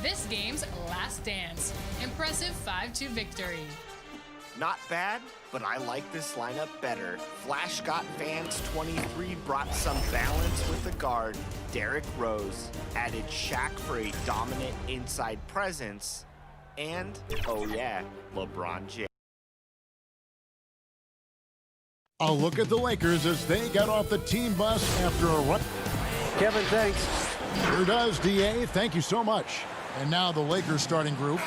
this game's last dance. Impressive 5-2 victory. Not bad, but I like this lineup better. Flash Got Fans 23 brought some balance with the guard, Derrick Rose, added Shaq for a dominant inside presence, and, oh yeah, LeBron James. A look at the Lakers as they got off the team bus after a run. Kevin, thanks. Here does DA. Thank you so much. And now the Lakers starting group.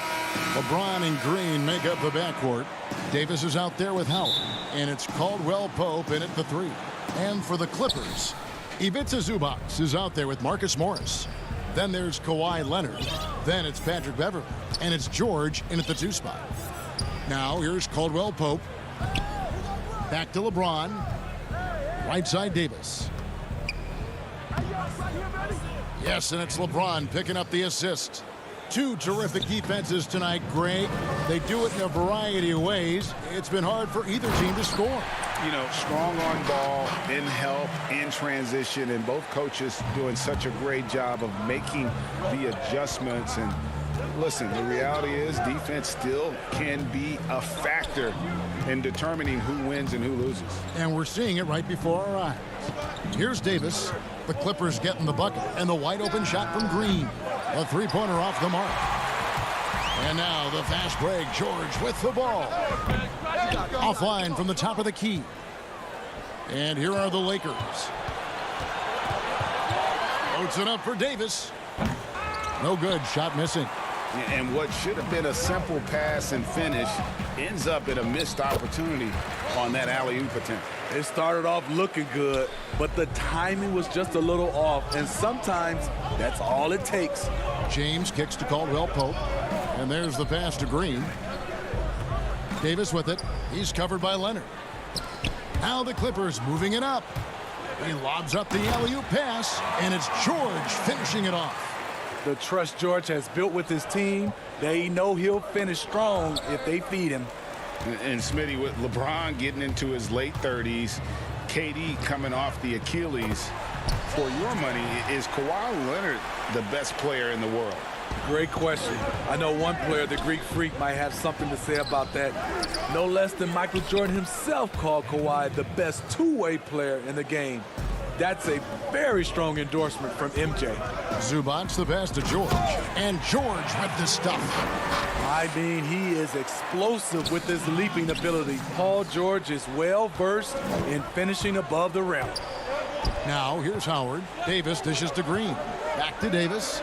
LeBron and Green make up the backcourt. Davis is out there with Howard. And it's Caldwell Pope in at the 3. And for the Clippers, Ivica Zubac is out there with Marcus Morris. Then there's Kawhi Leonard. Then it's Patrick Beverley. And it's George in at the 2 spot. Now here's Caldwell Pope. Back to LeBron. Right side Davis. Yes, and it's LeBron picking up the assist. 2 terrific defenses tonight, Greg. They do it in a variety of ways. It's been hard for either team to score. You know, strong on ball, in help, in transition, and both coaches doing such a great job of making the adjustments. And listen, the reality is defense still can be a factor in determining who wins and who loses. And we're seeing it right before our eyes. Here's Davis. The Clippers getting the bucket, and the wide open shot from Green. A 3-pointer off the mark. And now the fast break. George with the ball. Offline from the top of the key. And here are the Lakers. Floats it up for Davis. No good. Shot missing. And what should have been a simple pass and finish ends up in a missed opportunity on that alley-oop attempt. It started off looking good, but the timing was just a little off, and sometimes that's all it takes. James kicks to Caldwell Pope, and there's the pass to Green. Davis with it. He's covered by Leonard. Now the Clippers moving it up. He lobs up the alley-oop pass, and it's George finishing it off. The trust George has built with his team, they know he'll finish strong if they feed him. And Smitty, with LeBron getting into his late 30s, KD coming off the Achilles, for your money, is Kawhi Leonard the best player in the world? Great question. I know one player, the Greek Freak, might have something to say about that. No less than Michael Jordan himself called Kawhi the best two-way player in the game. That's a very strong endorsement from MJ. Zubac the pass to George. And George with the stuff. I mean, he is explosive with his leaping ability. Paul George is well-versed in finishing above the rim. Now, here's Howard. Davis dishes to Green. Back to Davis.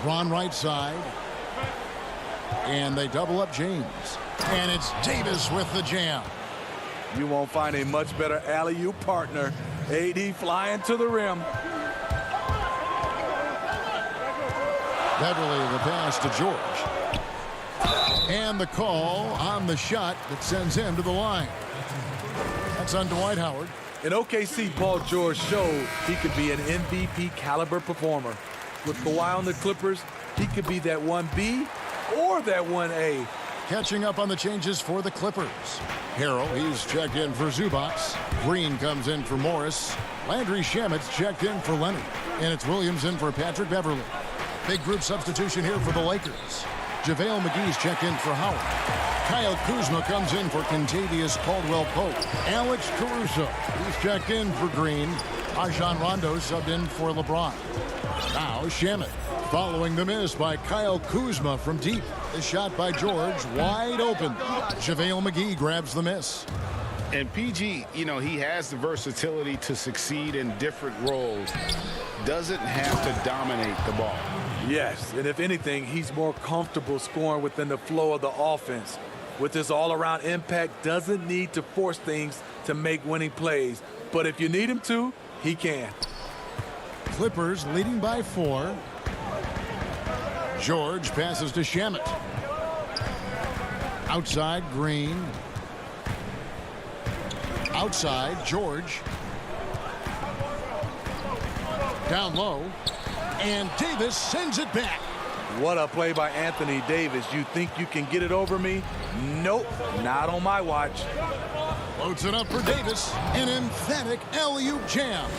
Ron right side. And they double up James. And it's Davis with the jam. You won't find a much better alley-oop partner. AD flying to the rim. Beverley the pass to George. And the call on the shot that sends him to the line. That's on Dwight Howard. In OKC, Paul George showed he could be an MVP caliber performer. With Kawhi on the Clippers, he could be that 1B or that 1A. Catching up on the changes for the Clippers. Harrell, he's checked in for Zubac. Green comes in for Morris. Landry Shamit's checked in for Leonard. And it's Williams in for Patrick Beverley. Big group substitution here for the Lakers. JaVale McGee's checked in for Howard. Kyle Kuzma comes in for Kentavious Caldwell-Pope. Alex Caruso, he's checked in for Green. Rajon Rondo subbed in for LeBron. Now Shamit, following the miss by Kyle Kuzma from deep. The shot by George, wide open. JaVale McGee grabs the miss. And PG, you know, he has the versatility to succeed in different roles. Doesn't have to dominate the ball. Yes, and if anything, he's more comfortable scoring within the flow of the offense. With his all-around impact, doesn't need to force things to make winning plays. But if you need him to, he can. Clippers leading by 4. George passes to Shamit. Outside, Green. Outside, George. Down low. And Davis sends it back. What a play by Anthony Davis. You think you can get it over me? Nope, not on my watch. Floats it up for Davis. An emphatic alley-oop jam.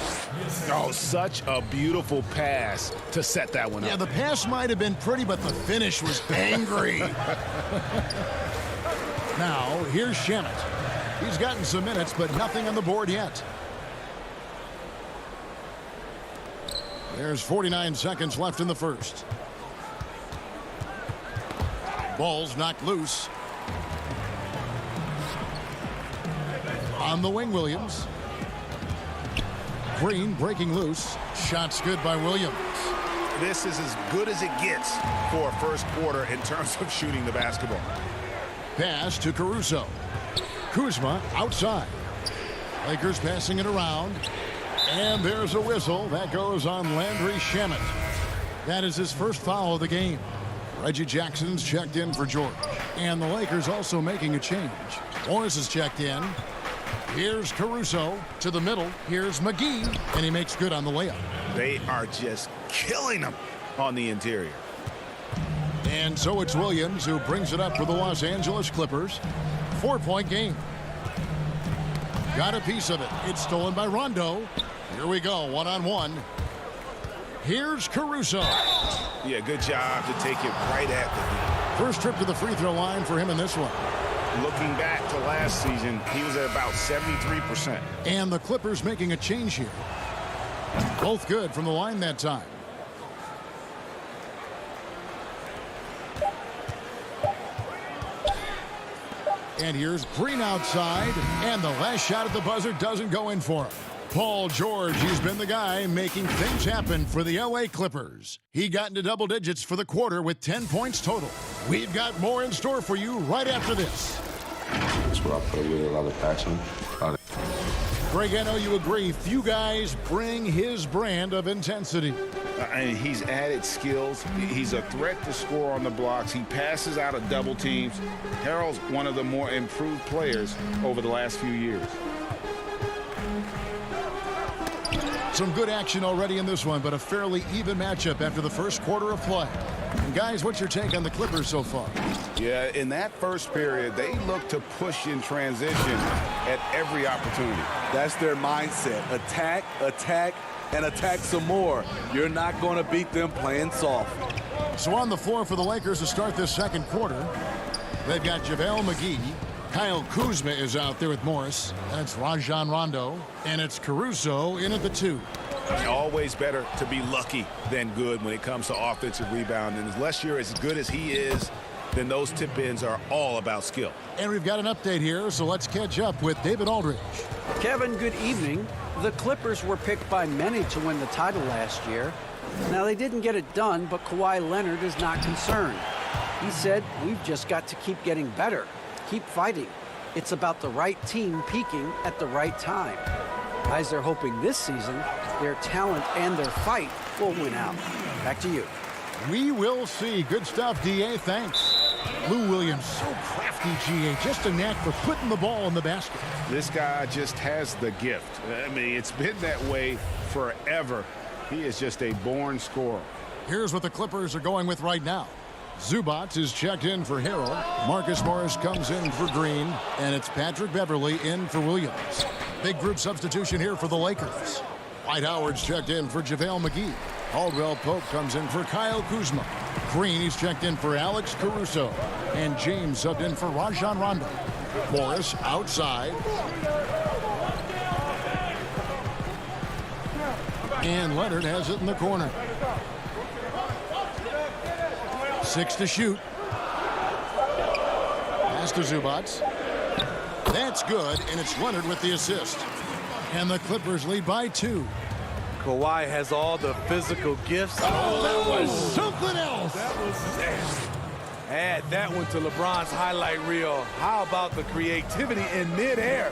Oh, such a beautiful pass to set that one up. Yeah, the pass might have been pretty, but the finish was angry. Now, here's Shamet. He's gotten some minutes, but nothing on the board yet. There's 49 seconds left in the first. Ball's knocked loose. On the wing, Williams. Green breaking loose. Shot's good by Williams. This is as good as it gets for a first quarter in terms of shooting the basketball. Pass to Caruso. Kuzma outside. Lakers passing it around. And there's a whistle. That goes on Landry Shamet. That is his first foul of the game. Reggie Jackson's checked in for George. And the Lakers also making a change. Morris is checked in. Here's Caruso to the middle. Here's McGee. And he makes good on the layup. They are just killing them on the interior. And so it's Williams who brings it up for the Los Angeles Clippers. 4-point game. Got a piece of it. It's stolen by Rondo. Here we go, one-on-one. Here's Caruso. Yeah, good job to take it right at First trip to the free throw line for him in this one. Looking back to last season, he was at about 73%. And the Clippers making a change here. Both good from the line that time. And here's Green outside. And the last shot at the buzzer doesn't go in for him. Paul George, he's been the guy making things happen for the LA Clippers. He got into double digits for the quarter with 10 points total. We've got more in store for you right after this. That's what I play with, a lot of passion. Greg, I know you agree. Few guys bring his brand of intensity. And he's added skills. He's a threat to score on the blocks. He passes out of double teams. Harrell's one of the more improved players over the last few years. Some good action already in this one, but a fairly even matchup after the first quarter of play. And guys, what's your take on the Clippers so far? Yeah, in that first period, they look to push in transition at every opportunity. That's their mindset. Attack, attack, and attack some more. You're not going to beat them playing soft. So on the floor for the Lakers to start this second quarter, they've got JaVale McGee. Kyle Kuzma is out there with Morris. And it's Rajon Rondo. And it's Caruso in at the 2. Always better to be lucky than good when it comes to offensive rebound. And unless you're as good as he is, then those tip-ins are all about skill. And we've got an update here, so let's catch up with David Aldridge. Kevin, good evening. The Clippers were picked by many to win the title last year. Now, they didn't get it done, but Kawhi Leonard is not concerned. He said, "We've just got to keep getting better. Keep fighting. It's about the right team peaking at the right time." Guys are hoping this season their talent and their fight will win out. Back to you. We will see. Good stuff, D.A. Thanks. Lou Williams, so crafty, G.A. Just a knack for putting the ball in the basket. This guy just has the gift. I mean, it's been that way forever. He is just a born scorer. Here's what the Clippers are going with right now. Zubac is checked in for Harrell. Marcus Morris comes in for Green. And it's Patrick Beverley in for Williams. Big group substitution here for the Lakers. Dwight Howard's checked in for JaVale McGee. Caldwell Pope comes in for Kyle Kuzma. Green, he's checked in for Alex Caruso. And James subbed in for Rajon Rondo. Morris outside. And Leonard has it in the corner. 6 to shoot. Pass to Zubac. That's good, and it's Leonard with the assist. And the Clippers lead by 2. Kawhi has all the physical gifts. Oh, that was something else. Add that one to LeBron's highlight reel. How about the creativity in midair?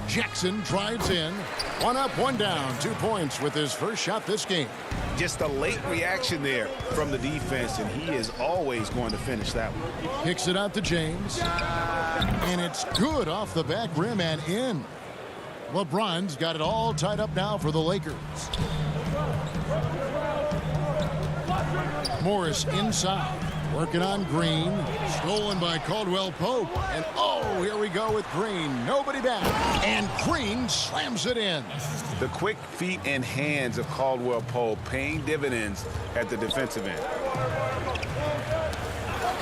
Jackson drives in. 1 up, 1 down. 2 points with his first shot this game. Just a late reaction there from the defense, and he is always going to finish that one. Kicks it out to James. And it's good off the back rim and in. LeBron's got it all tied up now for the Lakers. Morris inside. Working on Green. Stolen by Caldwell Pope. And oh, here we go with Green. Nobody back. And Green slams it in. The quick feet and hands of Caldwell Pope paying dividends at the defensive end.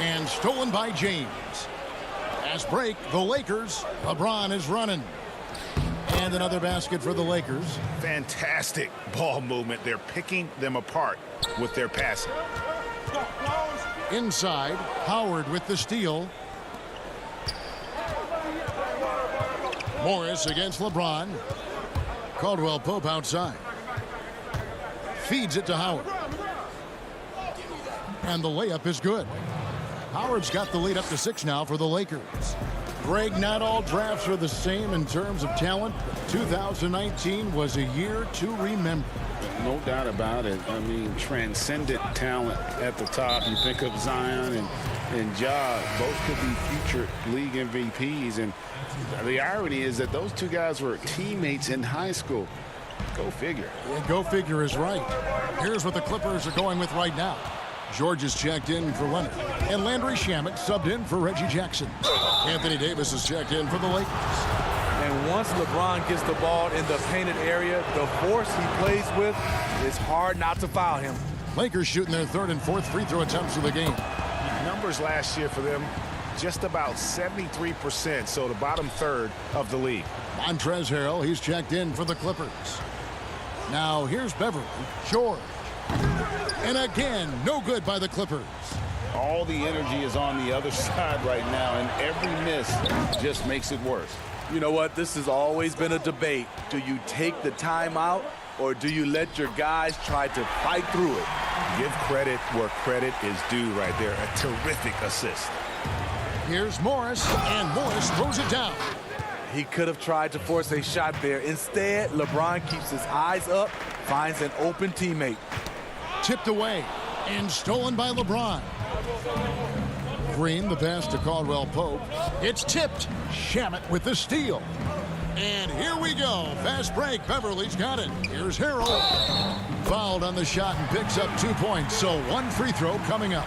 And stolen by James. Fast break, the Lakers. LeBron is running. And another basket for the Lakers. Fantastic ball movement. They're picking them apart with their passing. Inside, Howard with the steal. Morris against LeBron. Caldwell Pope outside. Feeds it to Howard. And the layup is good. Howard's got the lead up to 6 now for the Lakers. Greg, not all drafts are the same in terms of talent. 2019 was a year to remember. No doubt about it. I mean, transcendent talent at the top. You think of Zion and Ja, both could be future league MVPs. And the irony is that those two guys were teammates in high school. Go figure. Yeah, go figure is right. Here's what the Clippers are going with right now. George is checked in for Leonard. And Landry Shamet subbed in for Reggie Jackson. Anthony Davis is checked in for the Lakers. And once LeBron gets the ball in the painted area, the force he plays with, it's hard not to foul him. Lakers shooting their 3rd and 4th free throw attempts of the game. Numbers last year for them, just about 73%, so the bottom third of the league. Montrezl Harrell, he's checked in for the Clippers. Now here's Beverly. George. And again, no good by the Clippers. All the energy is on the other side right now, and every miss just makes it worse. You know what? This has always been a debate. Do you take the timeout, or do you let your guys try to fight through it? Give credit where credit is due right there. A terrific assist. Here's Morris, and Morris throws it down. He could have tried to force a shot there. Instead, LeBron keeps his eyes up, finds an open teammate. Tipped away and stolen by LeBron. Green, the pass to Caldwell Pope. It's tipped. Shamet with the steal. And here we go. Fast break. Beverly's got it. Here's Harrell. Fouled on the shot and picks up 2 points. So 1 free throw coming up.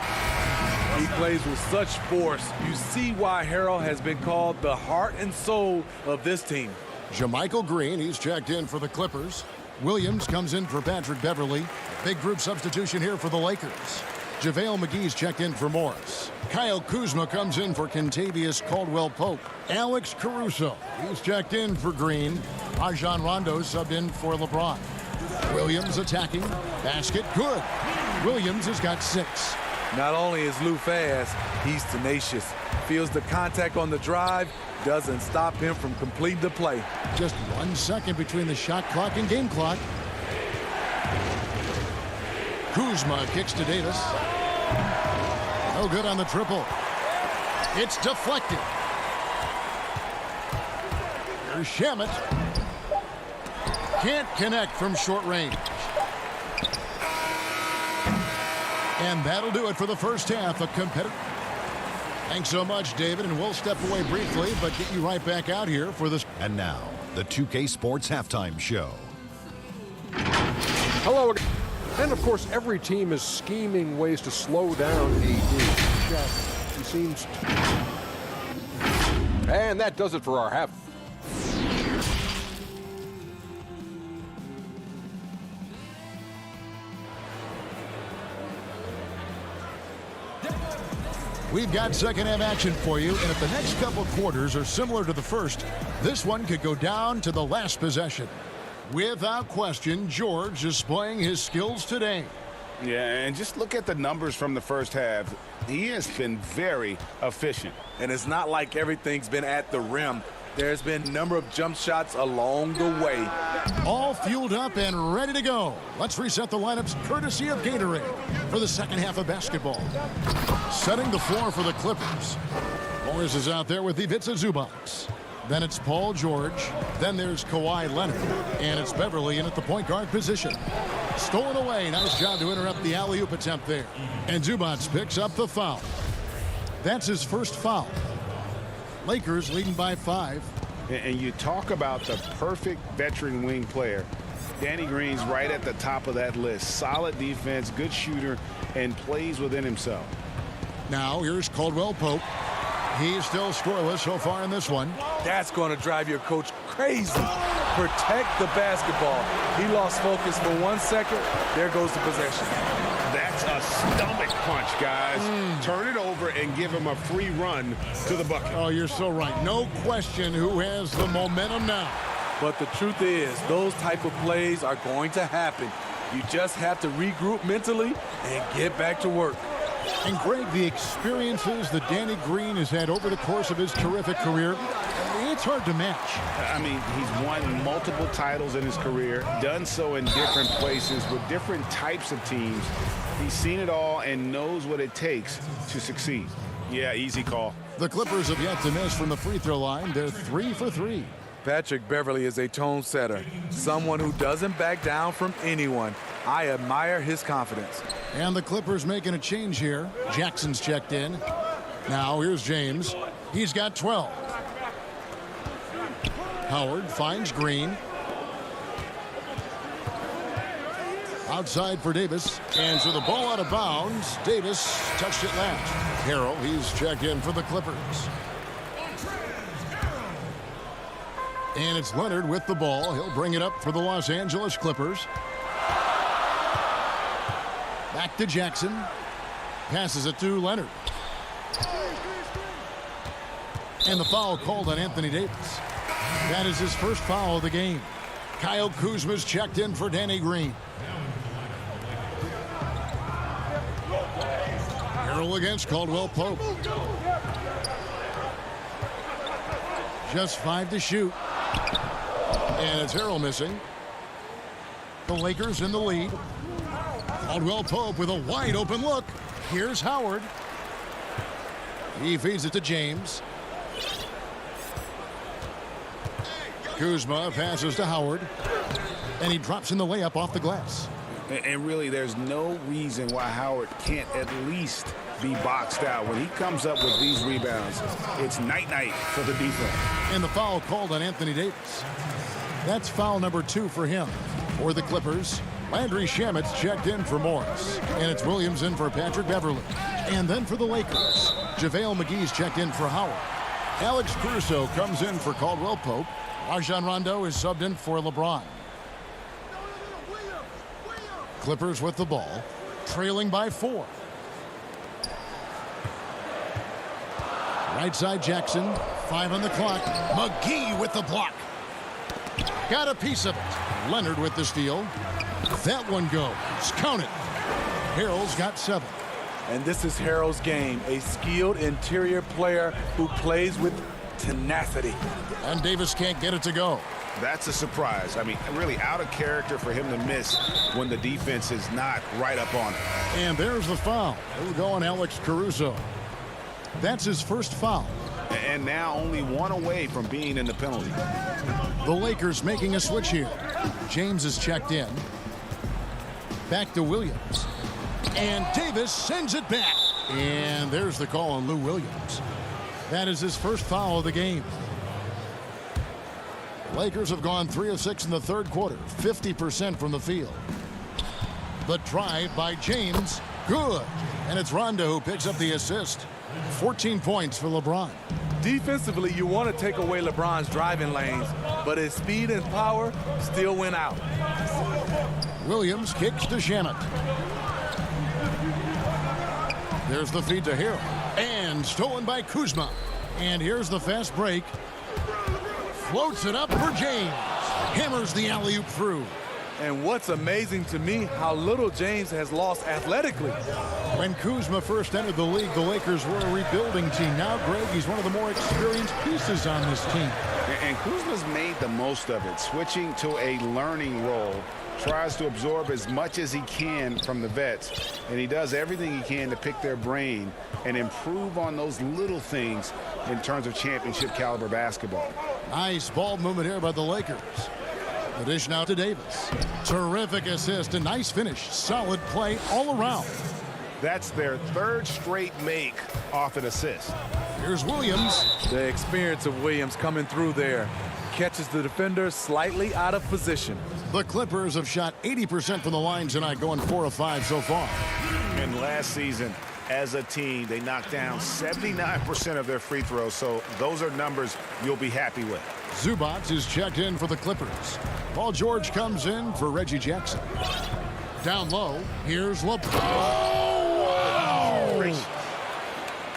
He plays with such force. You see why Harrell has been called the heart and soul of this team. JaMychal Green, he's checked in for the Clippers. Williams comes in for Patrick Beverly. Big group substitution here for the Lakers. JaVale McGee's checked in for Morris. Kyle Kuzma comes in for Kentavious Caldwell-Pope. Alex Caruso, he's checked in for Green. Rajon Rondo subbed in for LeBron. Williams attacking. Basket good. Williams has got 6. Not only is Lou fast, he's tenacious. Feels the contact on the drive, doesn't stop him from completing the play. Just 1 second between the shot clock and game clock. Kuzma kicks to Davis. No good on the triple. It's deflected. Here's Shamet. Can't connect from short range. And that'll do it for the first half. A competitive. Thanks so much, David, and we'll step away briefly, but get you right back out here for this. And now, the 2K Sports Halftime Show. Hello again. And, of course, every team is scheming ways to slow down AD. He seems... And that does it for our half. We've got second half action for you, and if the next couple quarters are similar to the first, this one could go down to the last possession. Without question, George is displaying his skills today. Yeah, and just look at the numbers from the first half. He has been very efficient. And it's not like everything's been at the rim. There's been a number of jump shots along the way. All fueled up and ready to go. Let's reset the lineups courtesy of Gatorade for the second half of basketball. Setting the floor for the Clippers. Morris is out there with Ivica Zubac. Then it's Paul George. Then there's Kawhi Leonard. And it's Beverly in at the point guard position. Stolen away. Nice job to interrupt the alley-oop attempt there. And Zubac picks up the foul. That's his first foul. Lakers leading by 5. And you talk about the perfect veteran wing player. Danny Green's right at the top of that list. Solid defense, good shooter, and plays within himself. Now here's Caldwell Pope. He's still scoreless so far in this one. That's going to drive your coach crazy. Protect the basketball. He lost focus for 1 second. There goes the possession. That's a stomach punch, guys. Turn it over and give him a free run to the bucket. Oh, you're so right. No question who has the momentum now. But the truth is, those type of plays are going to happen. You just have to regroup mentally and get back to work. And Greg, the experiences that Danny Green has had over the course of his terrific career, it's hard to match. I mean, he's won multiple titles in his career, done so in different places with different types of teams. He's seen it all and knows what it takes to succeed. Yeah, easy call. The Clippers have yet to miss from the free throw line. They're 3 for 3. Patrick Beverley is a tone setter, someone who doesn't back down from anyone. I admire his confidence. And the Clippers making a change here. Jackson's checked in. Now here's James. He's got 12. Howard finds Green. Outside for Davis. And so the ball out of bounds. Davis touched it last. Harrell, he's checked in for the Clippers. And it's Leonard with the ball. He'll bring it up for the Los Angeles Clippers. Back to Jackson. Passes it to Leonard. And the foul called on Anthony Davis. That is his first foul of the game. Kyle Kuzma's checked in for Danny Green. Harrell against Caldwell Pope. Just 5 to shoot. And it's Harrell missing. The Lakers in the lead. Caldwell Pope with a wide open look. Here's Howard. He feeds it to James. Kuzma passes to Howard. And he drops in the layup off the glass. And really, there's no reason why Howard can't at least be boxed out. When he comes up with these rebounds, it's night-night for the defense. And the foul called on Anthony Davis. That's foul number 2 for him. For the Clippers, Landry Shamet's checked in for Morris. And it's Williams in for Patrick Beverley. And then for the Lakers, JaVale McGee's checked in for Howard. Alex Caruso comes in for Caldwell Pope. Rajon Rondo is subbed in for LeBron. Clippers with the ball, trailing by 4. Right side Jackson, 5 on the clock. McGee with the block. Got a piece of it. Leonard with the steal. That one goes. Count it. Harrell's got 7. And this is Harrell's game, a skilled interior player who plays with tenacity. And Davis can't get it to go. That's a surprise. I mean, really out of character for him to miss when the defense is not right up on him. And there's the foul. It'll go on Alex Caruso. That's his first foul. And now only 1 away from being in the penalty. The Lakers making a switch here. James is checked in. Back to Williams. And Davis sends it back. And there's the call on Lou Williams. That is his first foul of the game. Lakers have gone 3 of 6 in the third quarter, 50% from the field. The drive by James, good. And it's Rondo who picks up the assist. 14 points for LeBron. Defensively, you want to take away LeBron's driving lanes, but his speed and power still went out. Williams kicks to Shamet. There's the feed to Harrell. And stolen by Kuzma. And here's the fast break. Floats it up for James. Hammers the alley-oop through. And what's amazing to me, how little James has lost athletically. When Kuzma first entered the league, the Lakers were a rebuilding team. Now, Greg, he's one of the more experienced pieces on this team. And Kuzma's made the most of it, switching to a learning role. Tries to absorb as much as he can from the vets, and he does everything he can to pick their brain and improve on those little things in terms of championship caliber basketball. Nice ball movement here by the Lakers. The dish now to Davis. Terrific assist, a nice finish. Solid play all around. That's their 3rd straight make off an assist. Here's Williams. The experience of Williams coming through there. Catches the defender slightly out of position. The Clippers have shot 80% from the line tonight, going 4 of 5 so far. And last season, as a team. They knocked down 79% of their free throws, so those are numbers you'll be happy with. Zubac is checked in for the Clippers. Paul George comes in for Reggie Jackson. Down low, here's LeBron. Oh, wow.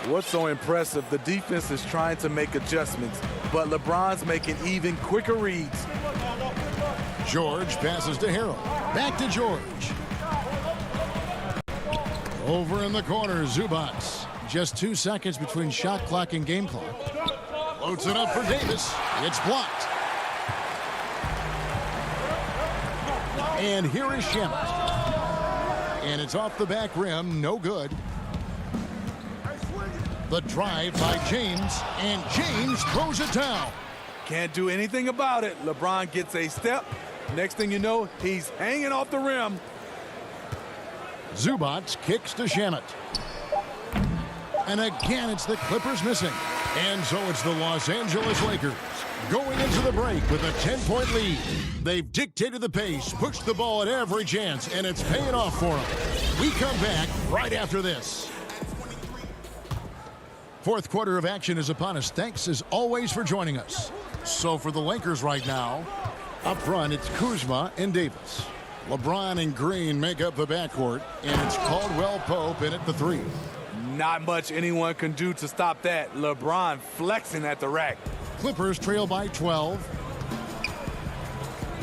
What's so impressive, the defense is trying to make adjustments, but LeBron's making even quicker reads. George passes to Harrell. Back to George. Over in the corner, Zubac. Just 2 seconds between shot clock and game clock. Floats it up for Davis. It's blocked. And here is Shamet. And it's off the back rim. No good. The drive by James. And James throws it down. Can't do anything about it. LeBron gets a step. Next thing you know, he's hanging off the rim. Zubac kicks to Shamet. And again, it's the Clippers missing. And so it's the Los Angeles Lakers going into the break with a 10-point lead. They've dictated the pace, pushed the ball at every chance, and it's paying off for them. We come back right after this. Fourth quarter of action is upon us. Thanks as always for joining us. So for the Lakers right now, up front it's Kuzma and Davis. LeBron and Green make up the backcourt, and it's Caldwell Pope in at the 3. Not much anyone can do to stop that. LeBron flexing at the rack. Clippers trail by 12.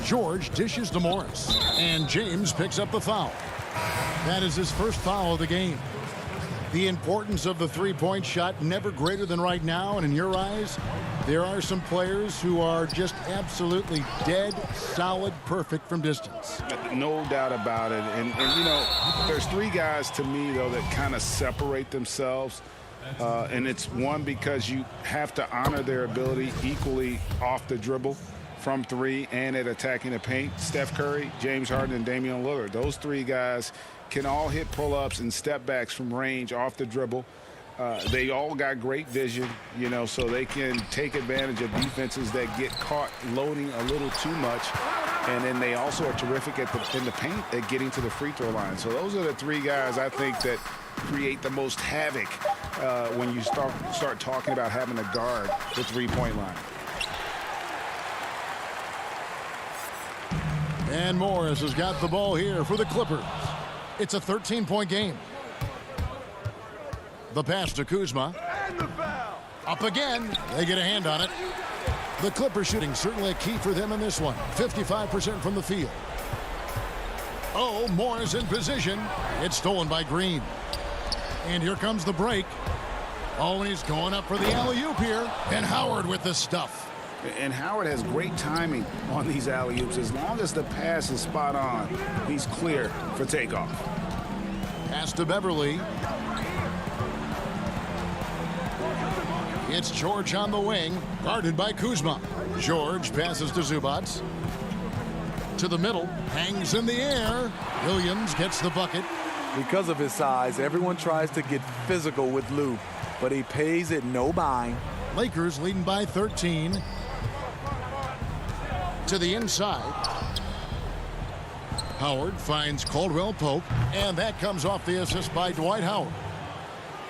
George dishes to Morris, and James picks up the foul. That is his first foul of the game. The importance of the three-point shot never greater than right now, and in your eyes, there are some players who are just absolutely dead, solid, perfect from distance. No doubt about it. And you know, there's 3 guys to me, though, that kind of separate themselves. And it's one, because you have to honor their ability equally off the dribble from 3 and at attacking the paint. Steph Curry, James Harden, and Damian Lillard. Those 3 guys can all hit pull-ups and step backs from range off the dribble. They all got great vision, you know, so they can take advantage of defenses that get caught loading a little too much. And then they also are terrific in the paint at getting to the free throw line. So those are the 3 guys I think that create the most havoc when you start talking about having to guard the three-point line. And Morris has got the ball here for the Clippers. It's a 13-point game. The pass to Kuzma. Up again. They get a hand on it. The Clippers shooting certainly a key for them in this one. 55% from the field. Oh, Morris in position. It's stolen by Green. And here comes the break. Oh, and he's going up for the alley-oop here. And Howard with the stuff. And Howard has great timing on these alley-oops. As long as the pass is spot on, he's clear for takeoff. Pass to Beverly. It's George on the wing, guarded by Kuzma. George passes to Zubac. To the middle, hangs in the air. Williams gets the bucket. Because of his size, everyone tries to get physical with Lou, but he pays it no mind. Lakers leading by 13. To the inside. Howard finds Caldwell Pope, and that comes off the assist by Dwight Howard.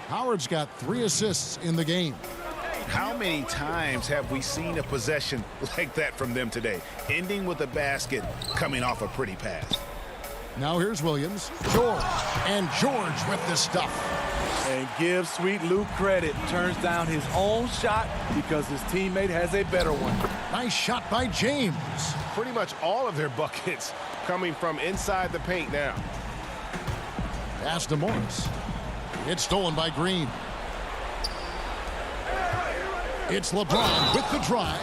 Howard's got 3 assists in the game. How many times have we seen a possession like that from them today, ending with a basket coming off a pretty pass? Now here's Williams. George. And George with the stuff. And give Sweet Lou credit. Turns down his own shot because his teammate has a better one. Nice shot by James. Pretty much all of their buckets coming from inside the paint now. Pass to Morris. It's stolen by Green. It's LeBron with the drive.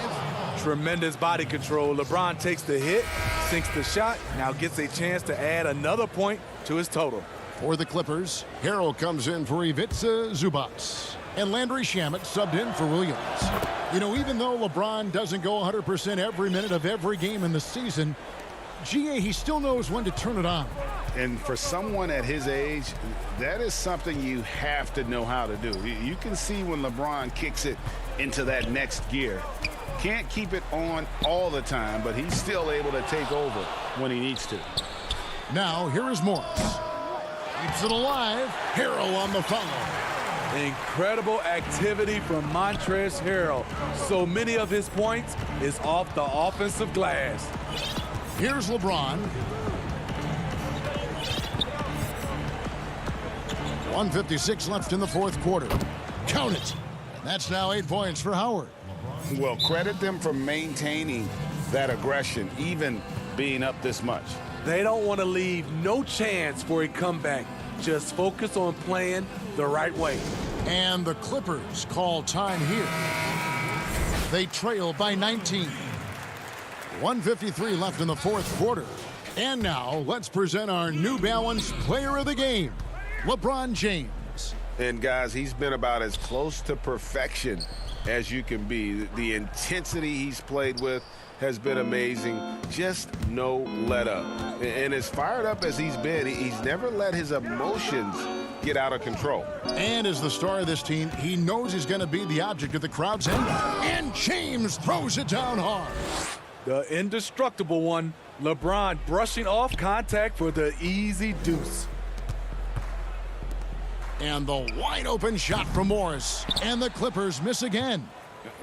Tremendous body control. LeBron takes the hit, sinks the shot, now gets a chance to add another point to his total. For the Clippers, Harrell comes in for Ivica Zubac. And Landry Shamet subbed in for Williams. You know, even though LeBron doesn't go 100% every minute of every game in the season, he still knows when to turn it on. And for someone at his age, that is something you have to know how to do. You can see when LeBron kicks it into that next gear. Can't keep it on all the time, but he's still able to take over when he needs to. Now, here is Morris. Keeps it alive. Harrell on the follow. Incredible activity from Montrezl Harrell. So many of his points is off the offensive glass. Here's LeBron. 1:56 left in the fourth quarter. Count it. And that's now 8 points for Howard. Well, credit them for maintaining that aggression, even being up this much. They don't want to leave no chance for a comeback. Just focus on playing the right way. And the Clippers call time here. They trail by 19. 1:53 left in the fourth quarter. And now let's present our New Balance Player of the Game, LeBron James. And guys, he's been about as close to perfection as you can be. The intensity he's played with has been amazing. Just no let up. And as fired up as he's been, he's never let his emotions get out of control. And as the star of this team, he knows he's going to be the object of the crowd's anger. And James throws it down hard. The indestructible one, LeBron brushing off contact for the easy deuce. And the wide open shot from Morris. And the Clippers miss again.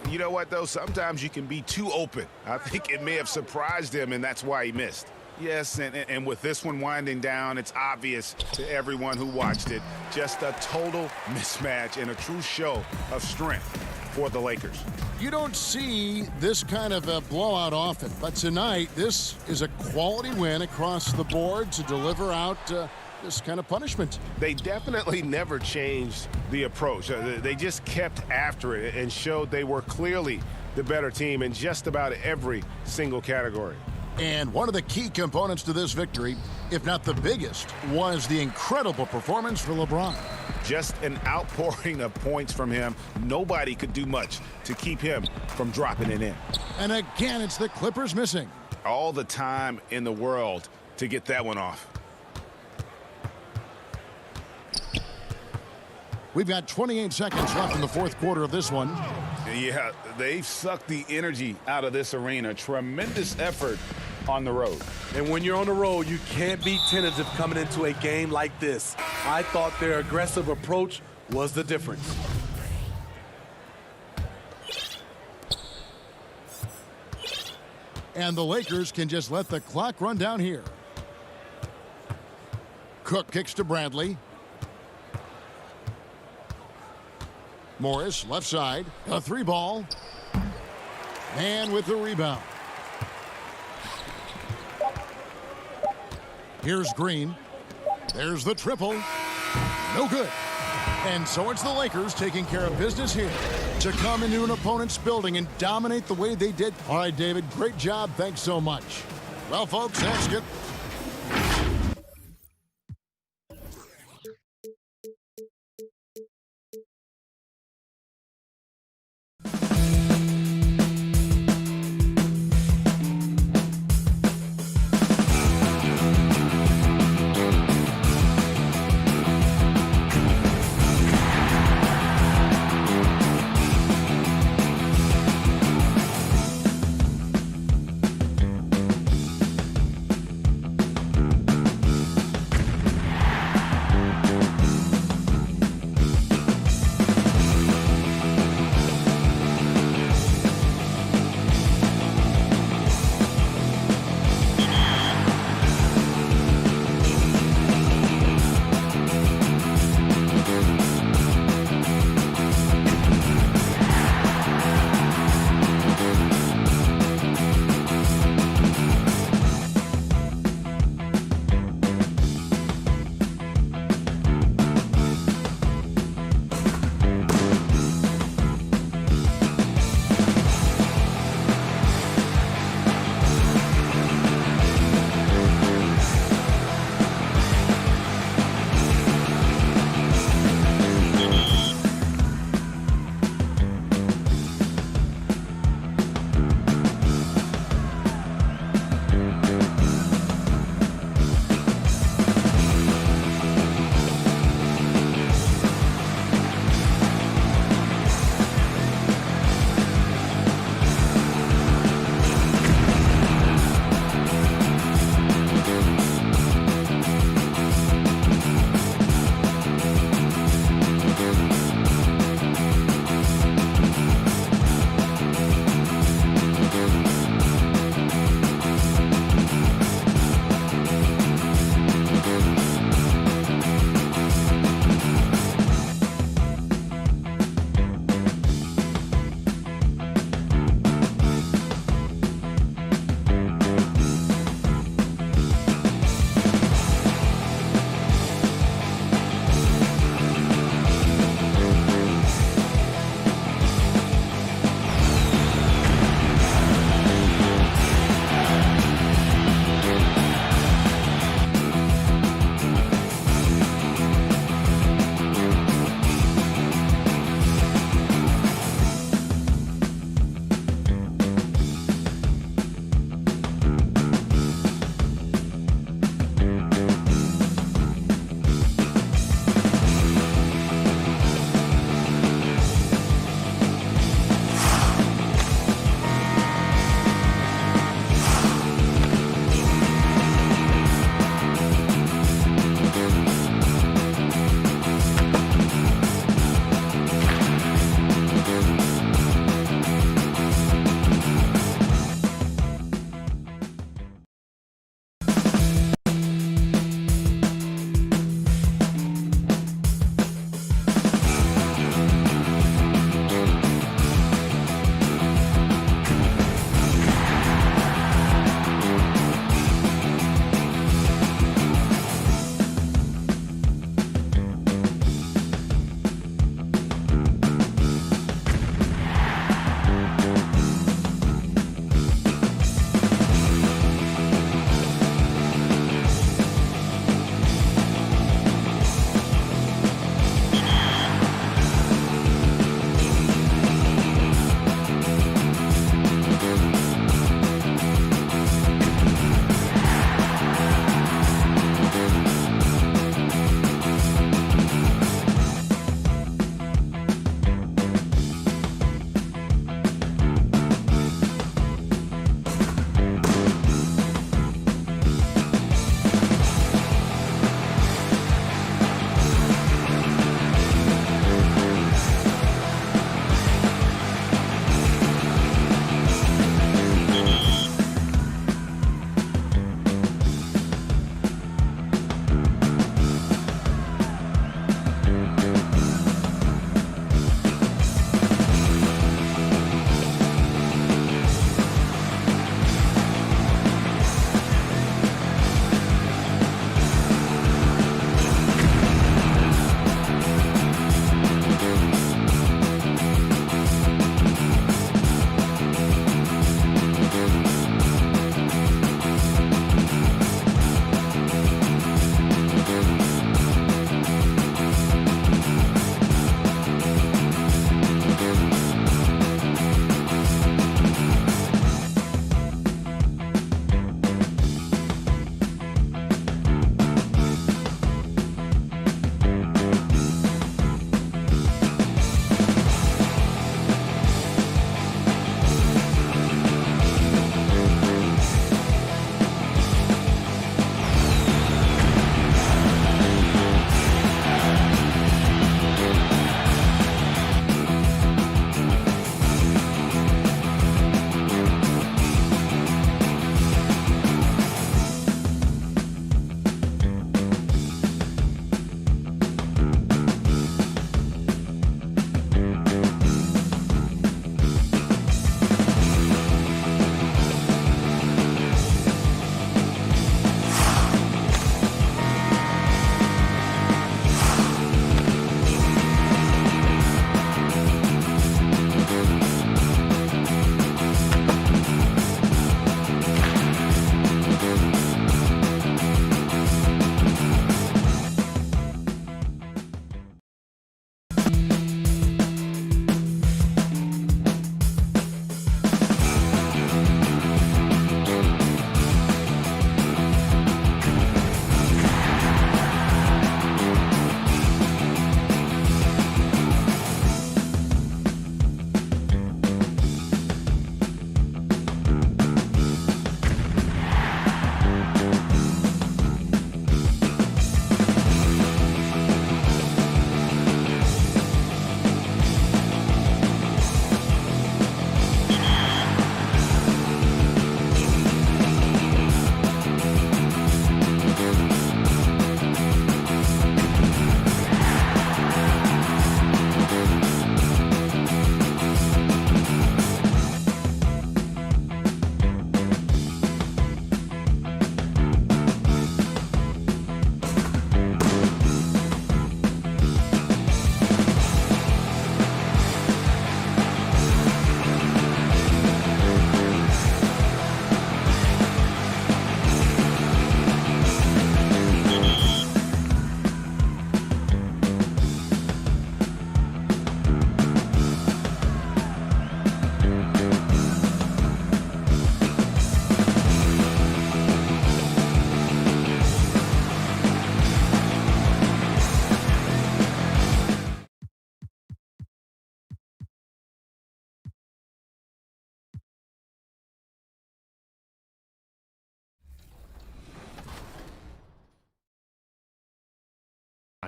You know what, though? Sometimes you can be too open. I think it may have surprised him, and that's why he missed. Yes, and with this one winding down, it's obvious to everyone who watched it. Just a total mismatch and a true show of strength for the Lakers. You don't see this kind of a blowout often, but tonight this is a quality win across the board to deliver out this kind of punishment. They definitely never changed the approach. They just kept after it and showed they were clearly the better team in just about every single category. And one of the key components to this victory, if not the biggest, was the incredible performance for LeBron. Just an outpouring of points from him. Nobody could do much to keep him from dropping it in. And again, it's the Clippers missing. All the time in the world to get that one off. We've got 28 seconds left in the fourth quarter of this one. Yeah, they've sucked the energy out of this arena. Tremendous effort on the road. And when you're on the road, you can't be tentative coming into a game like this. I thought their aggressive approach was the difference. And the Lakers can just let the clock run down here. Cook kicks to Bradley. Morris, left side, a three ball. And with the rebound. Here's Green. There's the triple. No good. And so it's the Lakers taking care of business here to come into an opponent's building and dominate the way they did. All right, David, great job. Thanks so much. Well, folks, that's good.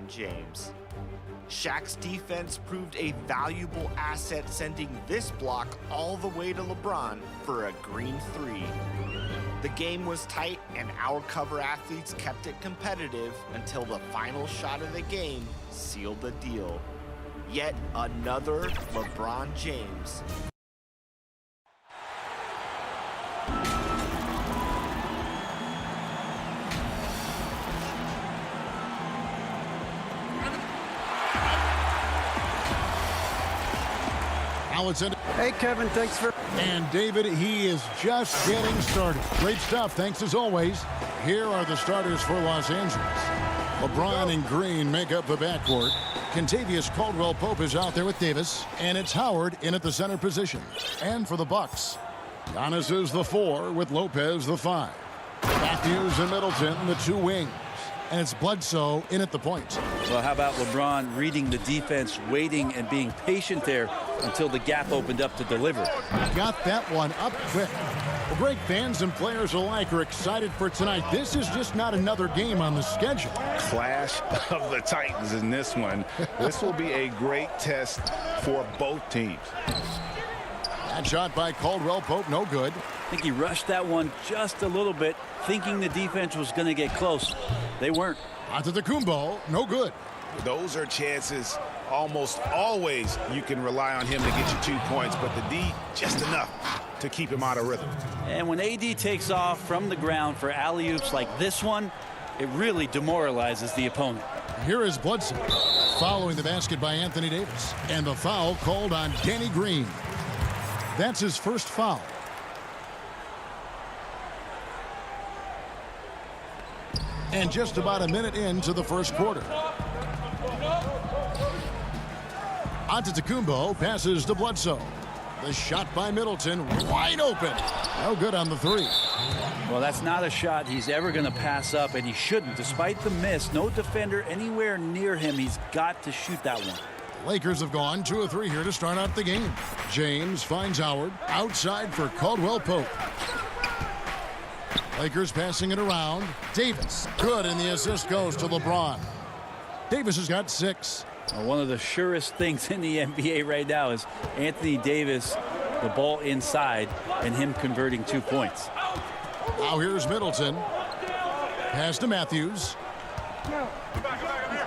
James. Shaq's defense proved a valuable asset, sending this block all the way to LeBron for a green 3. The game was tight, and our cover athletes kept it competitive until the final shot of the game sealed the deal. Yet another LeBron James. Hey, Kevin, thanks for... And David, he is just getting started. Great stuff. Thanks as always. Here are the starters for Los Angeles. LeBron and Green make up the backcourt. Contavious Caldwell-Pope is out there with Davis, and it's Howard in at the center position. And for the Bucks, Giannis is the 4 with Lopez the 5. Matthews and Middleton the 2 wings. And it's Bledsoe in at the point. Well, how about LeBron reading the defense, waiting and being patient there until the gap opened up to deliver. Got that one up quick. Well, great fans and players alike are excited for tonight. This is just not another game on the schedule. Clash of the Titans in this one. This will be a great test for both teams. That shot by Caldwell-Pope, no good. I think he rushed that one just a little bit, thinking the defense was going to get close. They weren't. Antetokounmpo, no good. Those are chances almost always you can rely on him to get you 2 points, but the D just enough to keep him out of rhythm. And when AD takes off from the ground for alley-oops like this one, it really demoralizes the opponent. Here is Bledsoe following the basket by Anthony Davis, and the foul called on Danny Green. That's his first foul. And just about a minute into the first quarter. Antetokounmpo passes to Bledsoe. The shot by Middleton, wide open. No good on the 3. Well, that's not a shot he's ever going to pass up, and he shouldn't. Despite the miss, no defender anywhere near him. He's got to shoot that one. Lakers have gone 2 of 3 here to start out the game. James finds Howard outside for Caldwell-Pope. Lakers passing it around. Davis, good, and the assist goes to LeBron. Davis has got 6. Well, one of the surest things in the NBA right now is Anthony Davis, the ball inside, and him converting 2 points. Now here's Middleton. Pass to Matthews.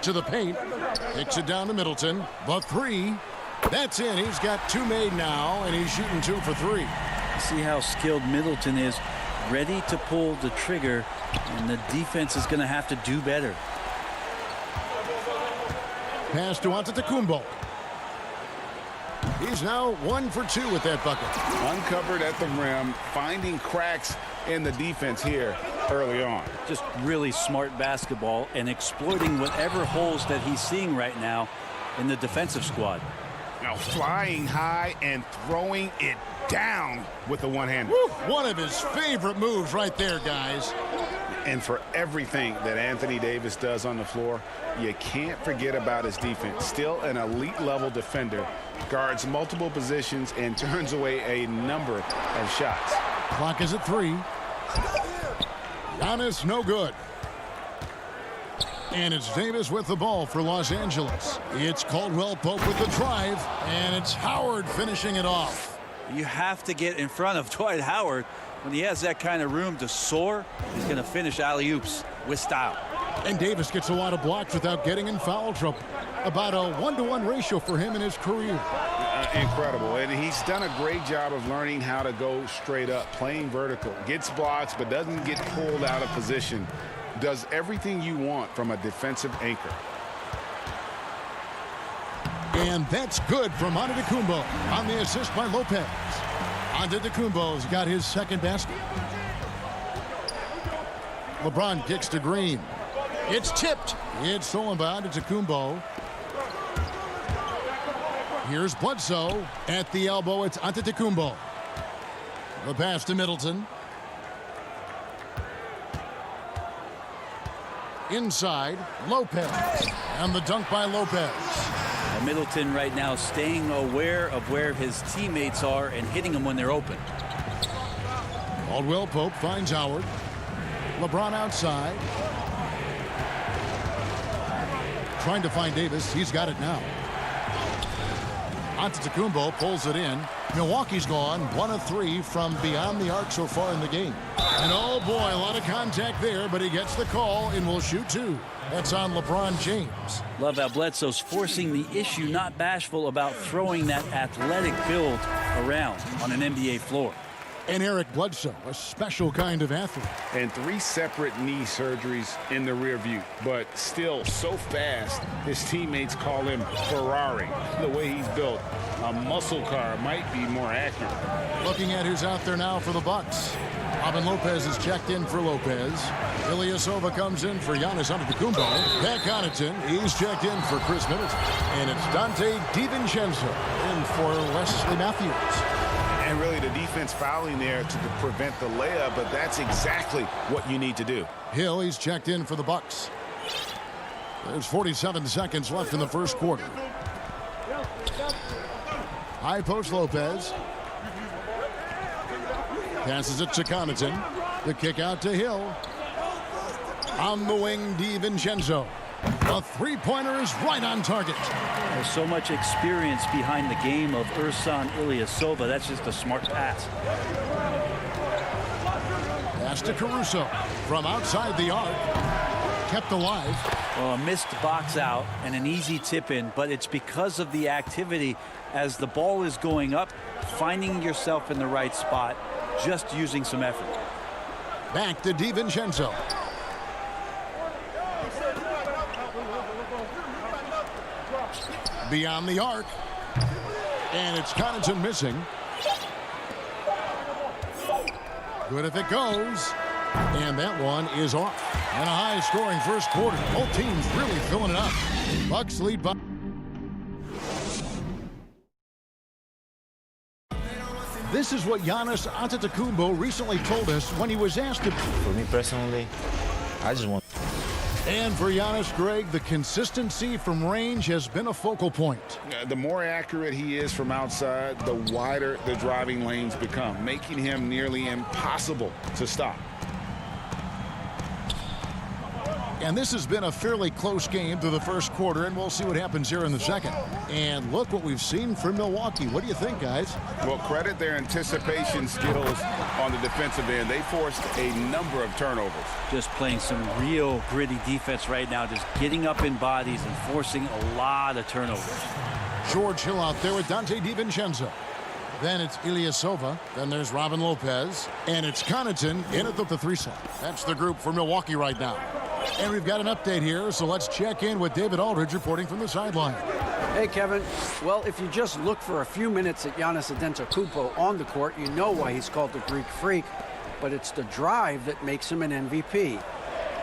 To the paint. Kicks it down to Middleton. The 3. That's in. He's got 2 made now, and he's shooting 2 for 3. See how skilled Middleton is. Ready to pull the trigger, and the defense is going to have to do better. Pass to Antetokounmpo. He's now 1 for 2 with that bucket. Uncovered at the rim, finding cracks in the defense here early on. Just really smart basketball and exploiting whatever holes that he's seeing right now in the defensive squad. Now flying high and throwing it down with the one-hander. One of his favorite moves right there, guys. And for everything that Anthony Davis does on the floor, you can't forget about his defense. Still an elite level defender, guards multiple positions and turns away a number of shots. Clock is at 3. Giannis, no good. And it's Davis with the ball for Los Angeles. It's Caldwell-Pope with the drive, and it's Howard finishing it off. You have to get in front of Dwight Howard. When he has that kind of room to soar, he's going to finish alley-oops with style. And Davis gets a lot of blocks without getting in foul trouble. About a 1-to-1 ratio for him in his career. Incredible. And he's done a great job of learning how to go straight up, playing vertical. Gets blocks, but doesn't get pulled out of position. Does everything you want from a defensive anchor. And that's good from Antetokounmpo on the assist by Lopez. Antetokounmpo's got his second basket. LeBron kicks to Green. It's tipped. It's stolen by Antetokounmpo. Here's Bledsoe at the elbow. It's Antetokounmpo. The pass to Middleton. Inside, Lopez. And the dunk by Lopez. Middleton right now staying aware of where his teammates are and hitting them when they're open. Caldwell-Pope finds Howard. LeBron outside. trying to find Davis. He's got it now. Antetokounmpo pulls it in. Milwaukee's gone 1 of 3 from beyond the arc so far in the game. And oh boy, a lot of contact there, but he gets the call and will shoot 2. That's on LeBron James. Love how Bledsoe's forcing the issue, not bashful about throwing that athletic build around on an NBA floor. And Eric Bledsoe, a special kind of athlete. And 3 separate knee surgeries in the rear view, but still so fast, his teammates call him Ferrari. The way he's built, a muscle car might be more accurate. Looking at who's out there now for the Bucks. Robin Lopez is checked in for Lopez. Ilyasova comes in for Giannis Antetokounmpo. Pat Connaughton, he's checked in for Chris Middleton. And it's Dante DiVincenzo in for Wesley Matthews. And really the defense fouling there to prevent the layup, but that's exactly what you need to do. Hill, he's checked in for the Bucks. There's 47 seconds left in the first quarter. High post Lopez. Passes it to Connaughton. The kick out to Hill. On the wing, DiVincenzo. A three-pointer is right on target. There's so much experience behind the game of Ersan Ilyasova. That's just a smart pass. Pass to Caruso from outside the arc. Kept alive. Well, a missed box out and an easy tip in, but it's because of the activity as the ball is going up, finding yourself in the right spot, just using some effort. Back to DiVincenzo. Beyond the arc. And it's Connaughton missing. Good if it goes. And that one is off. And a high-scoring first quarter. Both teams really filling it up. Bucks lead by... This is what Giannis Antetokounmpo recently told us when he was asked to... For me personally, I just want... And for Giannis, Greg, the consistency from range has been a focal point. The more accurate he is from outside, the wider the driving lanes become, making him nearly impossible to stop. And this has been a fairly close game through the first quarter, and we'll see what happens here in the second. And look what we've seen from Milwaukee. What do you think, guys? Well, credit their anticipation skills on the defensive end. They forced a number of turnovers. Just playing some real gritty defense right now, just getting up in bodies and forcing a lot of turnovers. George Hill out there with Dante DiVincenzo. Then it's Ilyasova. Then there's Robin Lopez. And it's Connaughton in at the 3 slot. That's the group for Milwaukee right now. And we've got an update here, so let's check in with David Aldridge reporting from the sideline. Hey, Kevin. Well, if you just look for a few minutes at Giannis Antetokounmpo on the court, you know why he's called the Greek Freak. But it's the drive that makes him an MVP.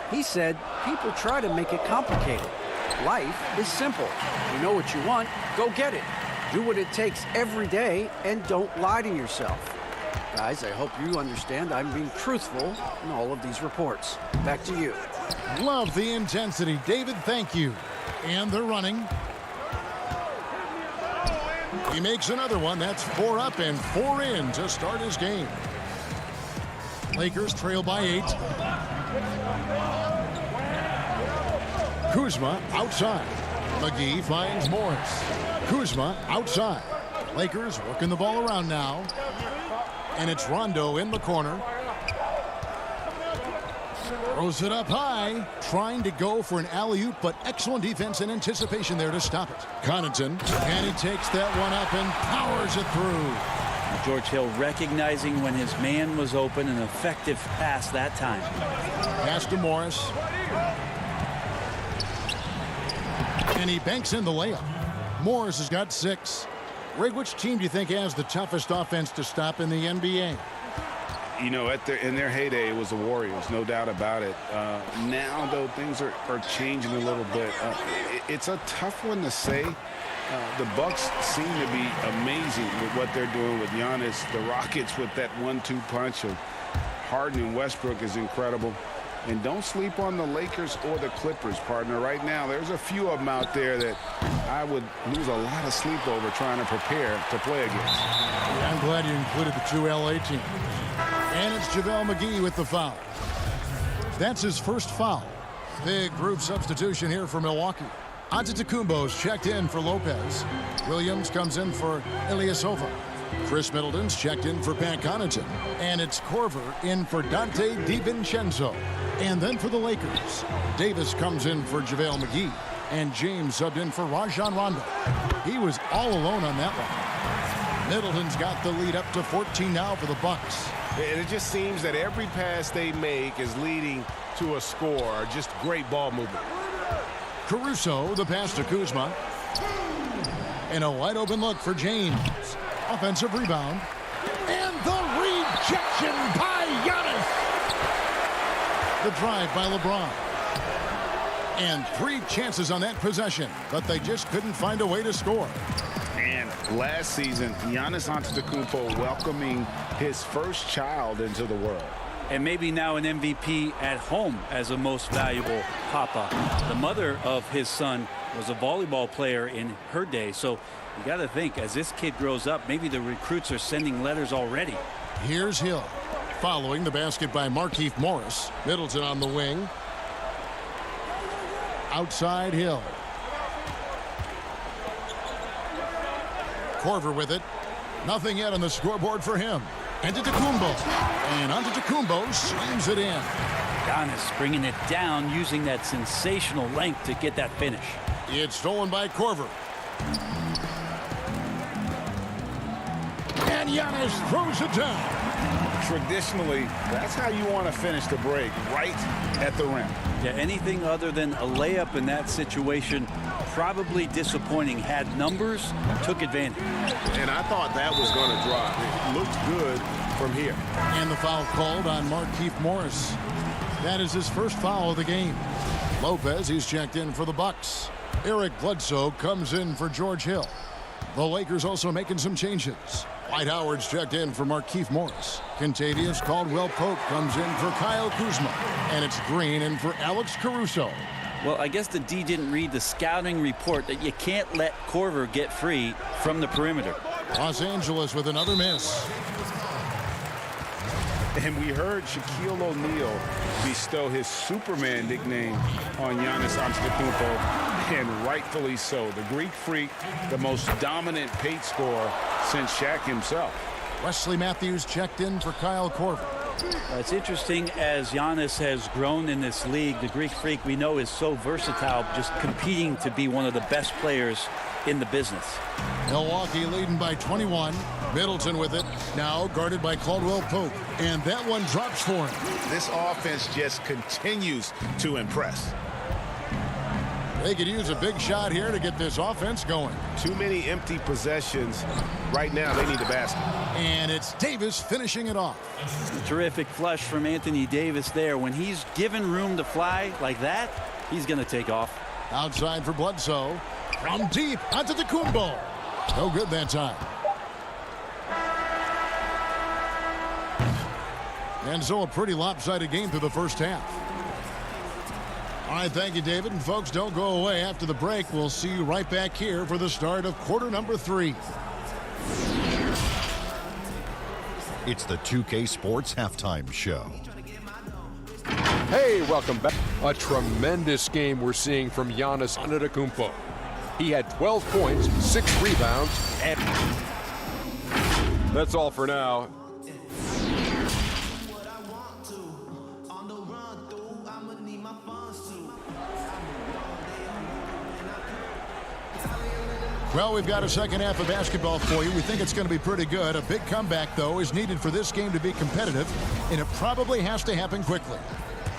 He said people try to make it complicated. Life is simple. You know what you want, go get it. Do what it takes every day, and don't lie to yourself. Guys, I hope you understand I'm being truthful in all of these reports. Back to you. Love the intensity. David, thank you. And they're running. He makes another one. That's 4 up and 4 in to start his game. Lakers trail by 8. Kuzma outside. McGee finds Morris. Kuzma outside. Lakers working the ball around now. And it's Rondo in the corner. Throws it up high, trying to go for an alley-oop, but excellent defense and anticipation there to stop it. Connaughton, and he takes that one up and powers it through. George Hill recognizing when his man was open, an effective pass that time. Pass to Morris. And he banks in the layup. Morris has got 6. Ray, which team do you think has the toughest offense to stop in the NBA? You know, in their heyday, it was the Warriors, no doubt about it. Now, though, things are changing a little bit. It's a tough one to say. The Bucks seem to be amazing with what they're doing with Giannis. The Rockets with that 1-2 punch of Harden and Westbrook is incredible. And don't sleep on the Lakers or the Clippers, partner. Right now, there's a few of them out there that I would lose a lot of sleep over trying to prepare to play against. Yeah, I'm glad you included the 2 LA teams. And it's JaVale McGee with the foul. That's his first foul. Big group substitution here for Milwaukee. Antetokounmpo's checked in for Lopez. Williams comes in for Ilyasova. Chris Middleton's checked in for Pat Connaughton. And it's Korver in for Dante DiVincenzo. And then for the Lakers, Davis comes in for JaVale McGee. And James subbed in for Rajon Rondo. He was all alone on that one. Middleton's got the lead up to 14 now for the Bucks. And it just seems that every pass they make is leading to a score. Just great ball movement. Caruso, the pass to Kuzma. And a wide open look for James. Offensive rebound. And the rejection by Giannis. The drive by LeBron. And 3 chances on that possession, but they just couldn't find a way to score. And last season, Giannis Antetokounmpo welcoming his first child into the world. And maybe now an MVP at home as a most valuable papa. The mother of his son was a volleyball player in her day. So you got to think, as this kid grows up, maybe the recruits are sending letters already. Here's Hill. Following the basket by Markieff Morris. Middleton on the wing. Outside Hill. Korver with it. Nothing yet on the scoreboard for him. Antetokounmpo. And Antetokounmpo slams it in. Giannis bringing it down, using that sensational length to get that finish. It's stolen by Korver. And Giannis throws it down. Traditionally, that's how you want to finish the break, right at the rim. Yeah, anything other than a layup in that situation, probably disappointing. Had numbers, took advantage. And I thought that was going to drop. It looked good from here. And the foul called on Markieff Morris. That is his first foul of the game. Lopez, he's checked in for the Bucks. Eric Bledsoe comes in for George Hill. The Lakers also making some changes. Dwight Howard's checked in for Markieff Morris. Kentavious Caldwell-Pope comes in for Kyle Kuzma. And it's Green in for Alex Caruso. Well, I guess the D didn't read the scouting report that you can't let Korver get free from the perimeter. Los Angeles with another miss. And we heard Shaquille O'Neal bestow his Superman nickname on Giannis Antetokounmpo, and rightfully so. The Greek Freak, the most dominant paint scorer since Shaq himself. Wesley Matthews checked in for Kyle Korver. It's interesting, as Giannis has grown in this league, the Greek Freak we know is so versatile, just competing to be one of the best players in the business. Milwaukee leading by 21. Middleton with it, now guarded by Caldwell-Pope. And that one drops for him. This offense just continues to impress. They could use a big shot here to get this offense going. Too many empty possessions. Right now, they need the basket. And it's Davis finishing it off. Terrific flush from Anthony Davis there. When he's given room to fly like that, he's going to take off. Outside for Bledsoe. From deep, Antetokounmpo. No good that time. And so a pretty lopsided game through the first half. All right, thank you, David. And folks, don't go away. After the break, we'll see you right back here for the start of quarter number 3. It's the 2K Sports Halftime Show. Hey, welcome back. A tremendous game we're seeing from Giannis Antetokounmpo. He had 12 points, 6 rebounds, and that's all for now. Well, we've got a second half of basketball for you. We think it's going to be pretty good. A big comeback, though, is needed for this game to be competitive, and it probably has to happen quickly.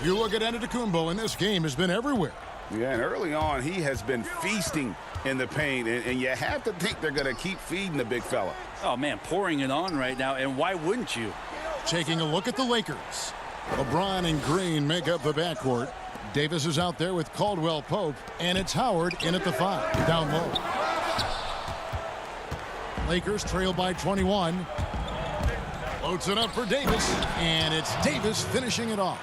You look at Antetokounmpo, and this game has been everywhere. Yeah, and early on, he has been feasting in the paint, and you have to think they're going to keep feeding the big fella. Oh, man, pouring it on right now, and why wouldn't you? Taking a look at the Lakers. LeBron and Green make up the backcourt. Davis is out there with Caldwell-Pope, and it's Howard in at the 5, down low. Lakers trail by 21. Loads it up for Davis, and it's Davis finishing it off.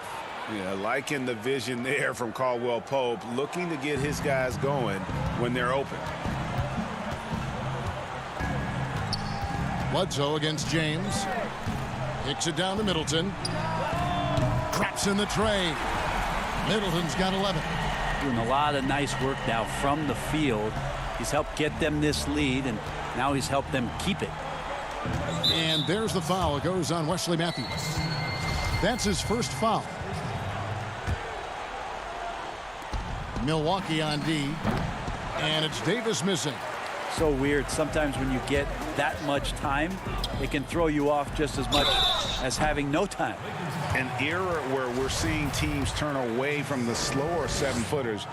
Yeah, liking the vision there from Caldwell-Pope, looking to get his guys going when they're open. Bledsoe against James. Kicks it down to Middleton. Drops in the tray. Middleton's got 11. doing a lot of nice work now from the field. He's helped get them this lead, and now he's helped them keep it. And there's the foul. It goes on Wesley Matthews. That's his first foul. Milwaukee on D, and it's Davis missing. So weird. Sometimes when you get that much time, it can throw you off just as much as having no time. An era where we're seeing teams turn away from the slower 7-footers.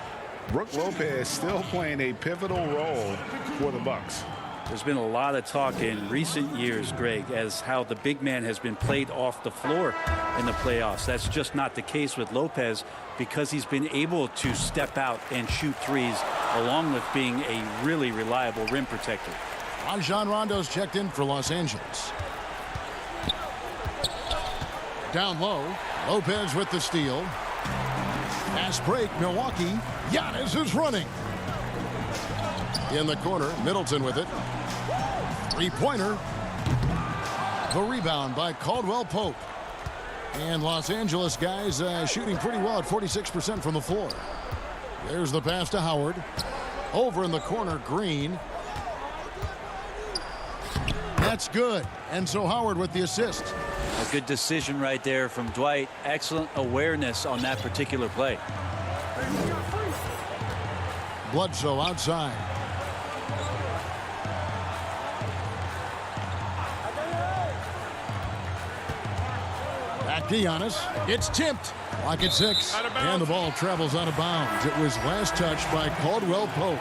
Brook Lopez still playing a pivotal role for the Bucks. There's been a lot of talk in recent years, Greg, as how the big man has been played off the floor in the playoffs. That's just not the case with Lopez, because he's been able to step out and shoot threes, along with being a really reliable rim protector. Rajon Rondo's checked in for Los Angeles. Down low, Lopez with the steal. Fast break, Milwaukee. Giannis is running. In the corner, Middleton with it. Three-pointer. The rebound by Caldwell Pope. And Los Angeles guys shooting pretty well at 46% from the floor. There's the pass to Howard. Over in the corner, Green. That's good. And so Howard with the assist. A good decision right there from Dwight. Excellent awareness on that particular play. Bledsoe outside. Back to Giannis. It's tipped. Clock at 6. And the ball travels out of bounds. It was last touched by Caldwell Pope.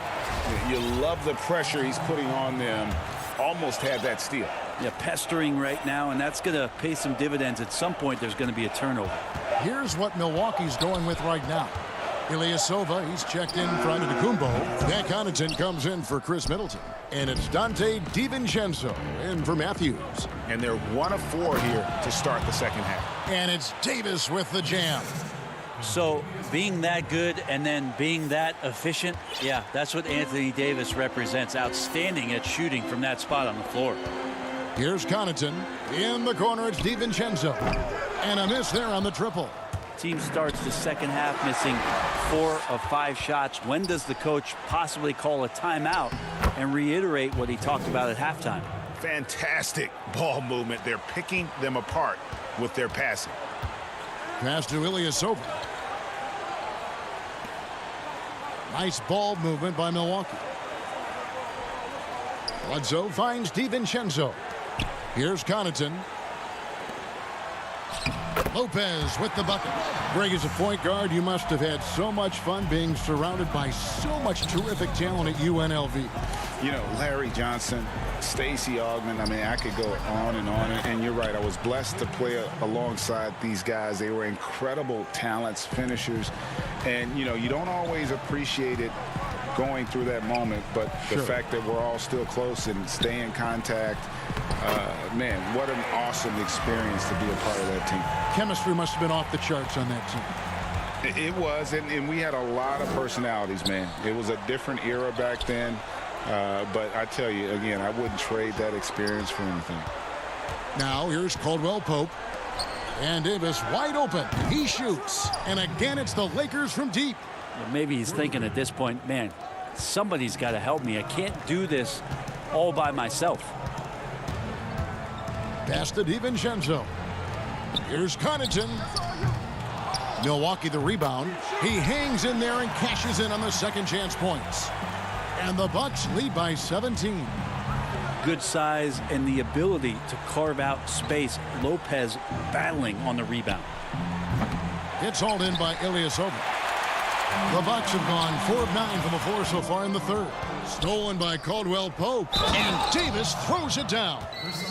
You love the pressure he's putting on them. Almost had that steal. Yeah, pestering right now, and that's going to pay some dividends. At some point, there's going to be a turnover. Here's what Milwaukee's going with right now. Ilyasova, he's checked in for Antetokounmpo. Pat Connaughton comes in for Chris Middleton. And it's Dante DiVincenzo in for Matthews. And they're 1 of 4 here to start the second half. And it's Davis with the jam. So being that good and then being that efficient, yeah, that's what Anthony Davis represents. Outstanding at shooting from that spot on the floor. Here's Connaughton. In the corner, it's DiVincenzo. And a miss there on the triple. Team starts the second half missing 4 of 5 shots. When does the coach possibly call a timeout and reiterate what he talked about at halftime? Fantastic ball movement. They're picking them apart with their passing. Pass to Ilyasova. Nice ball movement by Milwaukee. Bledsoe finds DiVincenzo. Here's Connaughton. Lopez with the bucket. Greg, as a point guard, you must have had so much fun being surrounded by so much terrific talent at UNLV. You know, Larry Johnson, Stacey Augmon, I mean, I could go on. And you're right, I was blessed to play alongside these guys. They were incredible talents, finishers. And, you know, you don't always appreciate it going through that moment, but the fact that we're all still close and stay in contact, man, what an awesome experience to be a part of that team. Chemistry must have been off the charts on that team. It was, and we had a lot of personalities, man. It was a different era back then, but I tell you, again, I wouldn't trade that experience for anything. Now here's Caldwell Pope. And Davis wide open. He shoots. And again, it's the Lakers from deep. Well, maybe he's thinking at this point, man, somebody's got to help me. I can't do this all by myself. Pass to DiVincenzo. Here's Connaughton. Milwaukee the rebound. He hangs in there and cashes in on the second chance points. And the Bucks lead by 17. Good size and the ability to carve out space. Lopez battling on the rebound. It's hauled in by Ilyasova. The Bucks have gone 4 of 9 from the floor so far in the third. Stolen by Caldwell Pope. And Davis throws it down.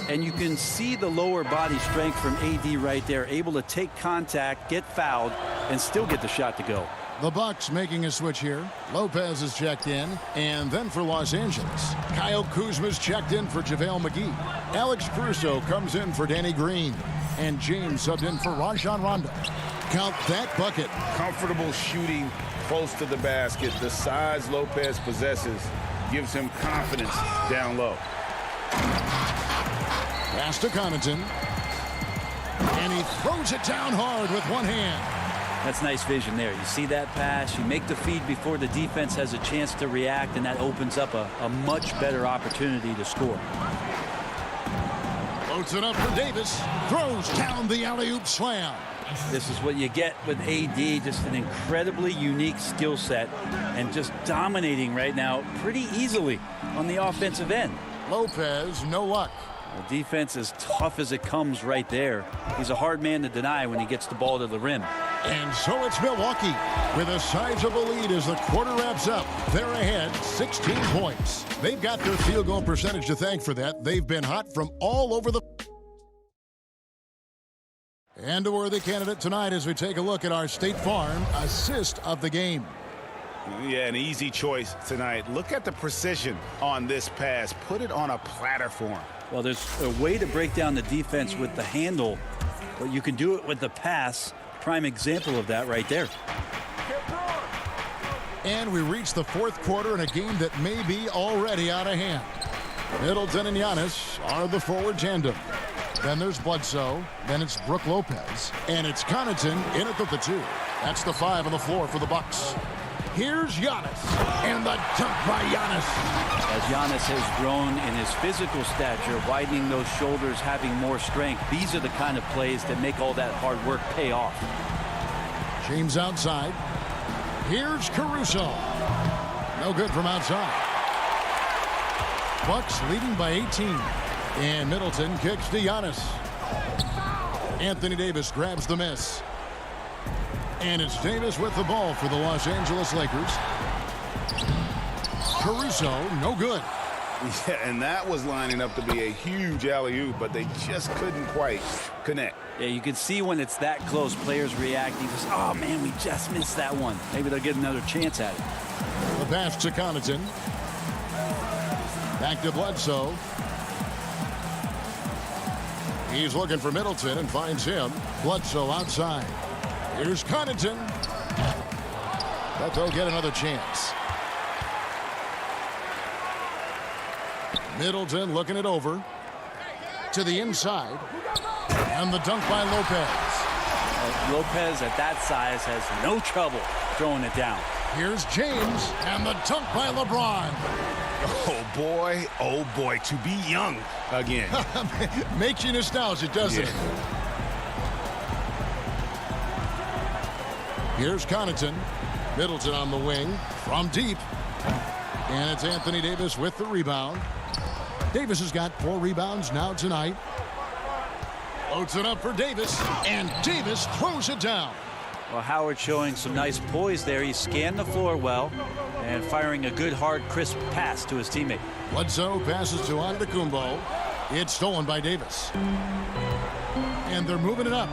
And you can see the lower body strength from AD right there. Able to take contact, get fouled, and still get the shot to go. The Bucks making a switch here. Lopez is checked in. And then for Los Angeles, Kyle Kuzma's checked in for JaVale McGee. Alex Caruso comes in for Danny Green. And James subbed in for Rajon Rondo. Count that bucket. Comfortable shooting close to the basket. The size Lopez possesses gives him confidence down low. Pass to Connaughton. And he throws it down hard with one hand. That's nice vision there. You see that pass, you make the feed before the defense has a chance to react, and that opens up a much better opportunity to score. Floats it up for Davis. Throws down the alley-oop slam. This is what you get with AD, just an incredibly unique skill set and just dominating right now pretty easily on the offensive end. Lopez, no luck. The defense is tough as it comes right there. He's a hard man to deny when he gets the ball to the rim. And so it's Milwaukee with a sizable lead as the quarter wraps up. They're ahead 16 points. They've got their field goal percentage to thank for that. They've been hot from all over the... And a worthy candidate tonight as we take a look at our State Farm assist of the game. Yeah, an easy choice tonight. Look at the precision on this pass. Put it on a platter for him. Well, there's a way to break down the defense with the handle, but you can do it with the pass. Prime example of that right there. And we reach the fourth quarter in a game that may be already out of hand. Middleton and Giannis are the forward tandem. Then there's Bledsoe. Then it's Brook Lopez. And it's Connaughton in at the 2. That's the 5 on the floor for the Bucks. Here's Giannis. And the dunk by Giannis. As Giannis has grown in his physical stature, widening those shoulders, having more strength, these are the kind of plays that make all that hard work pay off. James outside. Here's Caruso. No good from outside. Bucks leading by 18. And Middleton kicks to Giannis. Anthony Davis grabs the miss. And it's Davis with the ball for the Los Angeles Lakers. Caruso, no good. Yeah, and that was lining up to be a huge alley-oop, but they just couldn't quite connect. Yeah, you can see when it's that close, players reacting. Just, oh, man, we just missed that one. Maybe they'll get another chance at it. The pass to Connaughton. Back to Bledsoe. He's looking for Middleton and finds him. Bledsoe outside. Here's Connaughton. But they'll get another chance. Middleton looking it over. To the inside. And the dunk by Lopez. Lopez at that size has no trouble throwing it down. Here's James. And the dunk by LeBron. Oh boy, to be young again. Makes you nostalgic, doesn't it? Here's Connaughton. Middleton on the wing from deep. And it's Anthony Davis with the rebound. Davis has got 4 rebounds now tonight. Floats it up for Davis. And Davis throws it down. Well, Howard showing some nice poise there. He scanned the floor well and firing a good, hard, crisp pass to his teammate. Bledsoe passes to Antetokounmpo. It's stolen by Davis. And they're moving it up.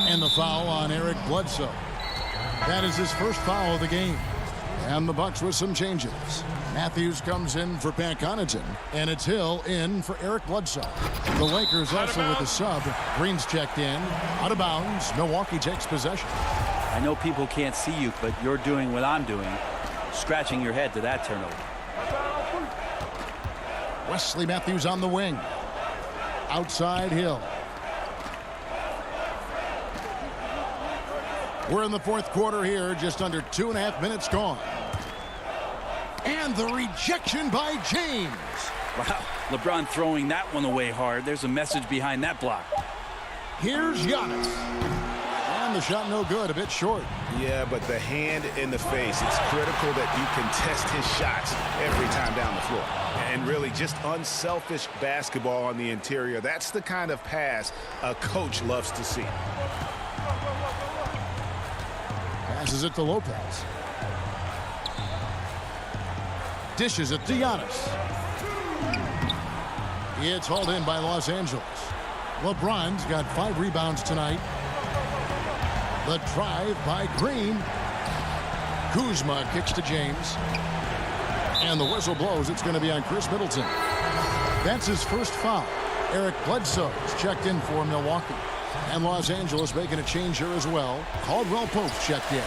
And the foul on Eric Bledsoe. That is his first foul of the game. And the Bucks with some changes. Matthews comes in for Pat Connaughton. And it's Hill in for Eric Bledsoe. The Lakers also with a sub. Green's checked in. Out of bounds. Milwaukee takes possession. I know people can't see you, but you're doing what I'm doing. Scratching your head to that turnover. Wesley Matthews on the wing. Outside Hill. We're in the fourth quarter here, just under 2.5 minutes gone. And the rejection by James. Wow, LeBron throwing that one away hard. There's a message behind that block. Here's Giannis. And the shot no good, a bit short. Yeah, but the hand in the face, it's critical that you contest his shots every time down the floor. And really just unselfish basketball on the interior. That's the kind of pass a coach loves to see. Passes it to Lopez. Dishes it to Giannis. It's hauled in by Los Angeles. LeBron's got 5 rebounds tonight. The drive by Green. Kuzma kicks to James. And the whistle blows. It's going to be on Chris Middleton. That's his first foul. Eric Bledsoe is checked in for Milwaukee. And Los Angeles making a change here as well. Caldwell Pope checked in.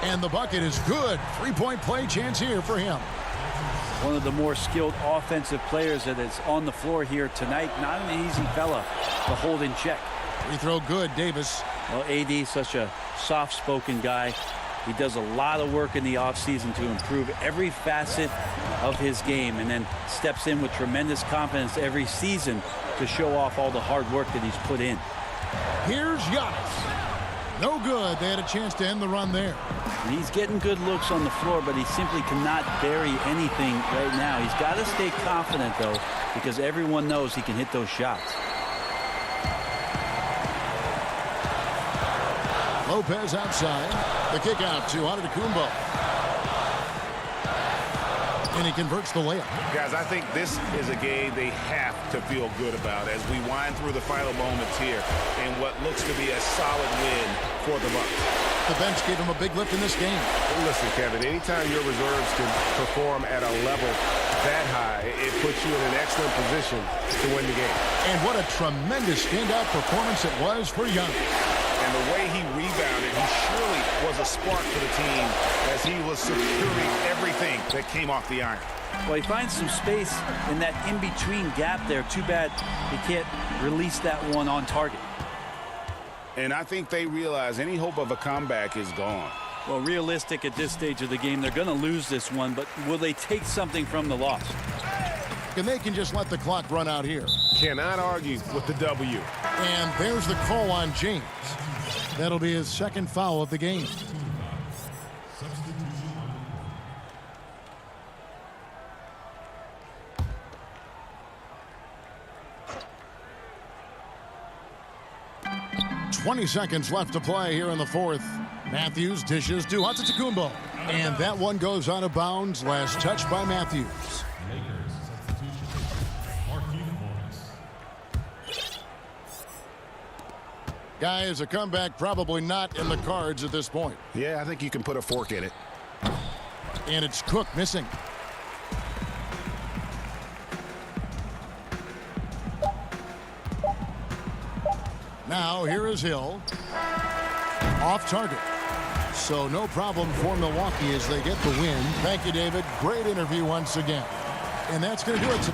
And the bucket is good. 3-point play chance here for him. One of the more skilled offensive players that is on the floor here tonight. Not an easy fella to hold in check. Free throw good, Davis. Well, AD, such a soft-spoken guy. He does a lot of work in the offseason to improve every facet of his game, and then steps in with tremendous confidence every season to show off all the hard work that he's put in. Here's Giannis. No good. They had a chance to end the run there. And he's getting good looks on the floor, but he simply cannot bury anything right now. He's got to stay confident, though, because everyone knows he can hit those shots. Lopez outside. The kick out to Antetokounmpo. And he converts the layup. Guys, I think this is a game they have to feel good about as we wind through the final moments here in what looks to be a solid win for the Bucks. The bench gave him a big lift in this game. Listen, Kevin, anytime your reserves can perform at a level that high, it puts you in an excellent position to win the game. And what a tremendous standout performance it was for Young. And the way he rebounded, he surely was a spark for the team as he was securing everything that came off the iron. Well, he finds some space in that in-between gap there. Too bad he can't release that one on target. And I think they realize any hope of a comeback is gone. Well, realistic at this stage of the game, they're going to lose this one, but will they take something from the loss? And they can just let the clock run out here. Cannot argue with the W. And there's the call on James. That'll be his second foul of the game. "20 seconds left to play here in the fourth. Matthews dishes to Antetokounmpo. And that one goes out of bounds. Last touch by Matthews. Guys, a comeback probably not in the cards at this point. Yeah, I think you can put a fork in it. And it's Cook missing. Now here is Hill. Off target. So no problem for Milwaukee as they get the win. Thank you, David. Great interview once again. And that's going to do it.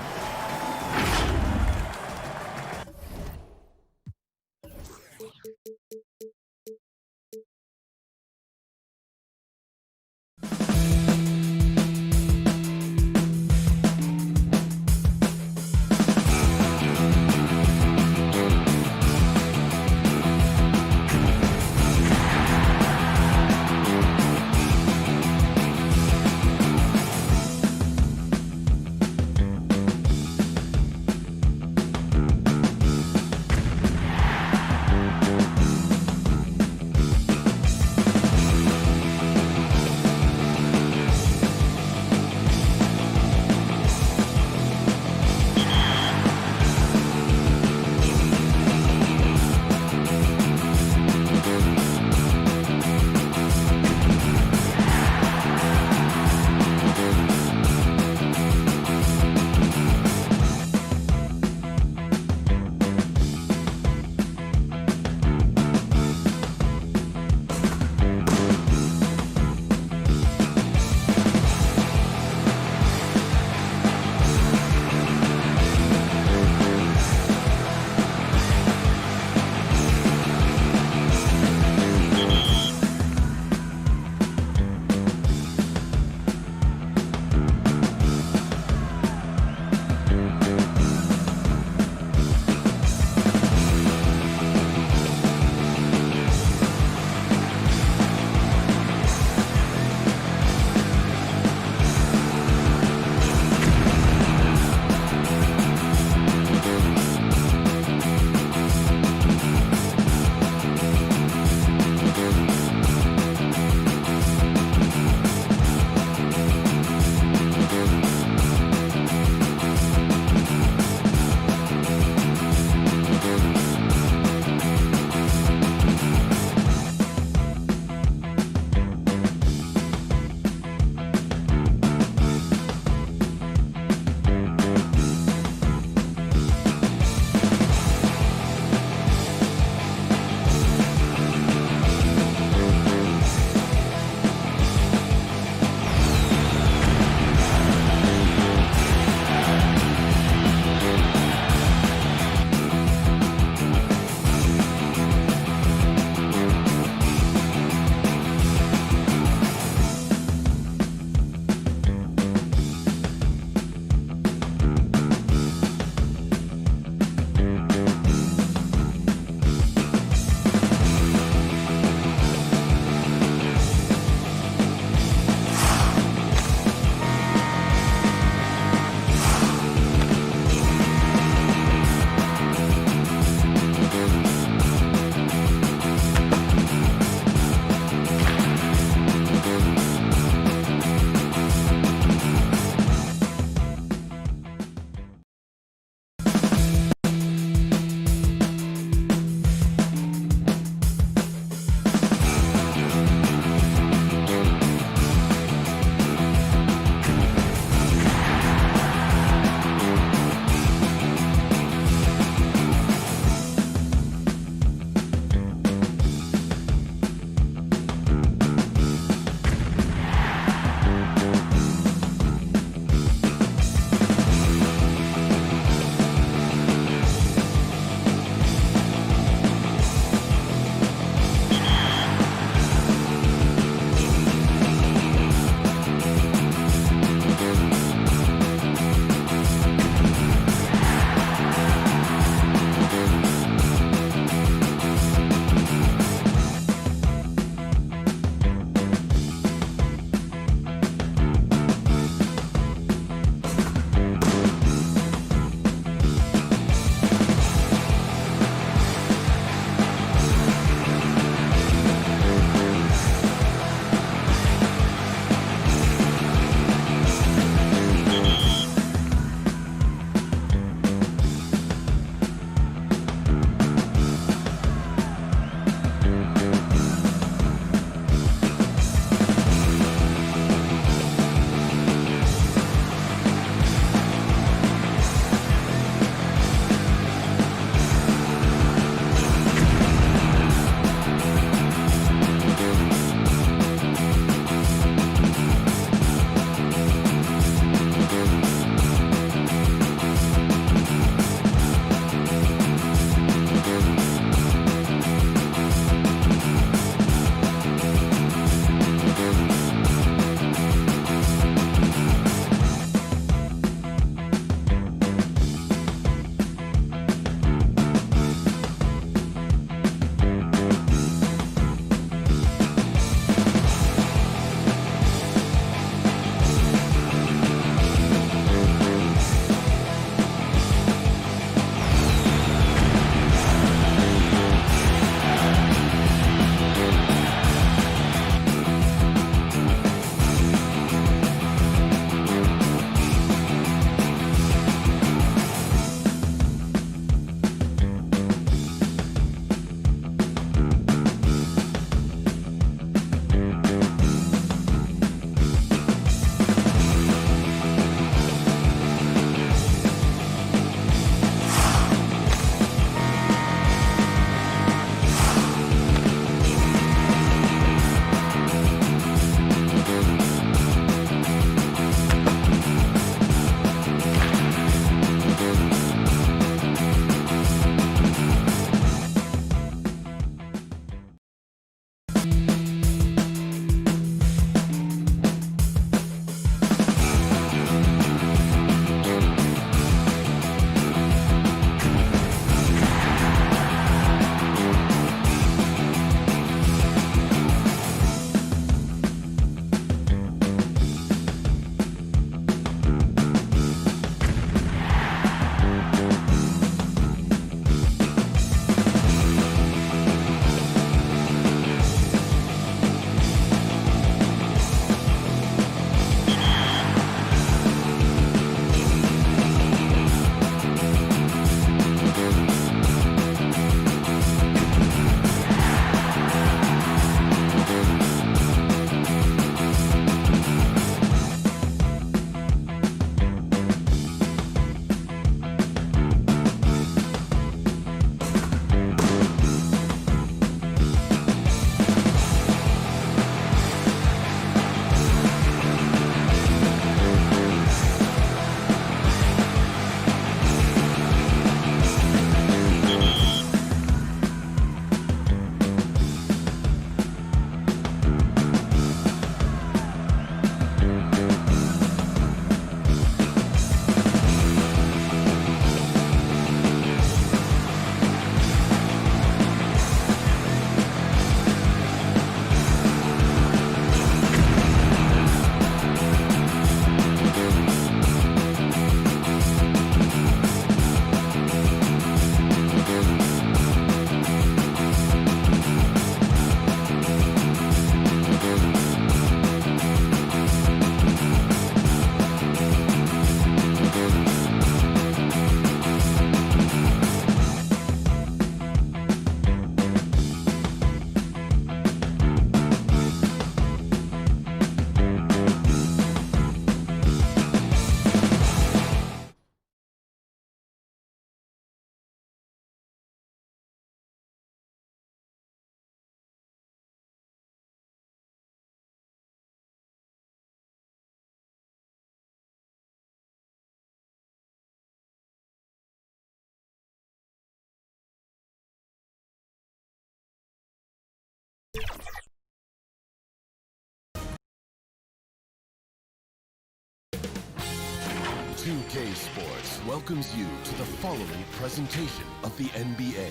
2K Sports welcomes you to the following presentation of the NBA.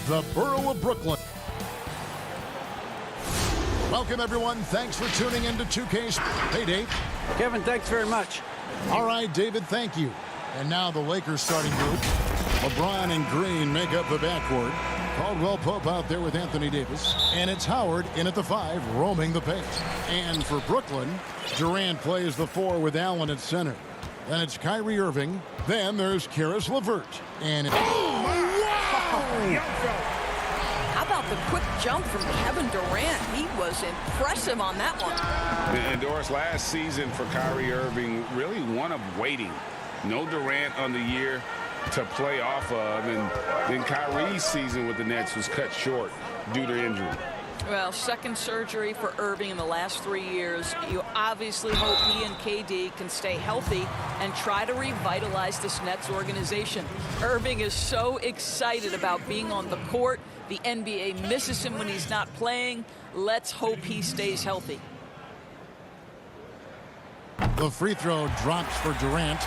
The borough of Brooklyn. Welcome, everyone. Thanks for tuning in to 2K Sports. Hey, Dave. Kevin, thanks very much. All right, David, thank you. And now the Lakers starting group. LeBron and Green make up the backcourt. Caldwell Pope out there with Anthony Davis. And it's Howard in at the 5, roaming the paint. And for Brooklyn, Durant plays the 4 with Allen at center. Then it's Kyrie Irving. Then there's Karis LeVert. And How about the quick jump from Kevin Durant? He was impressive on that one. And Doris, last season for Kyrie Irving, really one of waiting. No Durant on the year to play off of, and then Kyrie's season with the Nets was cut short due to injury. Well, second surgery for Irving in the last 3 years. You obviously hope he and KD can stay healthy and try to revitalize this Nets organization. Irving is so excited about being on the court. The NBA misses him when he's not playing. Let's hope he stays healthy. the free throw drops for Durant.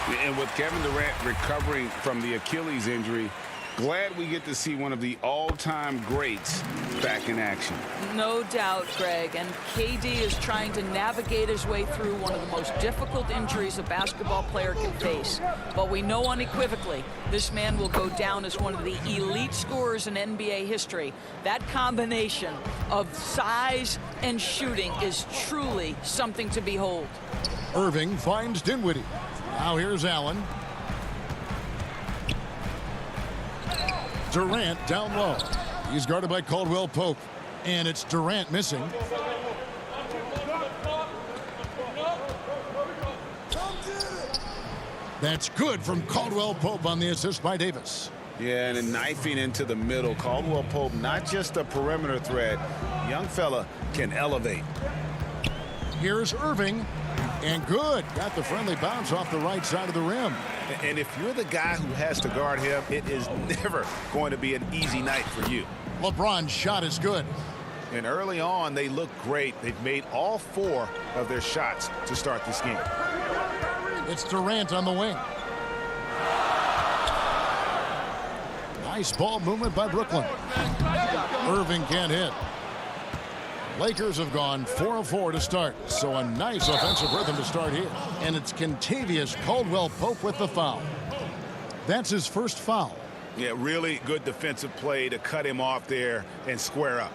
And with Kevin Durant recovering from the Achilles injury, glad we get to see one of the all-time greats back in action. No doubt, Greg. And KD is trying to navigate his way through one of the most difficult injuries a basketball player can face. But we know unequivocally this man will go down as one of the elite scorers in NBA history. That combination of size and shooting is truly something to behold. Irving finds Dinwiddie. Now here's Allen. Durant down low. He's guarded by Caldwell Pope. And it's Durant missing. That's good from Caldwell Pope on the assist by Davis. Yeah, and then knifing into the middle. Caldwell Pope, not just a perimeter threat. Young fella can elevate. Here's Irving. And good. Got the friendly bounce off the right side of the rim. And if you're the guy who has to guard him, it is never going to be an easy night for you. LeBron's shot is good. And early on, they look great. They've made all 4 of their shots to start this game. It's Durant on the wing. Nice ball movement by Brooklyn. Irving can't hit. Lakers have gone 4 of 4 to start, so a nice offensive rhythm to start here. And it's Kentavious Caldwell Pope with the foul. That's his first foul. Yeah, really good defensive play to cut him off there and square up.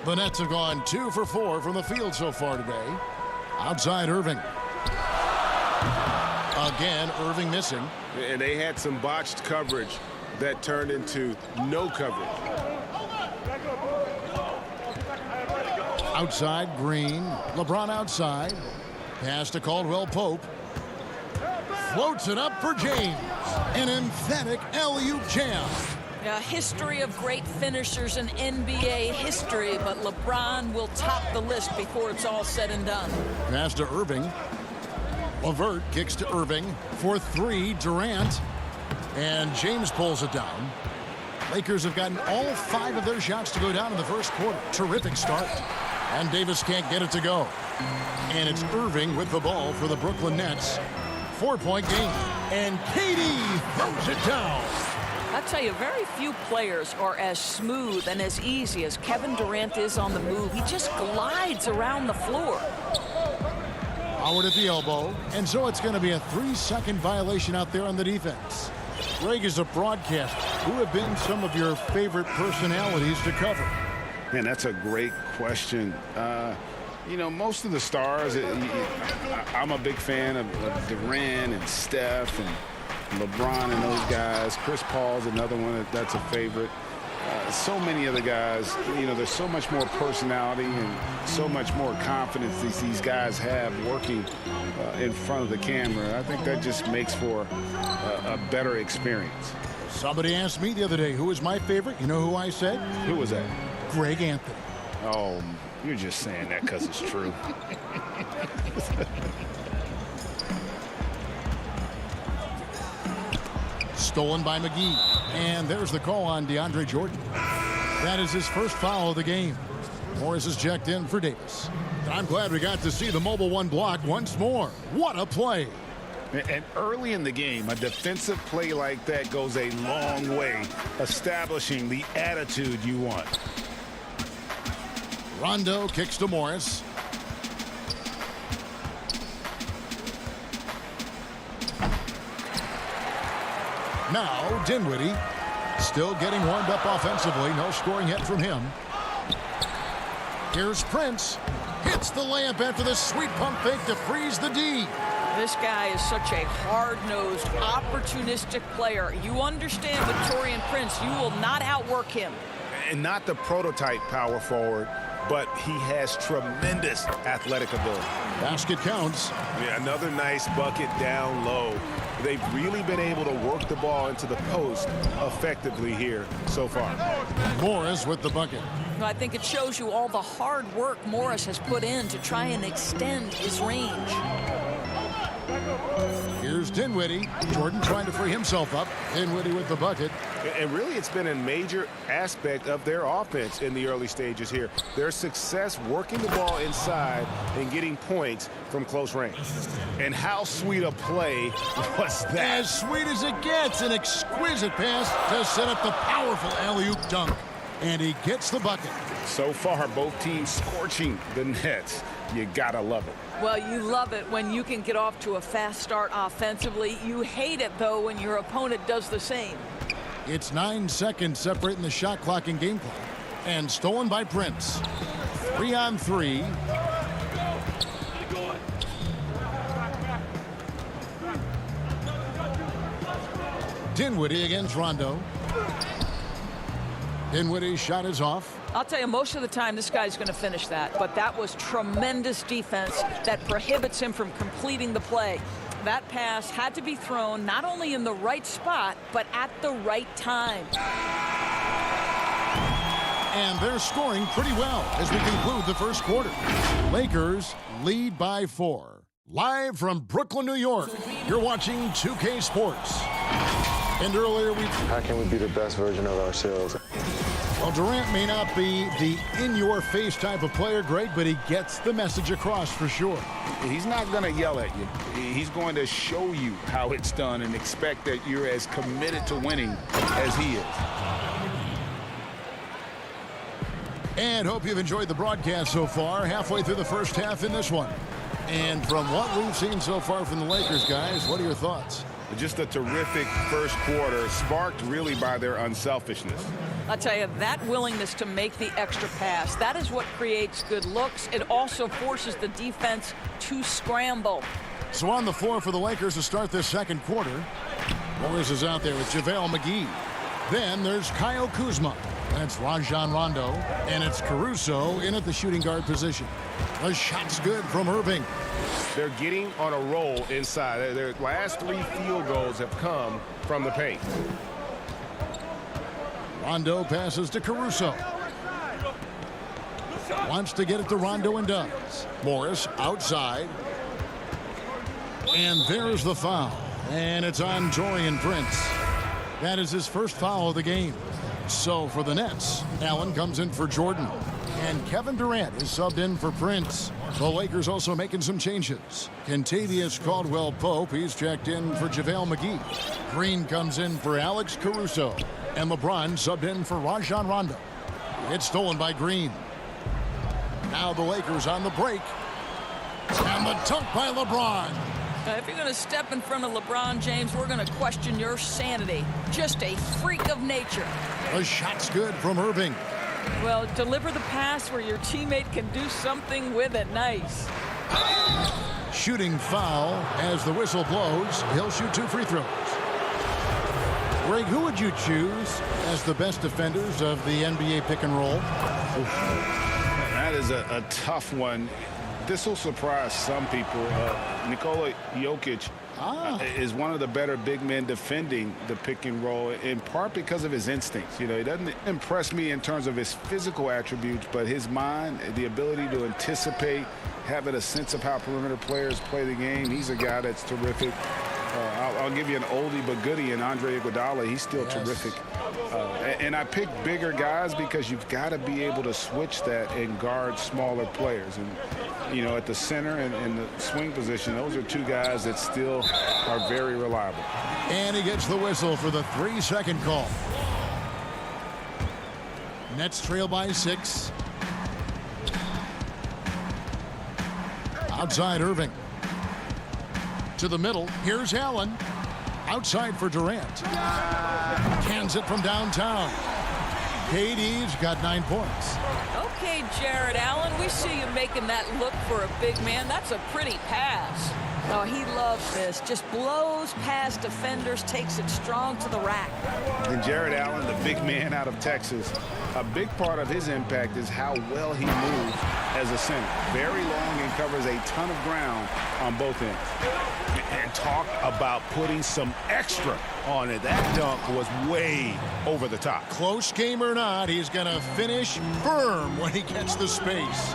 The Nets have gone 2 for 4 from the field so far today. Outside Irving. Again, Irving missing. And they had some botched coverage that turned into no coverage. Outside Green. LeBron outside. Pass to Caldwell Pope. Floats it up for James. An emphatic alley-oop jam. A history of great finishers in NBA history, but LeBron will top the list before it's all said and done. Pass to Irving. LeVert kicks to Irving for 3. Durant. And James pulls it down. Lakers have gotten all 5 of their shots to go down in the first quarter. Terrific start. And Davis can't get it to go. And it's Irving with the ball for the Brooklyn Nets. 4-point game. And KD throws it down. I'll tell you, very few players are as smooth and as easy as Kevin Durant is on the move. He just glides around the floor. Howard at the elbow. And so it's going to be a 3-second violation out there on the defense. Greg, is a broadcaster, who have been some of your favorite personalities to cover? Man, that's a great question. You know, most of the stars, I'm a big fan of Durant and Steph and LeBron and those guys. Chris Paul's another one that's a favorite. So many of the guys, you know, there's so much more personality and so much more confidence these guys have working in front of the camera. I think that just makes for a better experience. Somebody asked me the other day who was my favorite. You know who I said? Who was that? Greg Anthony. Oh, you're just saying that because it's true. Stolen by McGee. And there's the call on DeAndre Jordan. That is his first foul of the game. Morris is checked in for Davis. I'm glad we got to see the mobile one block once more. What a play. And early in the game, a defensive play like that goes a long way, establishing the attitude you want. Rondo kicks to Morris. Now Dinwiddie still getting warmed up offensively. No scoring yet from him. Here's Prince. Hits the layup after the sweet pump fake to freeze the D. This guy is such a hard-nosed, opportunistic player. You understand Victorian Prince. You will not outwork him. And not the prototype power forward, but he has tremendous athletic ability. Basket counts. Yeah, another nice bucket down low. They've really been able to work the ball into the post effectively here so far. Morris with the bucket. I think it shows you all the hard work Morris has put in to try and extend his range. Here's Dinwiddie. Jordan trying to free himself up. Dinwiddie with the bucket. And really, it's been a major aspect of their offense in the early stages here. Their success working the ball inside and getting points from close range. And how sweet a play was that? As sweet as it gets. An exquisite pass to set up the powerful alley-oop dunk. And he gets the bucket. So far, both teams scorching the Nets. You gotta love it. Well, you love it when you can get off to a fast start offensively. You hate it, though, when your opponent does the same. It's 9 seconds separating the shot clock and game clock. And stolen by Prince. 3-on-3. Dinwiddie against Rondo. Dinwiddie's shot is off. I'll tell you, most of the time, this guy's going to finish that. But that was tremendous defense that prohibits him from completing the play. That pass had to be thrown not only in the right spot, but at the right time. And they're scoring pretty well as we conclude the first quarter. Lakers lead by 4. Live from Brooklyn, New York, you're watching 2K Sports. And earlier How can we be the best version of ourselves? Well, Durant may not be the in-your-face type of player, Greg, but he gets the message across for sure. He's not going to yell at you. He's going to show you how it's done and expect that you're as committed to winning as he is. And hope you've enjoyed the broadcast so far. Halfway through the first half in this one. And from what we've seen so far from the Lakers, guys, what are your thoughts? Just a terrific first quarter, sparked really by their unselfishness. I'll tell you, that willingness to make the extra pass, that is what creates good looks. It also forces the defense to scramble. So on the floor for the Lakers to start this second quarter, Morris is out there with JaVale McGee. Then there's Kyle Kuzma. That's Rajon Rondo. And it's Caruso in at the shooting guard position. The shot's good from Irving. They're getting on a roll inside. Their last 3 field goals have come from the paint. Rondo passes to Caruso. Wants to get it to Rondo and does. Morris outside. And there's the foul. And it's on Taurean Prince. That is his first foul of the game. So for the Nets, Allen comes in for Jordan. And Kevin Durant is subbed in for Prince. The Lakers also making some changes. Kentavious Caldwell-Pope, he's checked in for JaVale McGee. Green comes in for Alex Caruso. And LeBron subbed in for Rajon Rondo. It's stolen by Green. Now the Lakers on the break. And the dunk by LeBron. Now, if you're going to step in front of LeBron James, we're going to question your sanity. Just a freak of nature. The shot's good from Irving. Well, deliver the pass where your teammate can do something with it. Nice. Shooting foul as the whistle blows. He'll shoot 2 free throws. Greg, who would you choose as the best defenders of the NBA pick and roll? That is a tough one. This will surprise some people. Nikola Jokic is one of the better big men defending the pick and roll, in part because of his instincts. You know, he doesn't impress me in terms of his physical attributes, but his mind, the ability to anticipate, having a sense of how perimeter players play the game. He's a guy that's terrific. I'll give you an oldie but goodie in Andre Iguodala. He's still terrific. And I pick bigger guys because you've got to be able to switch that and guard smaller players. And, you know, at the center and the swing position, those are two guys that still are very reliable. And he gets the whistle for the 3-second call. Nets trail by 6. Outside Irving. To the middle. Here's Allen. Outside for Durant. Cans it from downtown. KD's got 9 points. Okay, Jared Allen, we see you making that look for a big man. That's a pretty pass. Oh, he loves this. Just blows past defenders, takes it strong to the rack. And Jared Allen, the big man out of Texas, a big part of his impact is how well he moves as a center. Very long and covers a ton of ground on both ends. And talk about putting some extra on it. That dunk was way over the top. Close game or not, he's going to finish firm when he gets the space.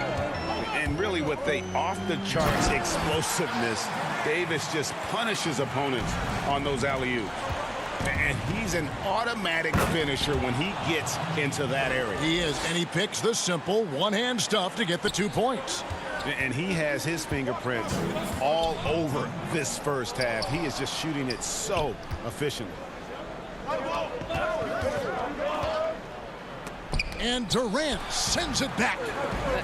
And really with the off-the-charts explosiveness, Davis just punishes opponents on those alley-oops. And he's an automatic finisher when he gets into that area. He is, and he picks the simple one-hand stuff to get the 2 points. And he has his fingerprints all over this first half. He is just shooting it so efficiently. And Durant sends it back.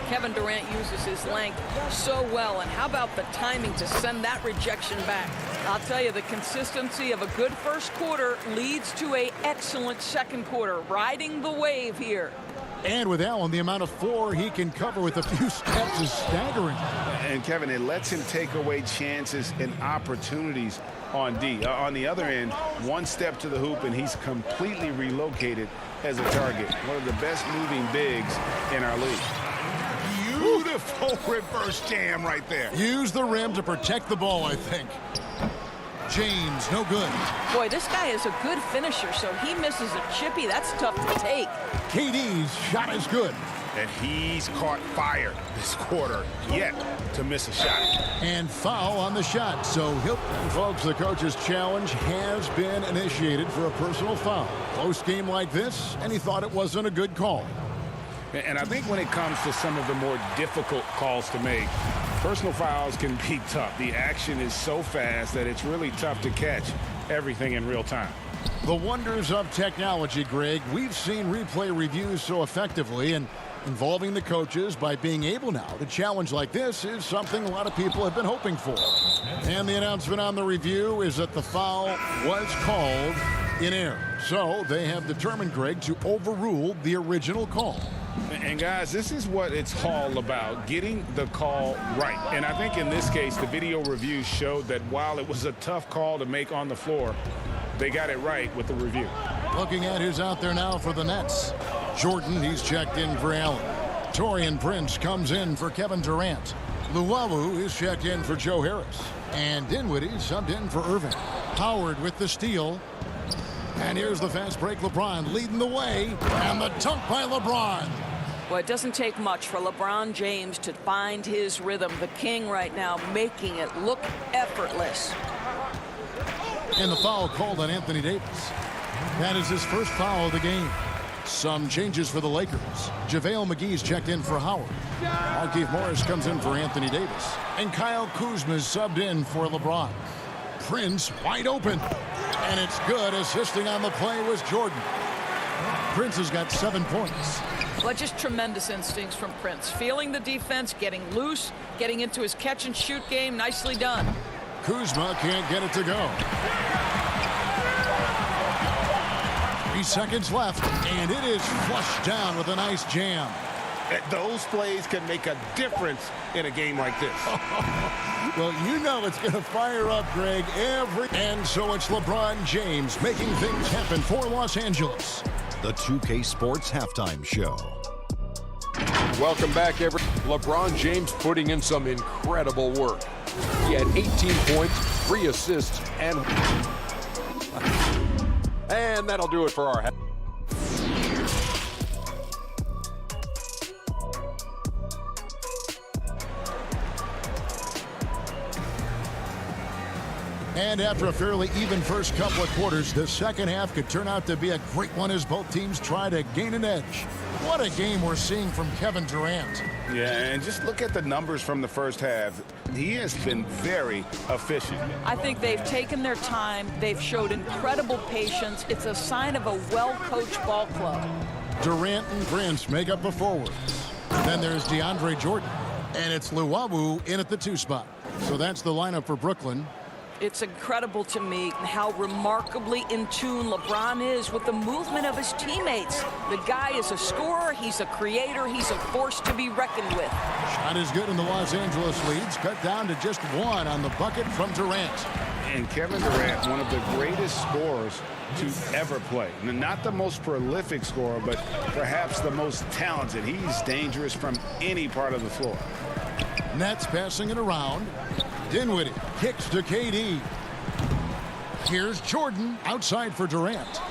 Kevin Durant uses his length so well. And how about the timing to send that rejection back? I'll tell you, the consistency of a good first quarter leads to an excellent second quarter. Riding the wave here. And with Allen, the amount of floor he can cover with a few steps is staggering. And Kevin, it lets him take away chances and opportunities on D. On the other end, one step to the hoop and he's completely relocated as a target. One of the best moving bigs in our league. Beautiful reverse jam right there. Use the rim to protect the ball, I think. James, no good. Boy, this guy is a good finisher, so he misses a chippy. That's tough to take. KD's shot is good. And he's caught fire this quarter yet to miss a shot. And foul on the shot. So he'll, folks, the coach's challenge has been initiated for a personal foul. Close game like this, and he thought it wasn't a good call. And I think when it comes to some of the more difficult calls to make, personal fouls can be tough. The action is so fast that it's really tough to catch everything in real time. The wonders of technology, Greg. We've seen replay reviews so effectively, and involving the coaches by being able now to challenge like this is something a lot of people have been hoping for. And the announcement on the review is that the foul was called in error. So they have determined, Greg, to overrule the original call. And guys, this is what it's all about, getting the call right. And I think in this case, the video review showed that while it was a tough call to make on the floor, they got it right with the review. Looking at who's out there now for the Nets. Jordan, he's checked in for Allen. Taurean Prince comes in for Kevin Durant. Luwawu is checked in for Joe Harris. And Dinwiddie subbed in for Irving. Howard with the steal. And here's the fast break. LeBron leading the way. And the dunk by LeBron. Well, it doesn't take much for LeBron James to find his rhythm. The king right now making it look effortless. And the foul called on Anthony Davis. That is his first foul of the game. Some changes for the Lakers. JaVale McGee's checked in for Howard. Markieff Morris comes in for Anthony Davis. And Kyle Kuzma's subbed in for LeBron. Prince wide open. And it's good. Assisting on the play was Jordan. Prince has got 7 points. Well, just tremendous instincts from Prince. Feeling the defense, getting loose, getting into his catch-and-shoot game. Nicely done. Kuzma can't get it to go. 3 seconds left, and it is flushed down with a nice jam. Those plays can make a difference in a game like this. Well, you know it's going to fire up, Greg, and so it's LeBron James making things happen for Los Angeles. The 2K Sports Halftime Show. Welcome back, everyone. LeBron James putting in some incredible work. He had 18 points, 3 assists, and that'll do it for our And after a fairly even first couple of quarters, the second half could turn out to be a great one as both teams try to gain an edge. What a game we're seeing from Kevin Durant. Yeah, and just look at the numbers from the first half. He has been very efficient. I think they've taken their time. They've showed incredible patience. It's a sign of a well-coached ball club. Durant and Prince make up the forwards. Then there's DeAndre Jordan. And it's Luwawu in at the 2 spot. So that's the lineup for Brooklyn. It's incredible to me how remarkably in tune LeBron is with the movement of his teammates. The guy is a scorer, he's a creator, he's a force to be reckoned with. Shot is good in the Los Angeles leads, cut down to just 1 on the bucket from Durant. And Kevin Durant, one of the greatest scorers to ever play. Not the most prolific scorer, but perhaps the most talented. He's dangerous from any part of the floor. Nets passing it around. Dinwiddie kicks to KD. Here's Jordan outside for Durant.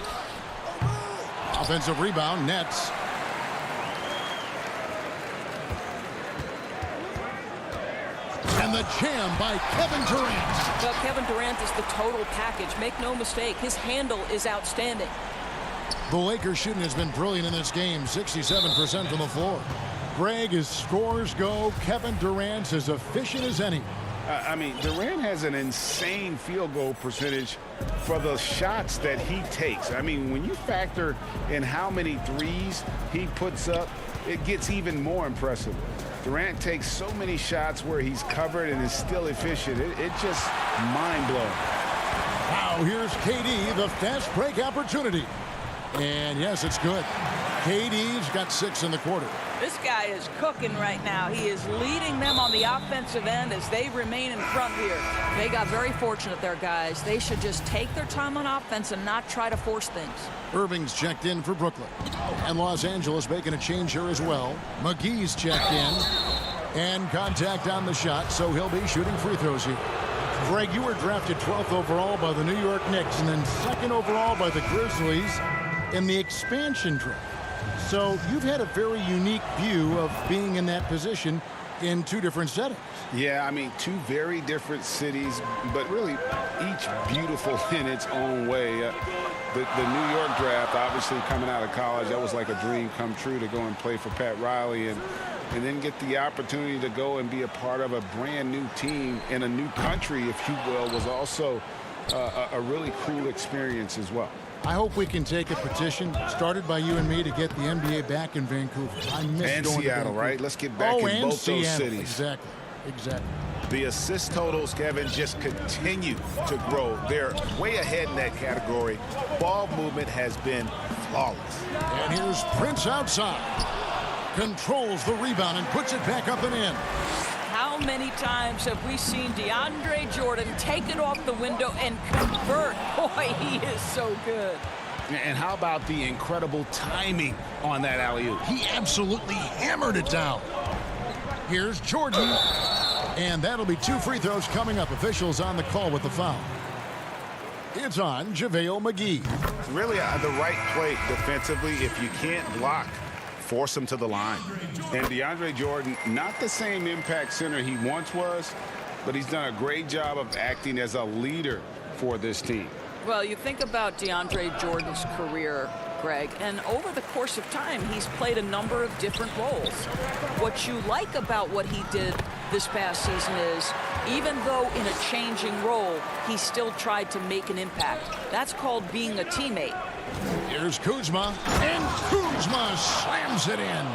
Offensive rebound, Nets. And the jam by Kevin Durant. Well, Kevin Durant is the total package. Make no mistake, his handle is outstanding. The Lakers shooting has been brilliant in this game, 67% from the floor. Greg, as scores go, Kevin Durant's as efficient as any. I mean, Durant has an insane field goal percentage for the shots that he takes. I mean, when you factor in how many threes he puts up, it gets even more impressive. Durant takes so many shots where he's covered and is still efficient. It's just mind-blowing. Now here's KD, the fast break opportunity. And yes, it's good. KD's got 6 in the quarter. This guy is cooking right now. He is leading them on the offensive end as they remain in front here. They got very fortunate there, guys. They should just take their time on offense and not try to force things. Irving's checked in for Brooklyn. And Los Angeles making a change here as well. McGee's checked in. And contact on the shot, so he'll be shooting free throws here. Greg, you were drafted 12th overall by the New York Knicks and then 2nd overall by the Grizzlies in the expansion draft. So you've had a very unique view of being in that position in 2 different settings. Yeah, I mean, 2 very different cities, but really each beautiful in its own way. The New York draft, obviously coming out of college, that was like a dream come true to go and play for Pat Riley and then get the opportunity to go and be a part of a brand new team in a new country, if you will, was also a really cool experience as well. I hope we can take a petition started by you and me to get the NBA back in Vancouver. I miss and going Seattle, to right? Let's get back in both Seattle. those cities. Exactly. The assist totals, Kevin, just continue to grow. They're way ahead in that category. Ball movement has been flawless. And here's Prince outside. Controls the rebound and puts it back up and in. How many times have we seen DeAndre Jordan take it off the window and convert? Boy, he is so good. And how about the incredible timing on that alley-oop? He absolutely hammered it down. Here's Jordan. And that'll be 2 free throws coming up. Officials on the call with the foul. It's on JaVale McGee. Really the right play defensively. If you can't block, force him to the line. And DeAndre Jordan, not the same impact center he once was, but he's done a great job of acting as a leader for this team. Well, you think about DeAndre Jordan's career, Greg, and over the course of time, he's played a number of different roles. What you like about what he did this past season is, even though in a changing role, he still tried to make an impact. That's called being a teammate. Here's Kuzma, and Kuzma slams it in.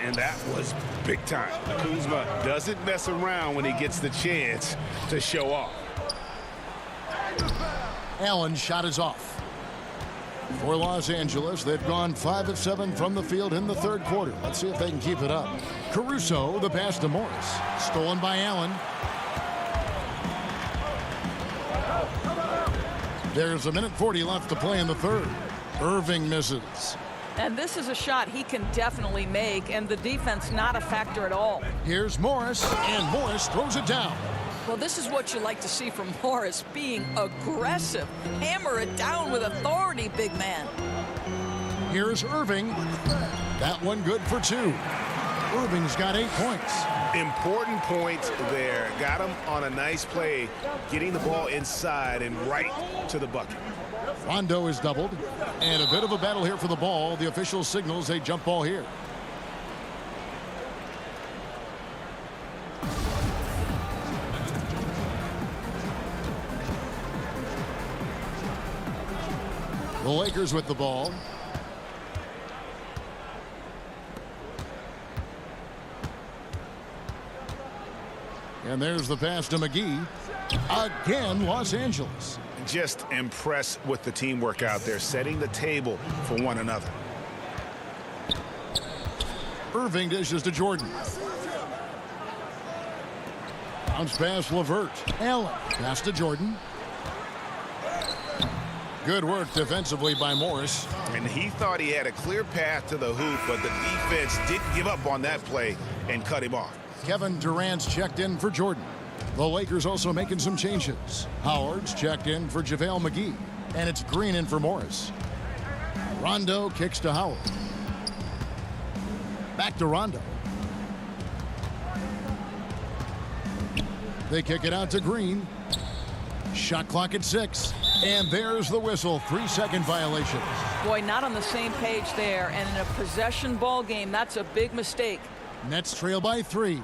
And that was big time. Kuzma doesn't mess around when he gets the chance to show off. Allen's shot is off. For Los Angeles, they've gone 5 of 7 from the field in the 3rd quarter. Let's see if they can keep it up. Caruso, the pass to Morris. Stolen by Allen. There's 1:40 left to play in the 3rd. Irving misses. And this is a shot he can definitely make, and the defense not a factor at all. Here's Morris, and Morris throws it down. Well, this is what you like to see from Morris, being aggressive. Hammer it down with authority, big man. Here's Irving. That one good for 2. Irving's got 8 points. Important points there. Got him on a nice play, getting the ball inside and right to the bucket. Rondo is doubled. And a bit of a battle here for the ball. The official signals a jump ball here. The Lakers with the ball. And there's the pass to McGee. Again, Los Angeles. Just impressed with the teamwork out there, setting the table for one another. Irving dishes to Jordan. Bounce pass LeVert. Allen. Pass to Jordan. Good work defensively by Morris. And he thought he had a clear path to the hoop, but the defense didn't give up on that play and cut him off. Kevin Durant's checked in for Jordan. The Lakers also making some changes. Howard's checked in for JaVale McGee. And it's Green in for Morris. Rondo kicks to Howard. Back to Rondo. They kick it out to Green. Shot clock at 6. And there's the whistle. 3-second violation. Boy, not on the same page there. And in a possession ball game, that's a big mistake. Nets trail by 3.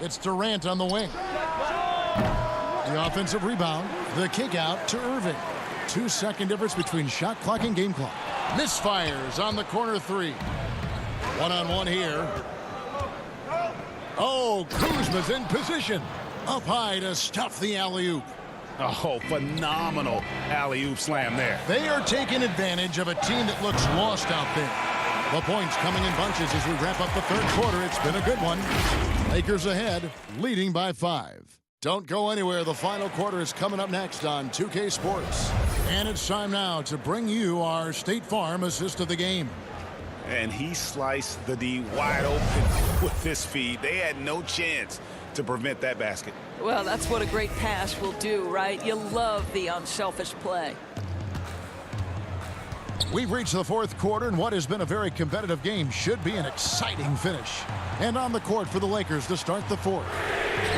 It's Durant on the wing. The offensive rebound. The kick out to Irving. 2-second difference between shot clock and game clock. Misfires on the corner 3. One-on-one here. Oh, Kuzma's in position. Up high to stuff the alley-oop. Oh, phenomenal alley-oop slam there. They are taking advantage of a team that looks lost out there. The points coming in bunches as we wrap up the third quarter. It's been a good one. Lakers ahead, leading by 5. Don't go anywhere. The final quarter is coming up next on 2K Sports. And it's time now to bring you our State Farm assist of the game. And he sliced the D wide open with this feed. They had no chance to prevent that basket. Well, that's what a great pass will do, right? You love the unselfish play. We've reached the fourth quarter, and what has been a very competitive game should be an exciting finish. And on the court for the Lakers to start the fourth.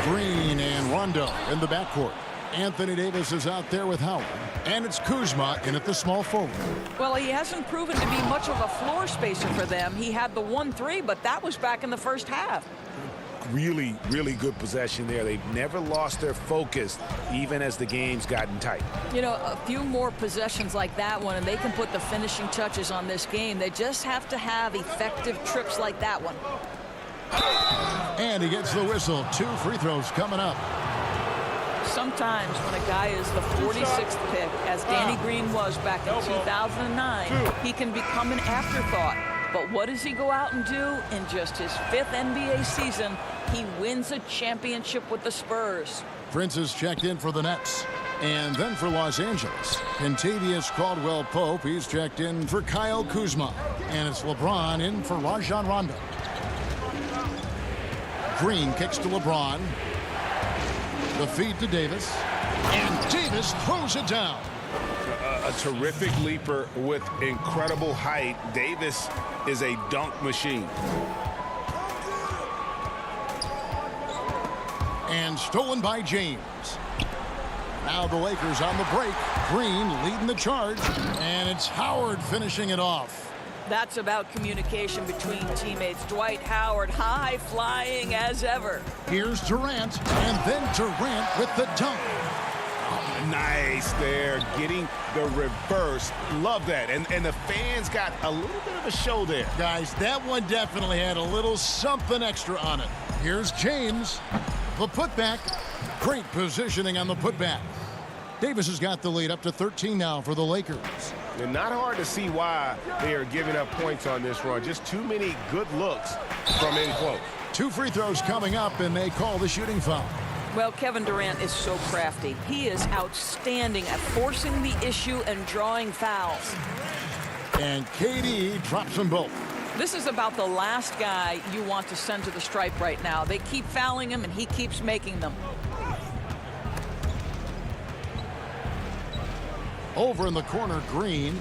Green and Rondo in the backcourt. Anthony Davis is out there with Howard. And it's Kuzma in at the small forward. Well, he hasn't proven to be much of a floor spacer for them. He had the 1-3, but that was back in the first half. Really, really good possession there. They've never lost their focus, even as the game's gotten tight. You know, a few more possessions like that one, and they can put the finishing touches on this game. They just have to have effective trips like that one. And he gets the whistle. 2 free throws coming up. Sometimes when a guy is the 46th pick, as Danny Green was back in 2009, he can become an afterthought. But what does he go out and do? In just his 5th NBA season, he wins a championship with the Spurs. Prince is checked in for the Nets. And then for Los Angeles, Kentavious Caldwell-Pope, he's checked in for Kyle Kuzma. And it's LeBron in for Rajon Rondo. Green kicks to LeBron. The feed to Davis. And Davis throws it down. A terrific leaper with incredible height. Davis is a dunk machine. And stolen by James. Now the Lakers on the break. Green leading the charge. And it's Howard finishing it off. That's about communication between teammates. Dwight Howard, high flying as ever. Here's Durant. And then Durant with the dunk. Nice there, getting the reverse. Love that. And the fans got a little bit of a show there. Guys, that one definitely had a little something extra on it. Here's James. The putback. Great positioning on the putback. Davis has got the lead up to 13 now for the Lakers. And not hard to see why they are giving up points on this run. Just too many good looks from in close. 2 free throws coming up, and they call the shooting foul. Well, Kevin Durant is so crafty. He is outstanding at forcing the issue and drawing fouls. And KD drops them both. This is about the last guy you want to send to the stripe right now. They keep fouling him, and he keeps making them. Over in the corner, Green.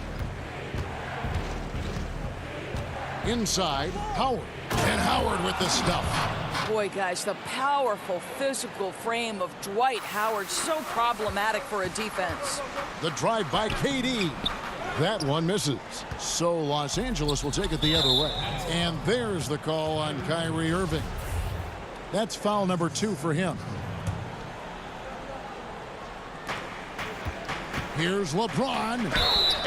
Inside, Howard. And Howard with the stuff. Boy, guys, the powerful physical frame of Dwight Howard, so problematic for a defense. The drive by KD. That one misses. So Los Angeles will take it the other way. And there's the call on Kyrie Irving. That's foul number 2 for him. Here's LeBron,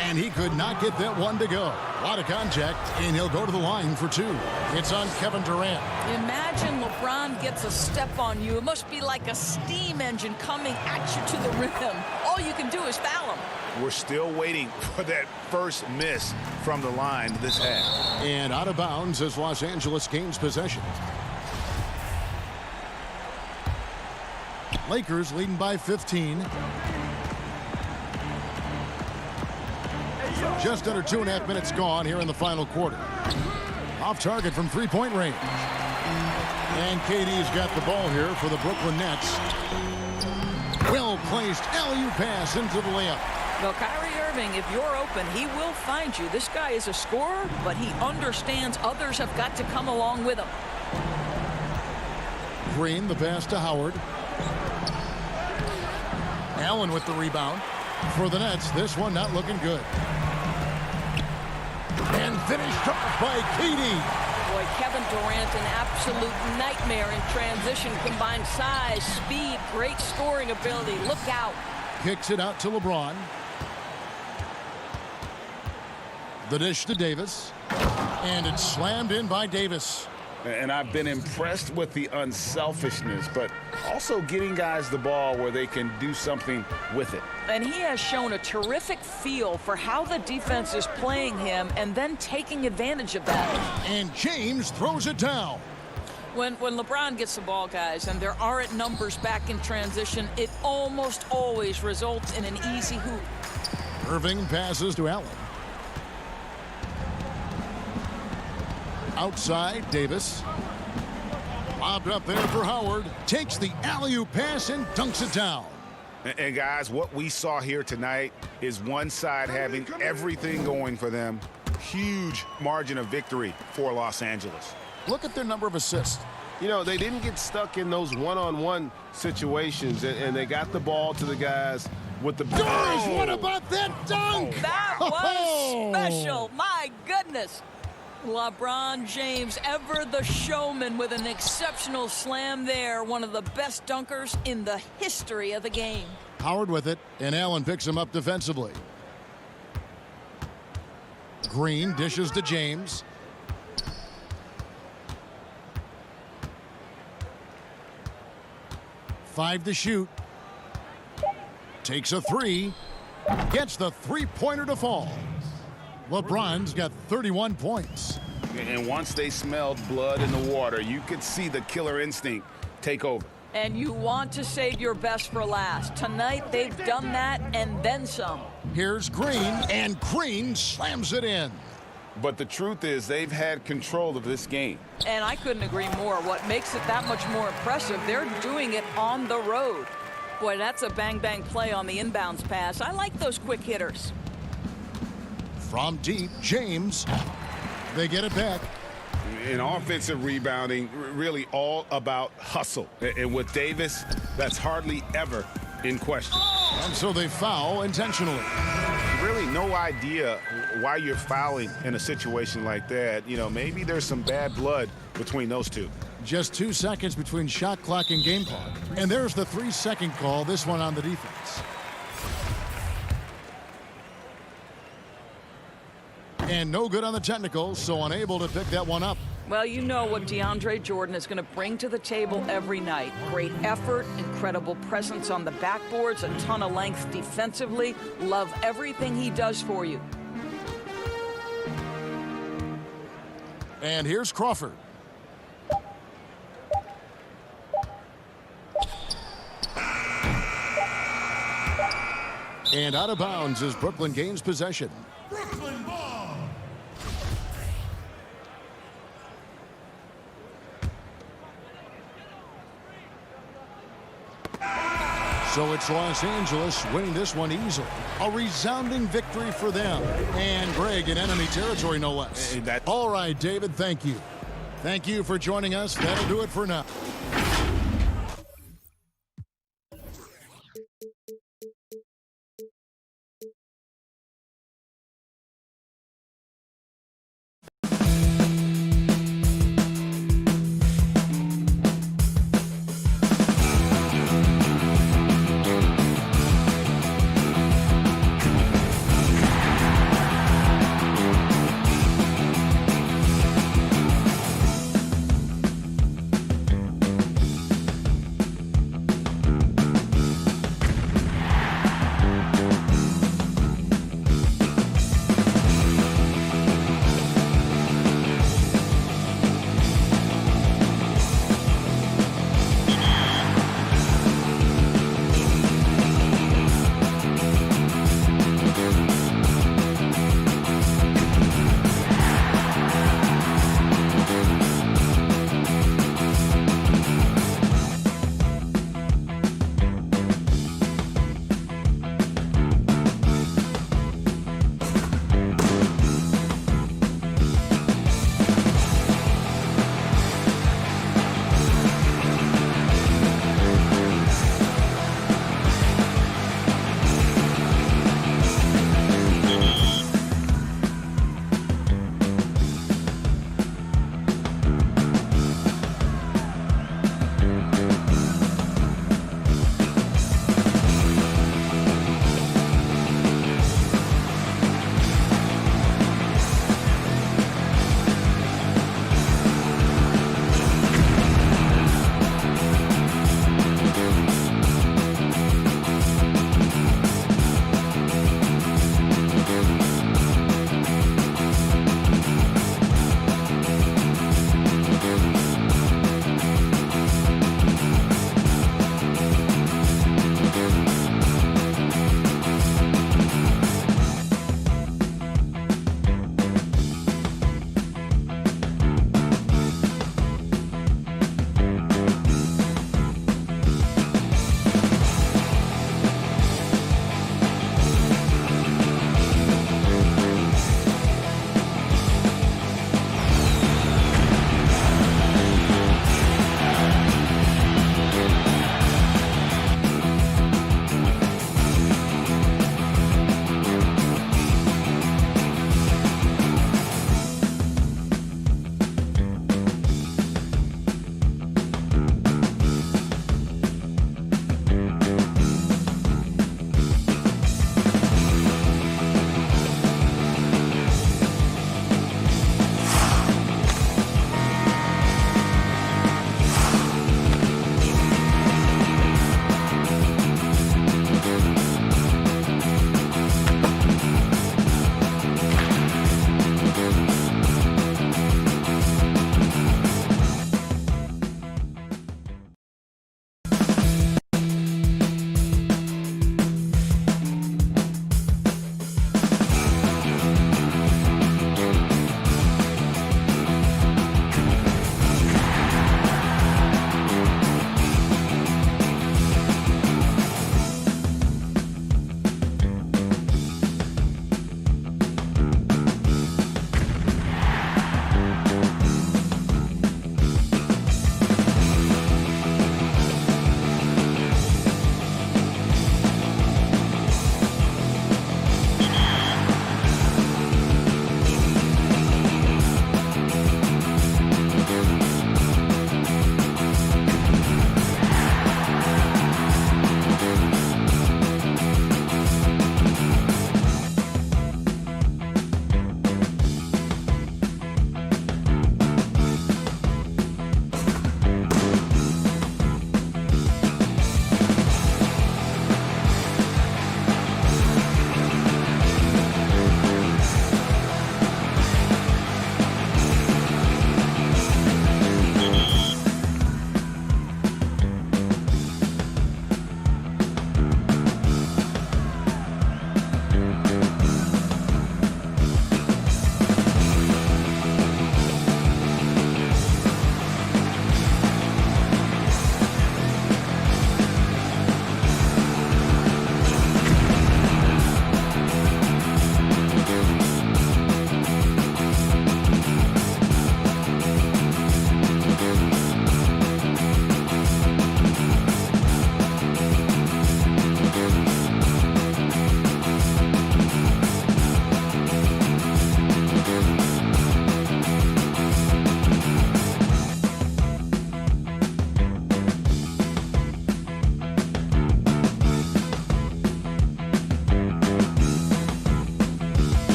and he could not get that one to go. A lot of contact, and he'll go to the line for 2. It's on Kevin Durant. Imagine LeBron gets a step on you. It must be like a steam engine coming at you to the rim. All you can do is foul him. We're still waiting for that first miss from the line this half. And out of bounds as Los Angeles gains possession. Lakers leading by 15. Just under 2.5 minutes gone here in the final quarter. Off target from three-point range. And KD's got the ball here for the Brooklyn Nets. Well-placed alley-oop pass into the layup. Well, Kyrie Irving, if you're open, he will find you. This guy is a scorer, but he understands others have got to come along with him. Green, the pass to Howard. Allen with the rebound. For the Nets, this one not looking good. And finished off by KD. Boy, Kevin Durant, an absolute nightmare in transition. Combined size, speed, great scoring ability. Look out. Kicks it out to LeBron. The dish to Davis. And it's slammed in by Davis. And I've been impressed with the unselfishness, but also getting guys the ball where they can do something with it. And he has shown a terrific feel for how the defense is playing him and then taking advantage of that. And James throws it down. When LeBron gets the ball, guys, and there aren't numbers back in transition, it almost always results in an easy hoop. Irving passes to Allen. Outside, Davis. Lobbed up there for Howard. Takes the alley-oop pass and dunks it down. And guys, what we saw here tonight is one side having everything going for them. Huge margin of victory for Los Angeles. Look at their number of assists. You know, they didn't get stuck in those one-on-one situations, and they got the ball to the guys with the... Doris, what about that dunk? That was special. My goodness. LeBron James, ever the showman, with an exceptional slam there. One of the best dunkers in the history of the game. Howard with it, and Allen picks him up defensively. Green dishes to James. Five to shoot. Takes a three. Gets the three-pointer to fall. LeBron's got 31 points. And once they smelled blood in the water, you could see the killer instinct take over. And you want to save your best for last. Tonight, they've done that and then some. Here's Green, and Green slams it in. But the truth is, they've had control of this game. And I couldn't agree more. What makes it that much more impressive, they're doing it on the road. Boy, that's a bang-bang play on the inbounds pass. I like those quick hitters. From deep, James. They get it back. In offensive rebounding, really all about hustle. And with Davis, that's hardly ever in question. And so they foul intentionally. Really no idea why you're fouling in a situation like that. You know, maybe there's some bad blood between those two. Just 2 seconds between shot clock and game clock. And there's the 3-second call, this one on the defense. And no good on the technical, so unable to pick that one up. Well, you know what DeAndre Jordan is going to bring to the table every night. Great effort, incredible presence on the backboards, a ton of length defensively. Love everything he does for you. And here's Crawford. And out of bounds as Brooklyn gains possession. Brooklyn ball. So it's Los Angeles winning this one easily. A resounding victory for them. And Greg in enemy territory, no less. All right, David, thank you. Thank you for joining us. That'll do it for now.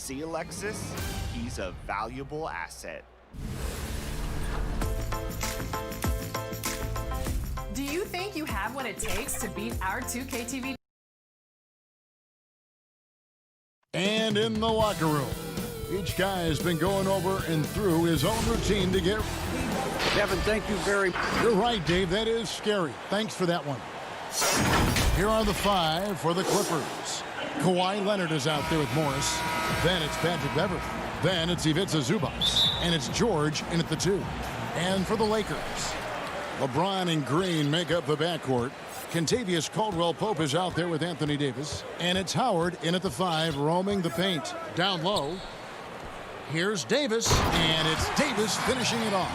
See, Alexis? He's a valuable asset. Do you think you have what it takes to beat our 2K TV? And in the locker room, each guy has been going over and through his own routine to get... Kevin, thank you very much. You're right, Dave. That is scary. Thanks for that one. Here are the 5 for the Clippers. Kawhi Leonard is out there with Morris. Then it's Patrick Beverley. Then it's Ivica Zubac. And it's George in at the 2. And for the Lakers, LeBron and Green make up the backcourt. Kentavious Caldwell-Pope is out there with Anthony Davis. And it's Howard in at the 5, roaming the paint. Down low, here's Davis, and it's Davis finishing it off.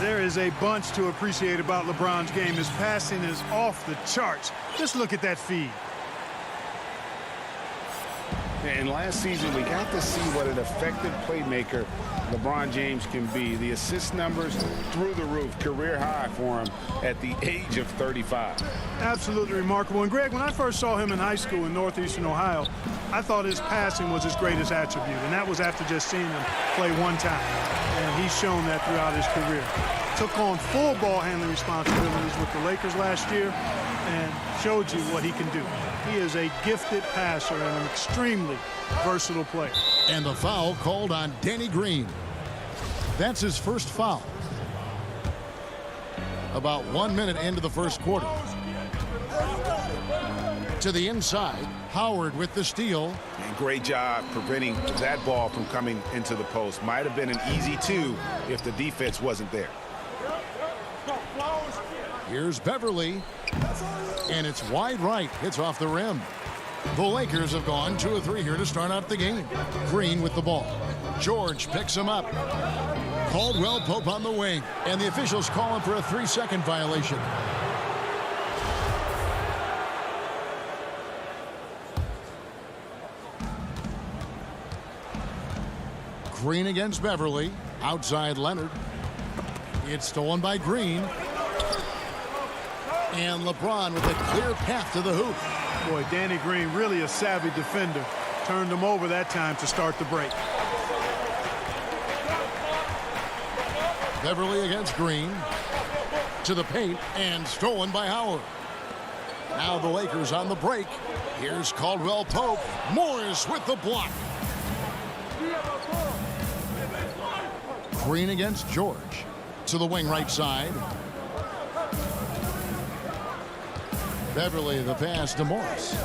There is a bunch to appreciate about LeBron's game. His passing is off the charts. Just look at that feed. And last season, we got to see what an effective playmaker LeBron James can be. The assist numbers through the roof, career high for him at the age of 35. Absolutely remarkable. And Greg, when I first saw him in high school in Northeastern Ohio, I thought his passing was his greatest attribute, and that was after just seeing him play one time. And he's shown that throughout his career. Took on full ball handling responsibilities with the Lakers last year and showed you what he can do. He is a gifted passer and an extremely versatile player. And the foul called on Danny Green. That's his first foul. About 1 minute into the first quarter. To the inside, Howard with the steal. And great job preventing that ball from coming into the post. Might have been an easy 2 if the defense wasn't there. Here's Beverley. And it's wide right. Hits off the rim. The Lakers have gone 2 of 3 here to start out the game. Green with the ball. George picks him up. Caldwell-Pope on the wing. And the officials call him for a 3-second violation. Green against Beverley. Outside Leonard. It's stolen by Green. And LeBron with a clear path to the hoop. Boy, Danny Green, really a savvy defender. Turned him over that time to start the break. Beverley against Green. To the paint and stolen by Howard. Now the Lakers on the break. Here's Caldwell-Pope. Morris with the block. Green against George. To the wing right side. Beverley the pass to Morris.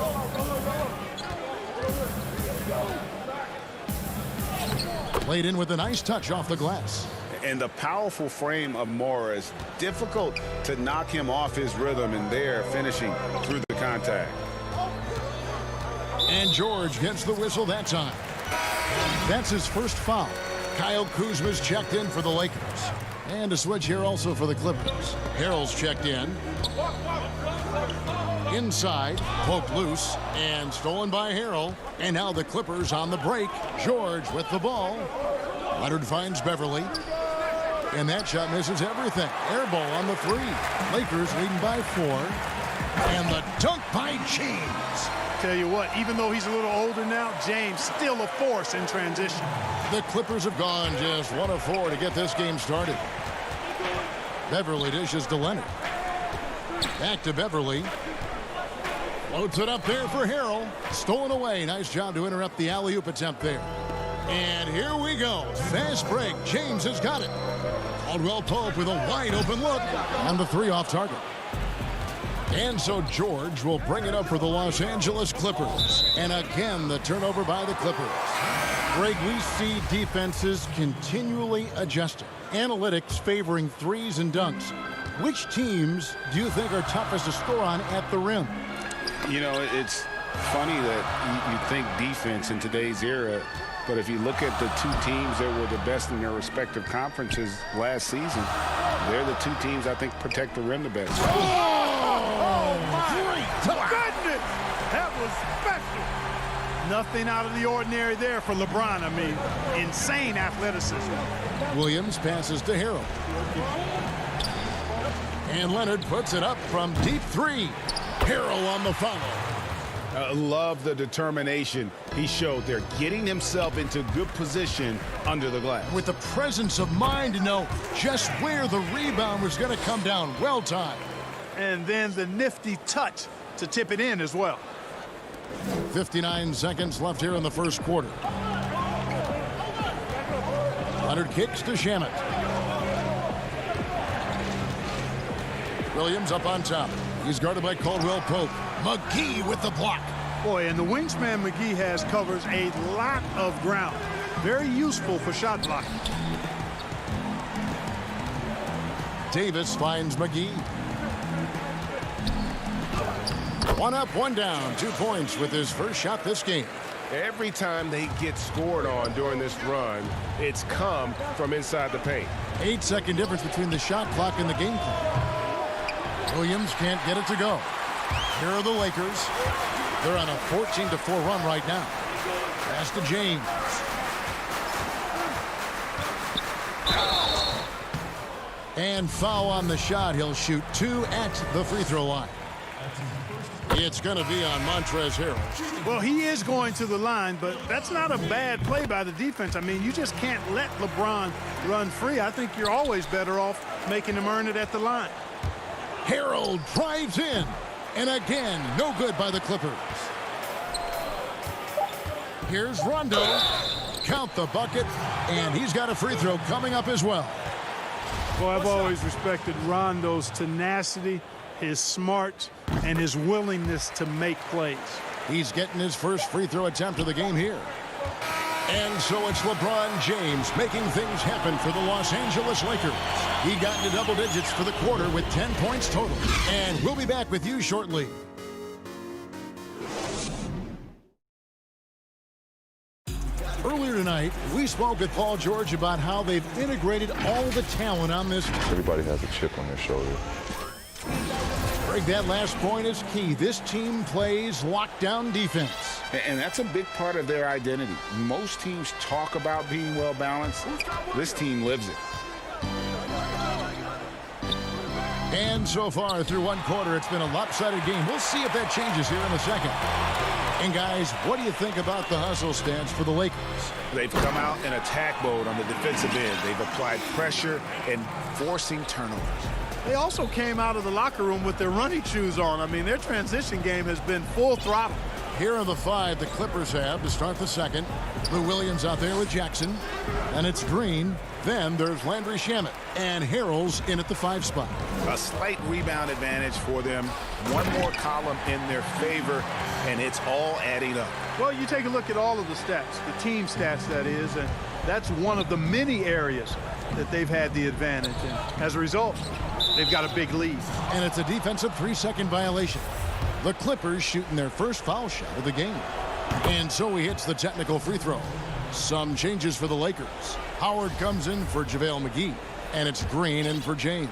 Played in with a nice touch off the glass. And the powerful frame of Morris, difficult to knock him off his rhythm, and there finishing through the contact. And George gets the whistle that time. That's his first foul. Kyle Kuzma's checked in for the Lakers. And a switch here also for the Clippers. Harrell's checked in. Inside, Pope loose, and stolen by Harrell. And now the Clippers on the break. George with the ball. Leonard finds Beverley. And that shot misses everything. Air ball on the 3. Lakers leading by 4. And the dunk by James. Tell you what, even though he's a little older now, James still a force in transition. The Clippers have gone just 1 of 4 to get this game started. Beverley dishes to Leonard. Back to Beverley. Floats it up there for Harrell. Stolen away. Nice job to interrupt the alley-oop attempt there. And here we go. Fast break. James has got it. Caldwell-Pope with a wide open look. And the 3 off target. And so George will bring it up for the Los Angeles Clippers. And again, the turnover by the Clippers. Greg, we see defenses continually adjusting. Analytics favoring threes and dunks. Which teams do you think are toughest to score on at the rim? You know, it's funny that you think defense in today's era, but if you look at the 2 teams that were the best in their respective conferences last season, they're the 2 teams I think protect the rim the best. Oh my goodness! That was special. Nothing out of the ordinary there for LeBron. I mean, insane athleticism. Williams passes to Harrell. And Leonard puts it up from deep 3. Harrell on the foul. Love the determination he showed there, getting himself into good position under the glass. With the presence of mind to know just where the rebound was going to come down. Well timed. And then the nifty touch to tip it in as well. 59 seconds left here in the first quarter. Leonard kicks to Shamet. Williams up on top. He's guarded by Caldwell Pope. McGee with the block. Boy, and the wingspan McGee has covers a lot of ground. Very useful for shot blocking. Davis finds McGee. One up, one down. 2 points with his first shot this game. Every time they get scored on during this run, it's come from inside the paint. 8-second difference between the shot clock and the game clock. Williams can't get it to go. Here are the Lakers. They're on a 14-4 run right now. Pass to James. And foul on the shot. He'll shoot 2 at the free throw line. It's going to be on Montrezl Harrell. Well, he is going to the line, but that's not a bad play by the defense. I mean, you just can't let LeBron run free. I think you're always better off making him earn it at the line. Harrell drives in. And again, no good by the Clippers. Here's Rondo. Count the bucket. And he's got a free throw coming up as well. Well, I've always respected Rondo's tenacity, his smarts, and his willingness to make plays. He's getting his first free throw attempt of the game here. And so it's LeBron James making things happen for the Los Angeles Lakers. He got into double digits for the quarter with 10 points total. And we'll be back with you shortly. Earlier tonight, we spoke with Paul George about how they've integrated all the talent on this. Everybody has a chip on their shoulder. Greg, that last point is key. This team plays lockdown defense. And that's a big part of their identity. Most teams talk about being well balanced. This team lives it. And so far through one quarter, it's been a lopsided game. We'll see if that changes here in a second. And guys, what do you think about the hustle stance for the Lakers? They've come out in attack mode on the defensive end. They've applied pressure and forcing turnovers. They also came out of the locker room with their running shoes on. I mean, their transition game has been full throttle. Here are the 5 the Clippers have to start the second. Lou Williams out there with Jackson. And it's Green. Then there's Landry Shamet. And Harrell's in at the 5 spot. A slight rebound advantage for them. One more column in their favor, and it's all adding up. Well, you take a look at all of the stats, the team stats, that is, and that's one of the many areas that they've had the advantage. And as a result, they've got a big lead. And it's a defensive 3-second violation. The Clippers shooting their first foul shot of the game. And so he hits the technical free throw. Some changes for the Lakers. Howard comes in for JaVale McGee. And it's Green in for James.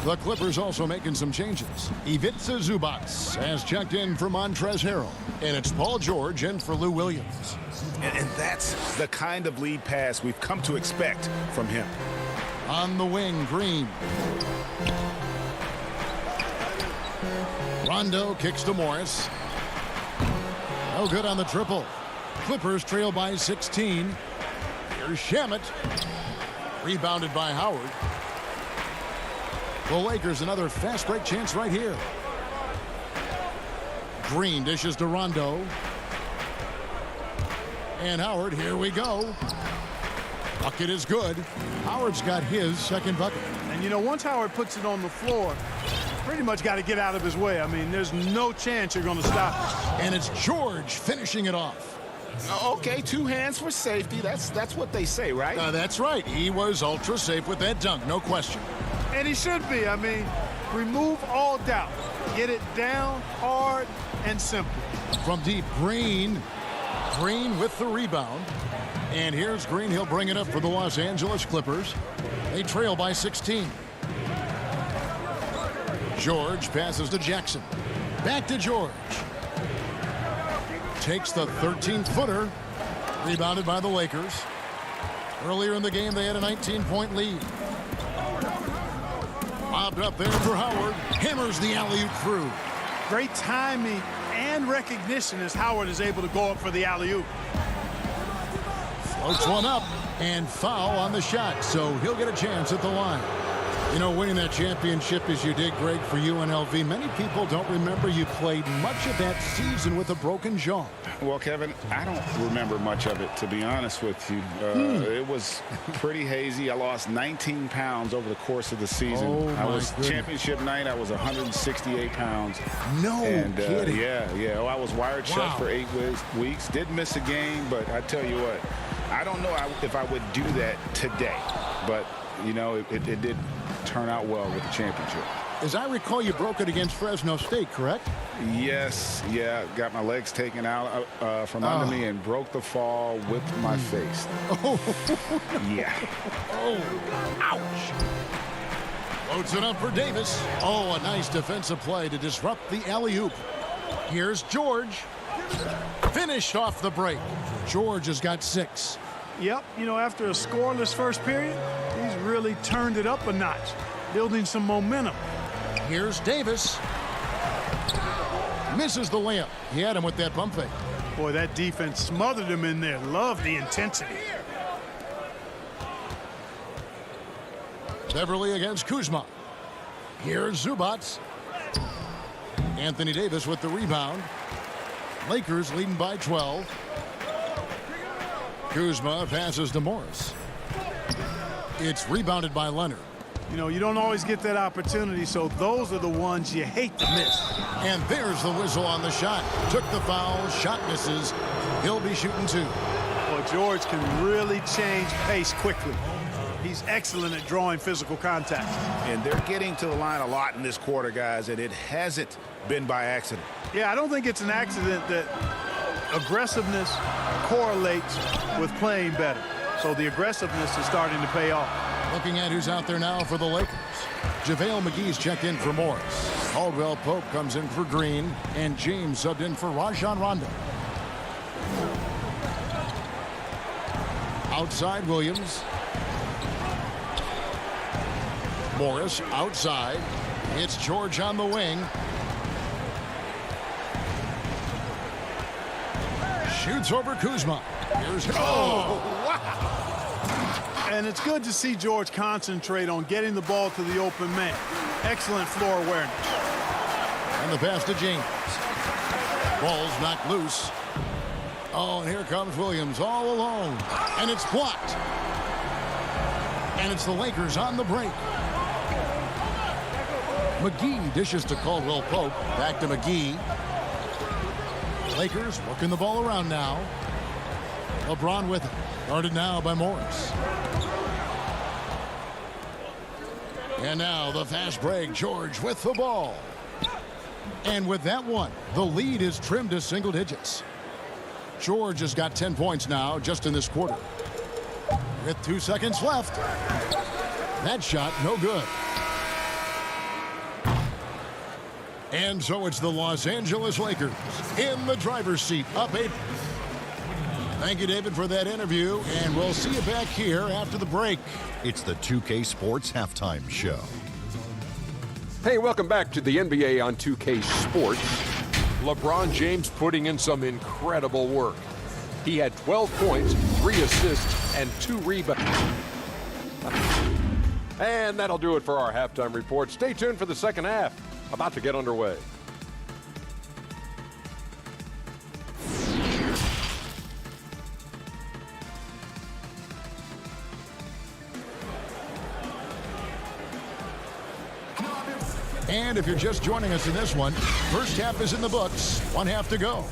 The Clippers also making some changes. Ivica Zubac has checked in for Montrezl Harrell. And it's Paul George in for Lou Williams. And that's the kind of lead pass we've come to expect from him. On the wing, Green. Rondo kicks to Morris. No good on the triple. Clippers trail by 16. Here's Shamet. Rebounded by Howard. The Lakers another fast break chance right here. Green dishes to Rondo. And Howard, here we go. Bucket is good. Howard's got his second bucket. And you know, once Howard puts it on the floor, pretty much got to get out of his way. I mean, there's no chance you're going to stop him. And it's George finishing it off. Okay, 2 hands for safety. That's what they say, right? That's right. He was ultra safe with that dunk, no question. And he should be. I mean, remove all doubt. Get it down hard and simple. From deep, Green. Green with the rebound. And here's Green. He'll bring it up for the Los Angeles Clippers. They trail by 16. George passes to Jackson. Back to George. Takes the 13-footer. Rebounded by the Lakers. Earlier in the game, they had a 19-point lead. Lobbed up there for Howard. Hammers the alley-oop through. Great timing and and recognition as Howard is able to go up for the alley-oop. Floats one up and foul on the shot, so he'll get a chance at the line. You know, winning that championship as you did, Greg, for UNLV, many people don't remember you played much of that season with a broken jaw. Well, Kevin, I don't remember much of it, to be honest with you. It was pretty hazy. I lost 19 pounds over the course of the season. Championship night, I was 168 pounds. No kidding. Yeah. I was wired shut for 8 weeks. Did miss a game, but I tell you what, I don't know if I would do that today. But, you know, it did turn out well with the championship. As I recall, you broke it against Fresno State, correct? Yes, got my legs taken out from under me and broke the fall with my face. Yeah. Ouch. Loads it up for Davis. A nice defensive play to disrupt the alley-oop. Here's George. Finished off the break. George has got 6. Yep, you know, after a scoreless first period, he's really turned it up a notch, building some momentum. Here's Davis. Misses the layup. He had him with that bump fake. Boy, that defense smothered him in there. Love the intensity. Beverly against Kuzma. Here's Zubats. Anthony Davis with the rebound. Lakers leading by 12. Kuzma passes to Morris. It's rebounded by Leonard. You know, you don't always get that opportunity, so those are the ones you hate to miss. And there's the whistle on the shot. Took the foul, shot misses. He'll be shooting 2. Well, George can really change pace quickly. He's excellent at drawing physical contact. And they're getting to the line a lot in this quarter, guys, and it hasn't been by accident. Yeah, I don't think it's an accident that aggressiveness correlates with playing better. So the aggressiveness is starting to pay off. Looking at who's out there now for the Lakers. JaVale McGee's checked in for Morris. Caldwell Pope comes in for Green. And James subbed in for Rajon Rondo. Outside Williams. Morris outside. It's George on the wing. Shoots over Kuzma. Here's wow. And it's good to see George concentrate on getting the ball to the open man. Excellent floor awareness. And the pass to James. Ball's knocked loose. And here comes Williams all alone. And it's blocked. And it's the Lakers on the break. McGee dishes to Caldwell Pope. Back to McGee. Lakers working the ball around now. LeBron with it. Guarded now by Morris. And now the fast break. George with the ball. And with that one, the lead is trimmed to single digits. George has got 10 points now just in this quarter. With 2 seconds left. That shot no good. And so it's the Los Angeles Lakers in the driver's seat, up 8. Thank you, David, for that interview, and we'll see you back here after the break. It's the 2K Sports Halftime Show. Hey, welcome back to the NBA on 2K Sports. LeBron James putting in some incredible work. He had 12 points, 3 assists, and 2 rebounds. And that'll do it for our halftime report. Stay tuned for the second half. About to get underway. And if you're just joining us in this one, first half is in the books, 1 half to go.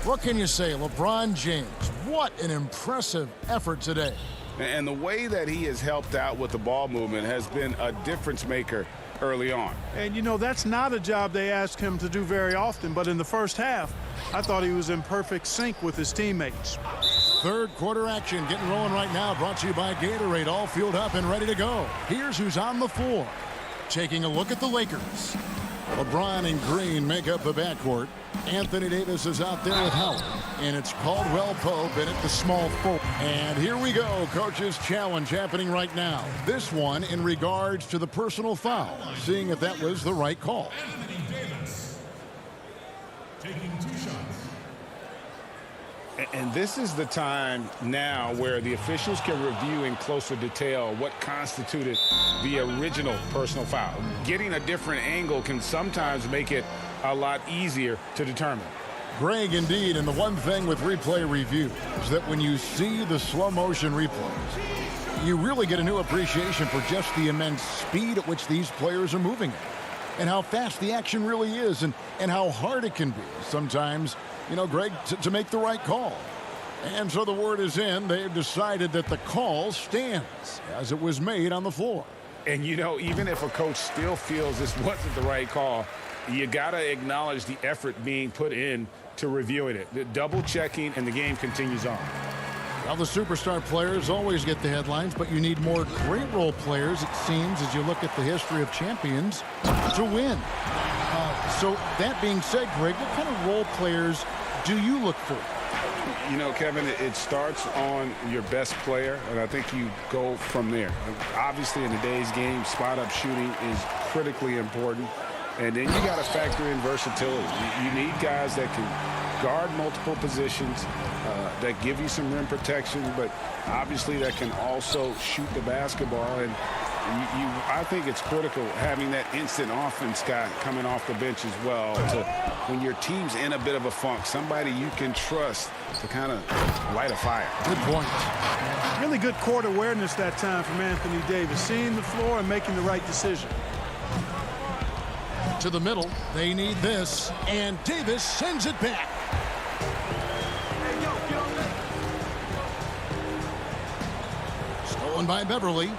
What can you say, LeBron James? What an impressive effort today. And the way that he has helped out with the ball movement has been a difference maker early on. And, you know, that's not a job they ask him to do very often, but in the first half, I thought he was in perfect sync with his teammates. Third quarter action getting rolling right now, brought to you by Gatorade, all fueled up and ready to go. Here's who's on the floor. Taking a look at the Lakers. LeBron and Green make up the backcourt. Anthony Davis is out there with Howard. And it's Caldwell Pope in at the small forward. And here we go, coach's challenge happening right now. This one in regards to the personal foul, seeing if that was the right call. Anthony Davis taking 2 shots. And this is the time now where the officials can review in closer detail what constituted the original personal foul. Getting a different angle can sometimes make it a lot easier to determine. Greg, indeed, and the one thing with replay review is that when you see the slow motion replays, you really get a new appreciation for just the immense speed at which these players are moving at, and how fast the action really is, and how hard it can be sometimes, you know, Greg, to make the right call. And so the word is in. They've decided that the call stands as it was made on the floor. And, you know, even if a coach still feels this wasn't the right call, you got to acknowledge the effort being put in to reviewing it. The double checking, and the game continues on. Well, the superstar players always get the headlines, but you need more great role players, it seems, as you look at the history of champions, to win. So that being said, Greg, what kind of role players do you look for? You know, Kevin, it starts on your best player, and I think you go from there. Obviously, in today's game, spot-up shooting is critically important. And then you got to factor in versatility. You need guys that can guard multiple positions, that give you some rim protection, but obviously that can also shoot the basketball. And I think it's critical having that instant offense guy coming off the bench as well, to when your team's in a bit of a funk, somebody you can trust to kind of light a fire. Good point. Really good court awareness that time from Anthony Davis, seeing the floor and making the right decision. To the middle, they need this, and Davis sends it back. Stolen by Beverly.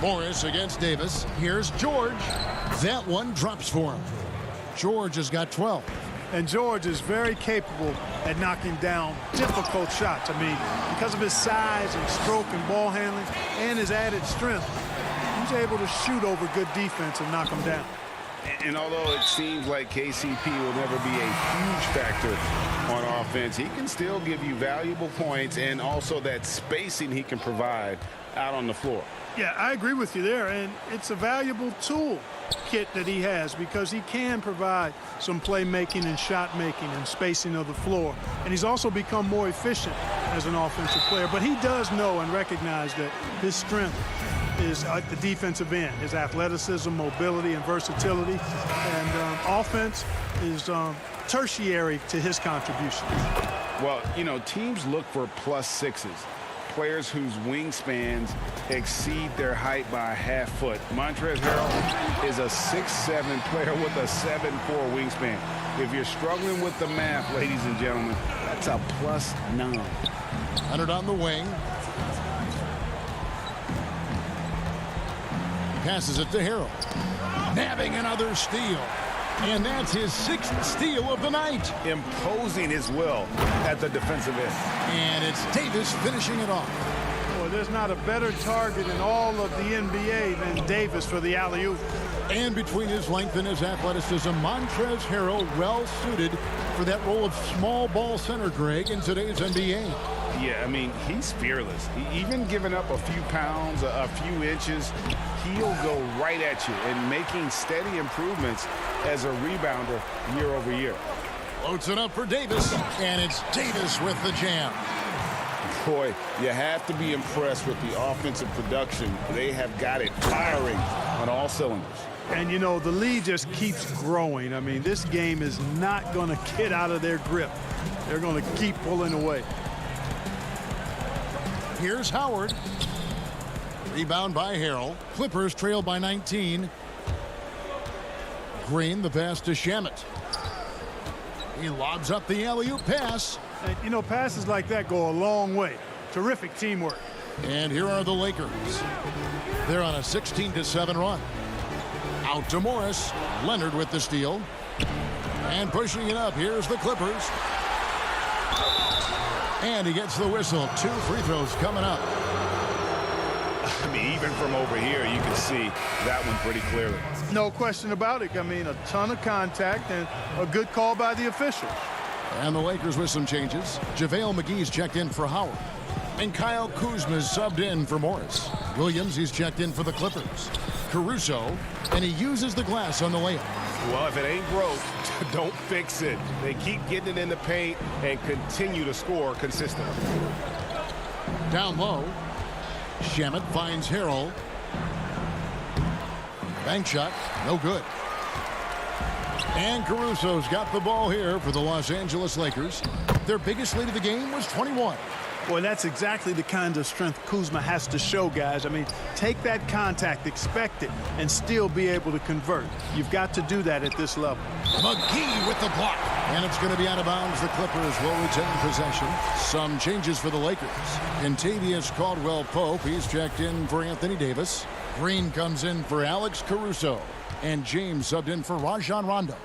Morris against Davis. Here's George. That one drops for him. George has got 12. And George is very capable at knocking down difficult shots. I mean, because of his size and stroke and ball handling and his added strength, he's able to shoot over good defense and knock them down. And although it seems like KCP will never be a huge factor on offense, he can still give you valuable points and also that spacing he can provide out on the floor. Yeah, I agree with you there, and it's a valuable tool kit that he has because he can provide some playmaking and shot making and spacing of the floor. And he's also become more efficient as an offensive player. But he does know and recognize that his strength is at the defensive end, his athleticism, mobility, and versatility. And offense is tertiary to his contribution. Well, you know, teams look for +6s. Players whose wingspans exceed their height by a half foot. Montrezl Harrell is a 6'7" player with a 7'4" wingspan. If you're struggling with the math, ladies and gentlemen, that's a +9. Leonard on the wing. Passes it to Harrell. Nabbing another steal. And that's his 6th steal of the night. Imposing his will at the defensive end. And it's Davis finishing it off. Well, there's not a better target in all of the NBA than Davis for the alley-oop. And between his length and his athleticism, Montrezl Harrell well suited for that role of small ball center, Greg, in today's NBA. Yeah, I mean, he's fearless. Even giving up a few pounds, a few inches, he'll go right at you and making steady improvements as a rebounder year over year. Floats it up for Davis, and it's Davis with the jam. Boy, you have to be impressed with the offensive production. They have got it firing on all cylinders. And, you know, the lead just keeps growing. I mean, this game is not going to get out of their grip. They're going to keep pulling away. Here's Howard. Rebound by Harrell. Clippers trail by 19. Green, the pass to Shamet. He lobs up the alley-oop pass. And, you know, passes like that go a long way. Terrific teamwork. And here are the Lakers. They're on a 16-7 run. Out to Morris. Leonard with the steal. And pushing it up, here's the Clippers. And he gets the whistle. 2 free throws coming up. I mean, even from over here, you can see that one pretty clearly. No question about it. I mean, a ton of contact and a good call by the officials. And the Lakers with some changes. JaVale McGee's checked in for Howard. And Kyle Kuzma's subbed in for Morris. Williams, he's checked in for the Clippers. Caruso, and he uses the glass on the layup. Well, if it ain't broke, don't fix it. They keep getting it in the paint and continue to score consistently. Down low, Shamet finds Harrell. Bank shot, no good. And Caruso's got the ball here for the Los Angeles Lakers. Their biggest lead of the game was 21. Boy, that's exactly the kind of strength Kuzma has to show, guys. I mean, take that contact, expect it, and still be able to convert. You've got to do that at this level. McGee with the block. And it's going to be out of bounds. The Clippers will retain possession. Some changes for the Lakers. Kentavious Caldwell-Pope. He's checked in for Anthony Davis. Green comes in for Alex Caruso. And James subbed in for Rajon Rondo.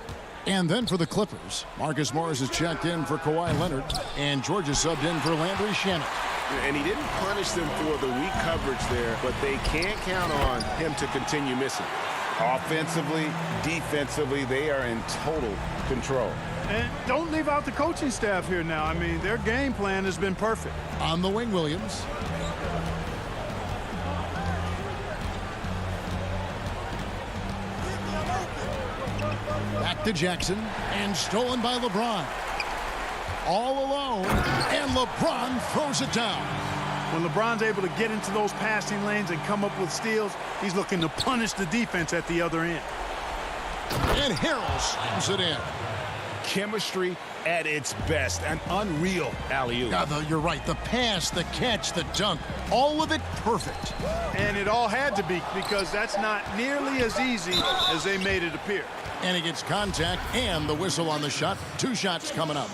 And then for the Clippers, Marcus Morris is checked in for Kawhi Leonard, and George is subbed in for Landry Shamet. And he didn't punish them for the weak coverage there, but they can't count on him to continue missing. Offensively, defensively, they are in total control. And don't leave out the coaching staff here now. I mean, their game plan has been perfect. On the wing, Williams. Back to Jackson, and stolen by LeBron. All alone, and LeBron throws it down. When LeBron's able to get into those passing lanes and come up with steals, he's looking to punish the defense at the other end. And Harrell slams it in. Chemistry at its best. An unreal alley-oop. You're right. The pass, the catch, the dunk, all of it perfect. And it all had to be, because that's not nearly as easy as they made it appear. And he gets contact and the whistle on the shot. 2 shots coming up.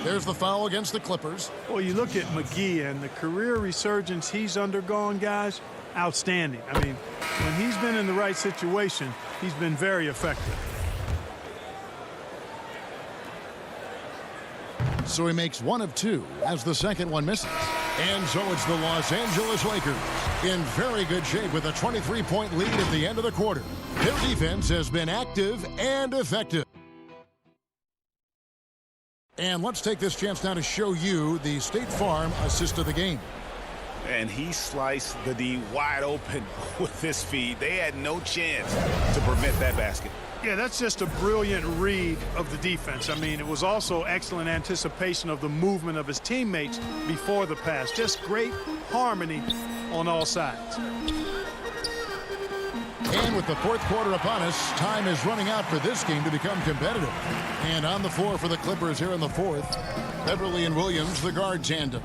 There's the foul against the Clippers. Well, you look at McGee and the career resurgence he's undergone, guys, outstanding. I mean, when he's been in the right situation, he's been very effective. So he makes 1 of 2 as the second one misses. And so it's the Los Angeles Lakers in very good shape with a 23-point lead at the end of the quarter. Their defense has been active and effective. And let's take this chance now to show you the State Farm assist of the game. And he sliced the D wide open with this feed. They had no chance to prevent that basket. Yeah, that's just a brilliant read of the defense. I mean, it was also excellent anticipation of the movement of his teammates before the pass. Just great harmony on all sides. And with the fourth quarter upon us, time is running out for this game to become competitive. And on the floor for the Clippers here in the fourth, Beverly and Williams, the guard tandem.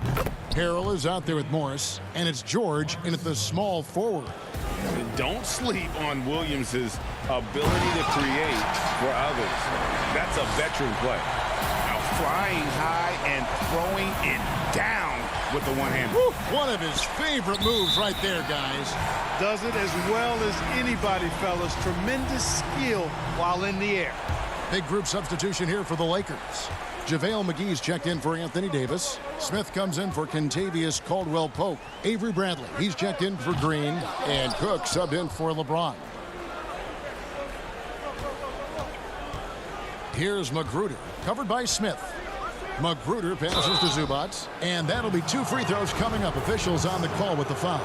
Harrell is out there with Morris, and it's George in at the small forward. Don't sleep on Williams' ability to create for others. That's a veteran play. Now flying high and throwing it down with the one hand. One of his favorite moves right there, guys. Does it as well as anybody, fellas. Tremendous skill while in the air. Big group substitution here for the Lakers. JaVale McGee's checked in for Anthony Davis. Smith comes in for Kentavious Caldwell-Pope. Avery Bradley, he's checked in for Green. And Cook subbed in for LeBron. Here's Magruder, covered by Smith. Magruder passes to Zubac. And that'll be 2 free throws coming up. Officials on the call with the foul.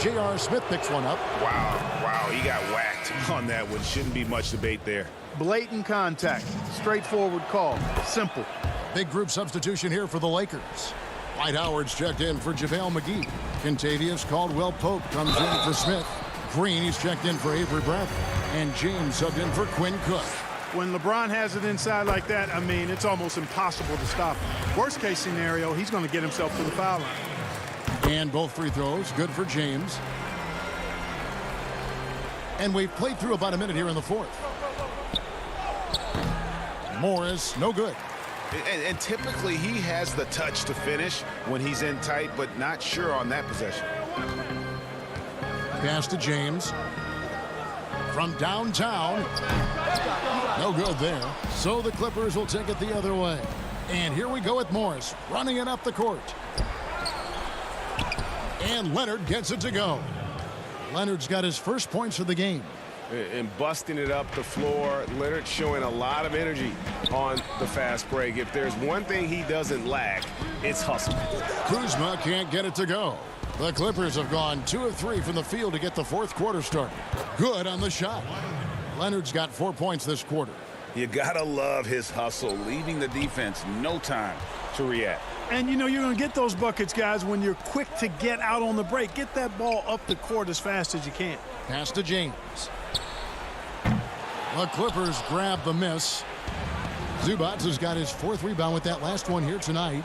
J.R. Smith picks one up. Wow, he got whacked on that one. Shouldn't be much debate there. Blatant contact. Straightforward call. Simple. Big group substitution here for the Lakers. Dwight Howard's checked in for JaVale McGee. Kentavious Caldwell-Pope comes in for Smith. Green, he's checked in for Avery Bradley. And James subbed in for Quinn Cook. When LeBron has it inside like that, I mean, it's almost impossible to stop him. Worst case scenario, he's going to get himself to the foul line. And both free throws, good for James. And we've played through about a minute here in the fourth. Morris, no good. And typically he has the touch to finish when he's in tight, but not sure on that possession. Pass to James. From downtown. No good there. So the Clippers will take it the other way. And here we go with Morris running it up the court. And Leonard gets it to go. Leonard's got his first points of the game. And busting it up the floor. Leonard showing a lot of energy on the fast break. If there's one thing he doesn't lack, it's hustle. Kuzma can't get it to go. The Clippers have gone 2 of 3 from the field to get the fourth quarter started. Good on the shot. Leonard's got 4 points this quarter. You gotta love his hustle, leaving the defense no time to react. And you know you're going to get those buckets, guys, when you're quick to get out on the break. Get that ball up the court as fast as you can. Pass to James. The Clippers grab the miss. Zubac has got his 4th rebound with that last one here tonight.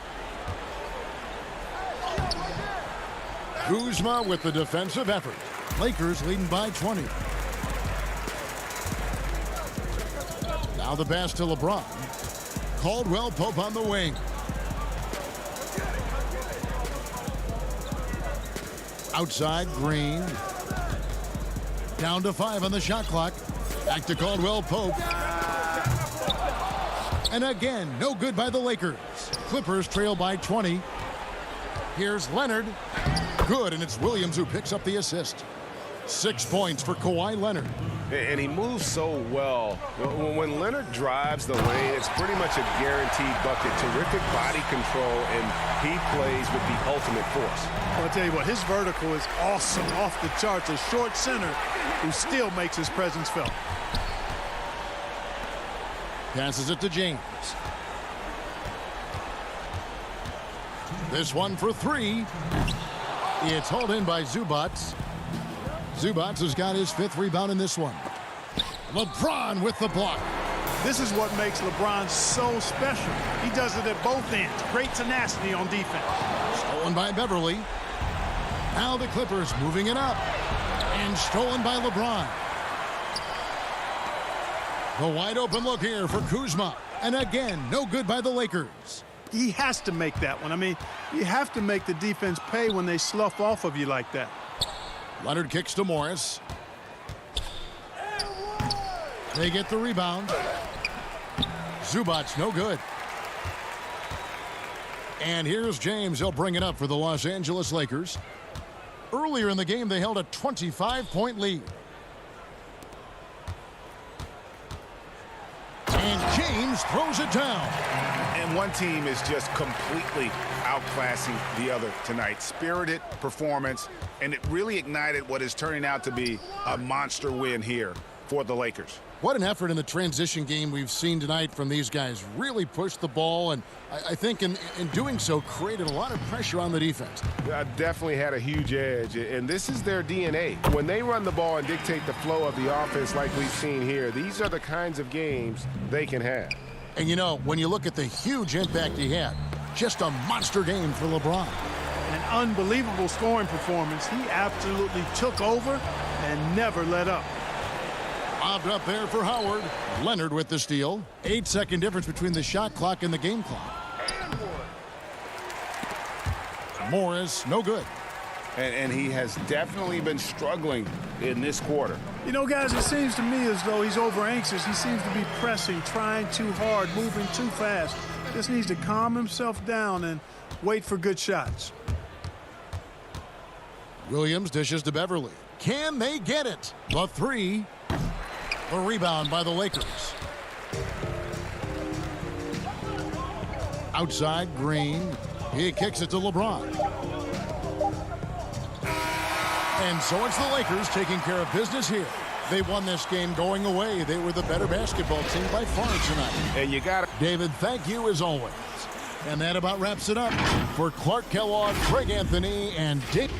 Kuzma with the defensive effort. Lakers leading by 20. Now the pass to LeBron. Caldwell Pope on the wing. Outside, Green. Down to 5 on the shot clock. Back to Caldwell Pope. And again, no good by the Lakers. Clippers trail by 20. Here's Leonard. Good, and it's Williams who picks up the assist. 6 points for Kawhi Leonard. And he moves so well. When Leonard drives the lane, it's pretty much a guaranteed bucket. Terrific body control, and he plays with the ultimate force. Well, I'll tell you what, his vertical is awesome, off the charts. A short center who still makes his presence felt. Passes it to James. This one for 3. It's hauled in by Zubac. Zubac has got his 5th rebound in this one. LeBron with the block. This is what makes LeBron so special. He does it at both ends. Great tenacity on defense. Stolen by Beverly. Now the Clippers moving it up. And stolen by LeBron. The wide open look here for Kuzma. And again, no good by the Lakers. He has to make that one. I mean, you have to make the defense pay when they slough off of you like that. Leonard kicks to Morris. They get the rebound. Zubac, no good. And here's James. He'll bring it up for the Los Angeles Lakers. Earlier in the game, they held a 25-point lead. And James throws it down. And one team is just completely outclassing the other tonight. Spirited performance, and it really ignited what is turning out to be a monster win here for the Lakers. What an effort in the transition game we've seen tonight from these guys. Really pushed the ball, and I think in doing so created a lot of pressure on the defense. Definitely had a huge edge, and this is their DNA. When they run the ball and dictate the flow of the offense like we've seen here, these are the kinds of games they can have. And you know, when you look at the huge impact he had, just a monster game for LeBron. An unbelievable scoring performance. He absolutely took over and never let up. Lobbed up there for Howard. Leonard with the steal. 8-second difference between the shot clock and the game clock. Morris, no good. And he has definitely been struggling in this quarter. You know, guys, it seems to me as though he's over anxious. He seems to be pressing, trying too hard, moving too fast. Just needs to calm himself down and wait for good shots. Williams dishes to Beverly. Can they get it? The 3. The rebound by the Lakers. Outside, Green. He kicks it to LeBron. And so it's the Lakers taking care of business here. They won this game going away. They were the better basketball team by far tonight. And you got it. David, thank you as always. And that about wraps it up for Clark Kellogg, Craig Anthony, and Dick.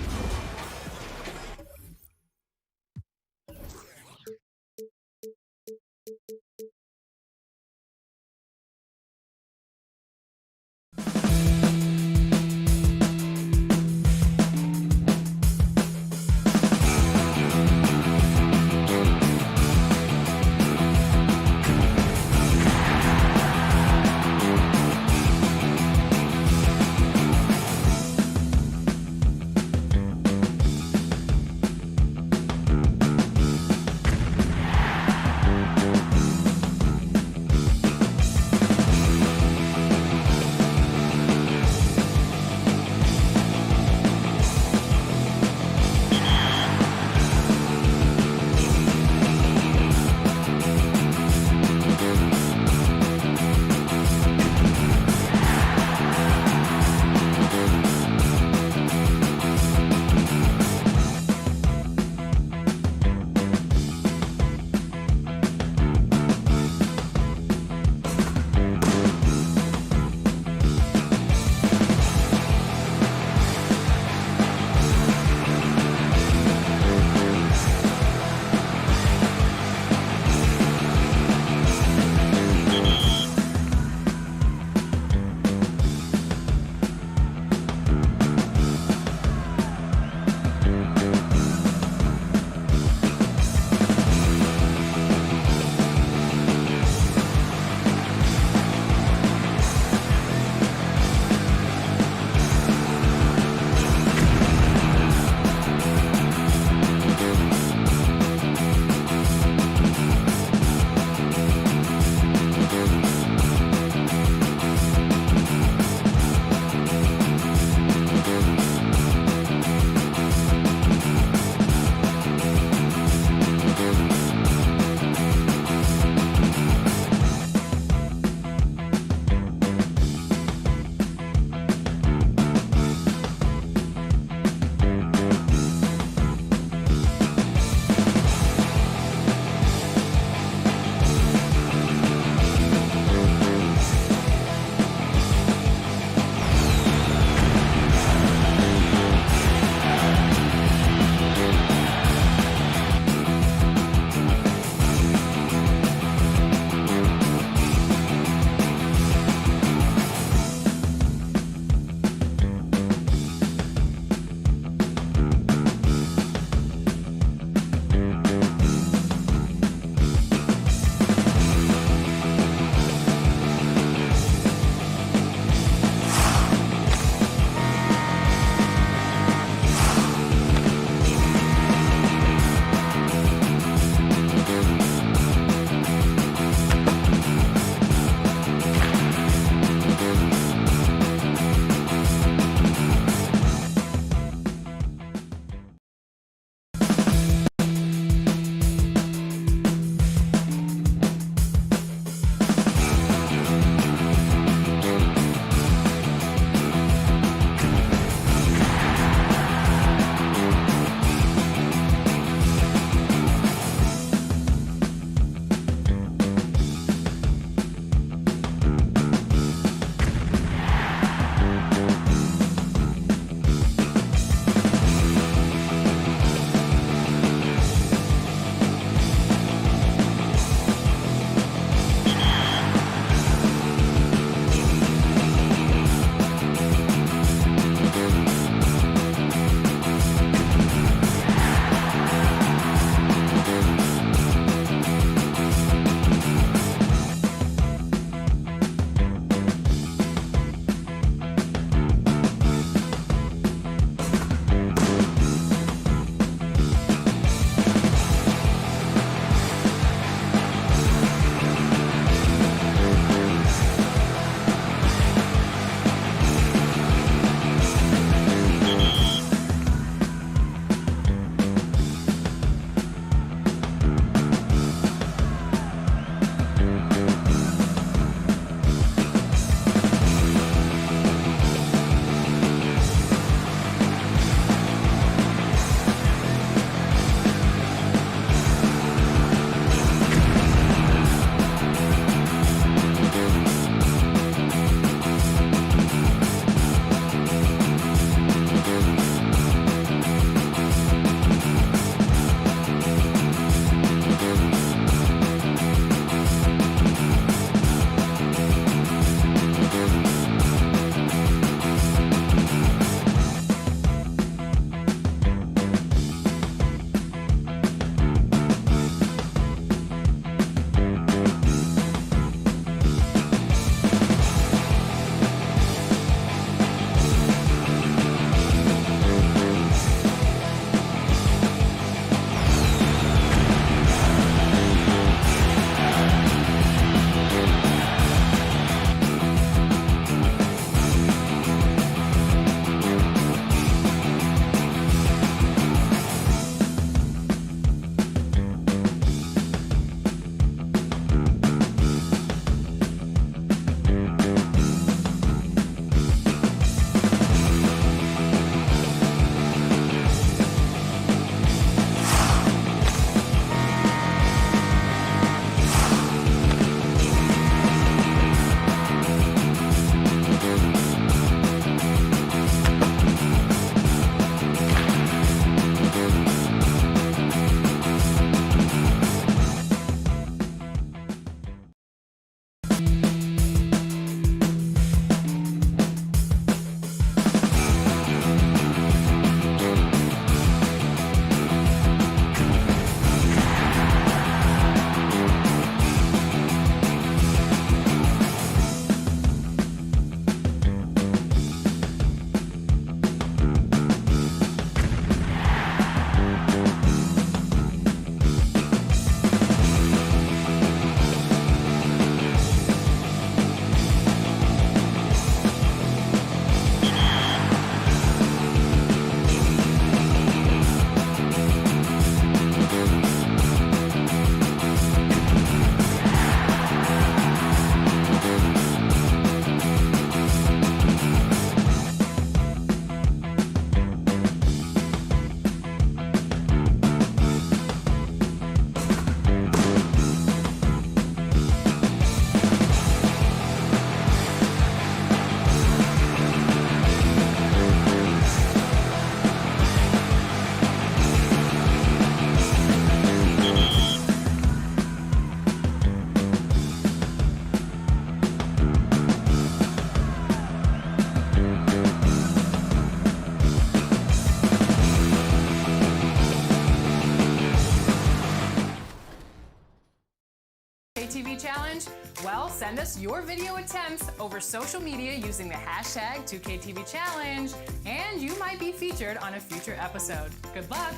send us your video attempts over social media using the hashtag 2KTVChallenge, and you might be featured on a future episode. Good luck.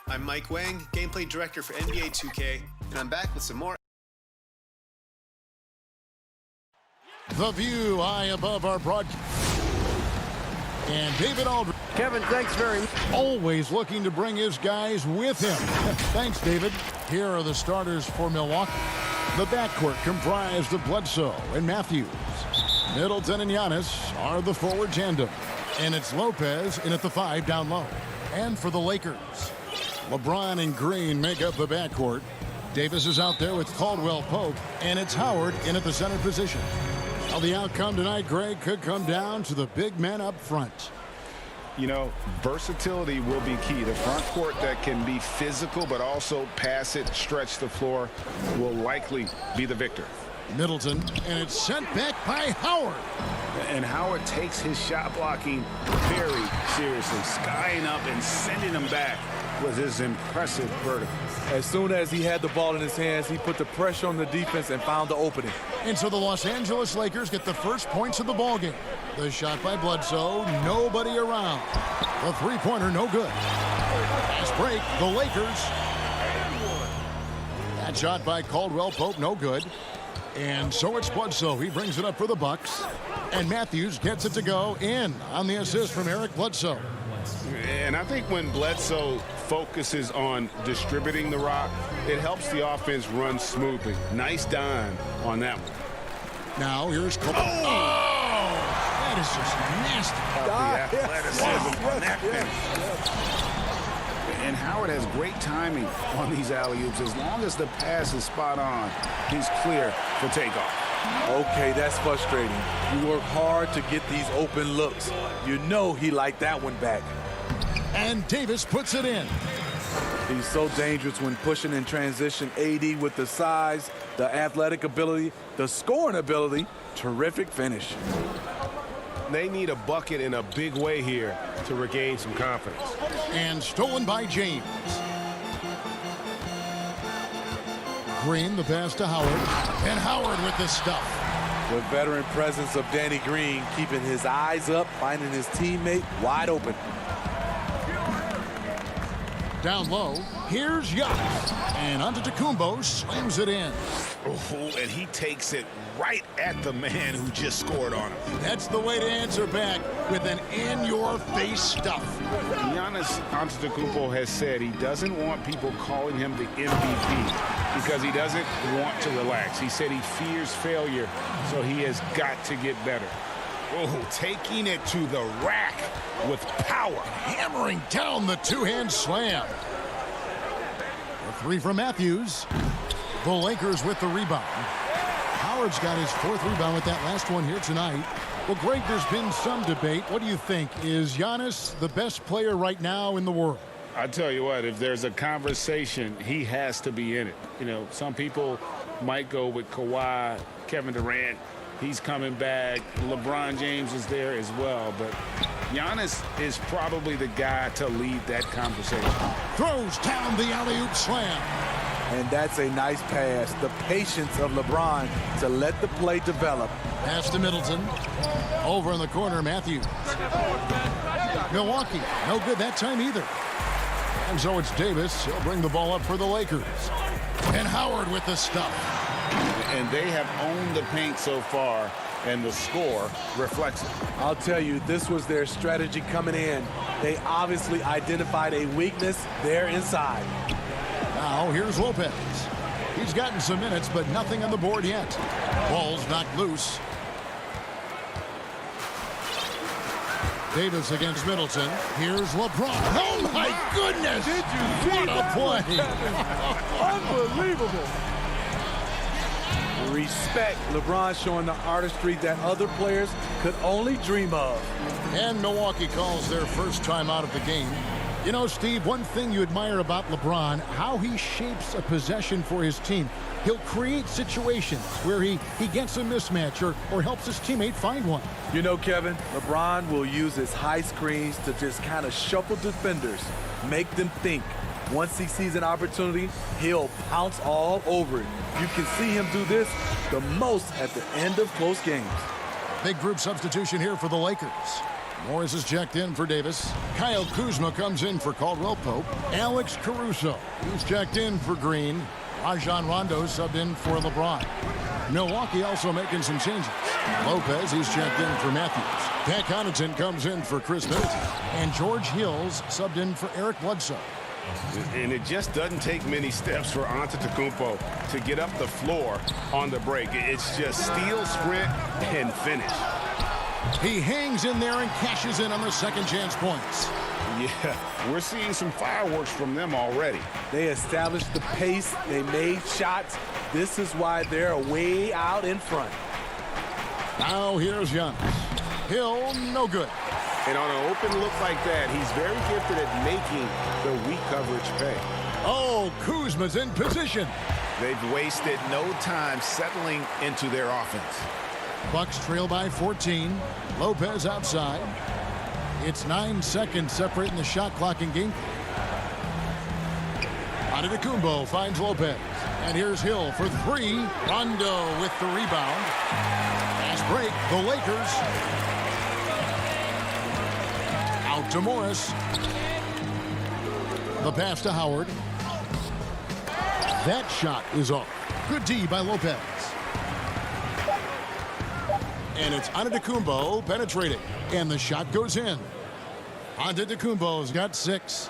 I'm Mike Wang, Gameplay Director for NBA 2K, and I'm back with some more. The view high above our broadcast. And David Aldridge. Kevin, thanks very much. Always looking to bring his guys with him. Thanks, David. Here are the starters for Milwaukee. The backcourt comprised of Bledsoe and Matthews. Middleton and Giannis are the forward tandem. And it's Lopez in at the 5 down low. And for the Lakers, LeBron and Green make up the backcourt. Davis is out there with Caldwell Pope, and it's Howard in at the center position. Well, the outcome tonight, Greg, could come down to the big men up front. You know, versatility will be key. The front court that can be physical but also pass it, stretch the floor, will likely be the victor. Middleton, and it's sent back by Howard. And Howard takes his shot blocking very seriously, skying up and sending him back with his impressive vertical. As soon as he had the ball in his hands, he put the pressure on the defense and found the opening. And so the Los Angeles Lakers get the first points of the ballgame. The shot by Bledsoe, nobody around. The three-pointer, no good. Fast break, the Lakers. That shot by Caldwell Pope, no good. And so it's Bledsoe. He brings it up for the Bucks. And Matthews gets it to go in on the assist from Eric Bledsoe. And I think when Bledsoe focuses on distributing the rock, it helps the offense run smoothly. Nice dime on that one. Now here's Cole. Oh! That is just nasty. The athleticism on that finish. And Howard has great timing on these alley-oops. As long as the pass is spot on, he's clear for takeoff. Okay, that's frustrating. You work hard to get these open looks. You know he liked that one back. And Davis puts it in. He's so dangerous when pushing in transition. AD with the size, the athletic ability, the scoring ability. Terrific finish. They need a bucket in a big way here to regain some confidence. And stolen by James. Green, the pass to Howard. And Howard with the stuff. The veteran presence of Danny Green keeping his eyes up, finding his teammate wide open. Down low, here's Giannis. And Antetokounmpo slams it in. Oh, and he takes it right at the man who just scored on him. That's the way to answer back with an in-your-face stuff. Giannis Antetokounmpo has said he doesn't want people calling him the MVP because he doesn't want to relax. He said he fears failure, so he has got to get better. Oh, taking it to the rack with power. Hammering down the two-hand slam. The three from Matthews. The Lakers with the rebound. Howard's got his fourth rebound with that last one here tonight. Well, Greg, there's been some debate. What do you think? Is Giannis the best player right now in the world? I tell you what, if there's a conversation, he has to be in it. You know, some people might go with Kawhi, Kevin Durant. He's coming back. LeBron James is there as well. But Giannis is probably the guy to lead that conversation. Throws down the alley-oop slam. And that's a nice pass. The patience of LeBron to let the play develop. Pass to Middleton. Over in the corner, Matthews. Milwaukee, no good that time either. And so it's Davis. He'll bring the ball up for the Lakers. And Howard with the stuff. And they have owned the paint so far, and the score reflects it. I'll tell you, this was their strategy coming in. They obviously identified a weakness there inside. Now here's Lopez. He's gotten some minutes, but nothing on the board yet. Ball's knocked loose. Davis against Middleton. Here's LeBron. Oh my goodness! Did you see what a play! Unbelievable. Respect. LeBron showing the artistry that other players could only dream of. And Milwaukee calls their first time out of the game. You know, Steve, one thing you admire about LeBron, how he shapes a possession for his team. He'll create situations where he gets a mismatch or helps his teammate find one. You know, Kevin, LeBron will use his high screens to just kind of shuffle defenders, make them think. Once he sees an opportunity, he'll pounce all over it. You can see him do this the most at the end of close games. Big group substitution here for the Lakers. Morris is checked in for Davis. Kyle Kuzma comes in for Caldwell Pope. Alex Caruso, who's checked in for Green. Rajon Rondo subbed in for LeBron. Milwaukee also making some changes. Lopez, he's checked in for Matthews. Pat Connaughton comes in for Chris Middleton. And George Hills subbed in for Eric Bledsoe. And it just doesn't take many steps for Antetokounmpo to get up the floor on the break. It's just steal, sprint, and finish. He hangs in there and cashes in on the second chance points. Yeah, we're seeing some fireworks from them already. They established the pace. They made shots. This is why they're way out in front. Now here's Giannis. Hill, no good. And on an open look like that, he's very gifted at making the weak coverage pay. Oh, Kuzma's in position. They've wasted no time settling into their offense. Bucks trail by 14. Lopez outside. It's 9 seconds separating the shot clock and game. Antetokounmpo finds Lopez. And here's Hill for three. Rondo with the rebound. Fast break. The Lakers. Out to Morris. The pass to Howard. That shot is off. Good D by Lopez. And it's Antetokounmpo penetrating. And the shot goes in. Antetokounmpo's got 6.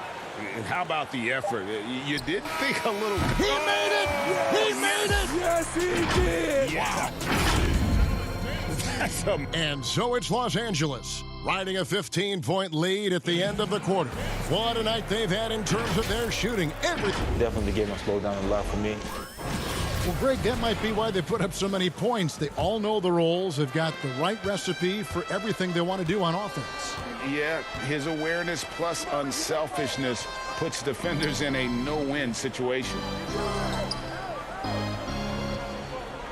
And how about the effort? You did think a little... He made it! Yes. He made it! Yes, he did! Yeah. And so it's Los Angeles, riding a 15-point lead at the end of the quarter. What a night they've had in terms of their shooting. Everything. Definitely the game will slow down a lot for me. Well, Greg, that might be why they put up so many points. They all know the roles. They've got the right recipe for everything they want to do on offense. Yeah, his awareness plus unselfishness puts defenders in a no-win situation.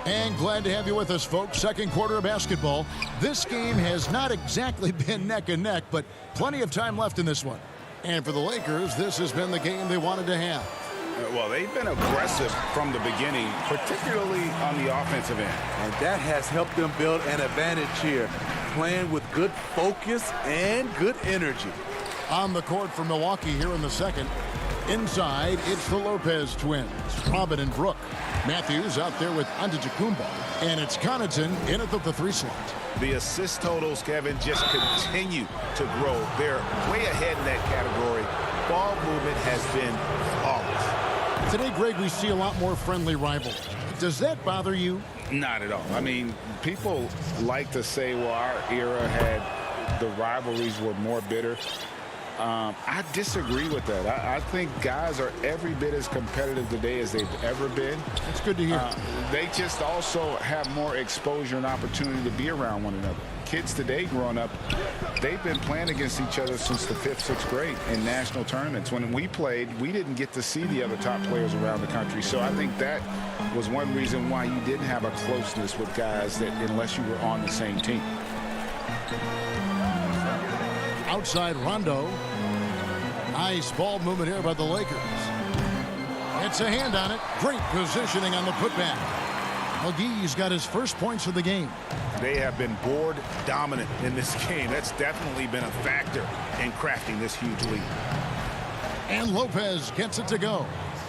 And glad to have you with us, folks. Second quarter of basketball. This game has not exactly been neck and neck, but plenty of time left in this one. And for the Lakers, this has been the game they wanted to have. Well, they've been aggressive from the beginning, particularly on the offensive end. And that has helped them build an advantage here, playing with good focus and good energy. On the court for Milwaukee here in the second. Inside, it's the Lopez twins, Robin and Brooke. Matthews out there with Antetokounmpo. And it's Connaughton in at the 3 slot. The assist totals, Kevin, just continue to grow. They're way ahead in that category. Ball movement has been flawless. Today, Greg, we see a lot more friendly rivalry. Does that bother you? Not at all. I mean, people like to say, well, our era had the rivalries were more bitter. I disagree with that. I think guys are every bit as competitive today as they've ever been. That's good to hear. They just also have more exposure and opportunity to be around one another. Kids today growing up, they've been playing against each other since the 5th, 6th grade in national tournaments. When we played, we didn't get to see the other top players around the country. So I think that was one reason why you didn't have a closeness with guys that unless you were on the same team. Outside Rondo. Nice ball movement here by the Lakers. It's a hand on it. Great positioning on the putback. McGee's got his first points of the game. They have been board dominant in this game. That's definitely been a factor in crafting this huge lead. And Lopez gets it to go.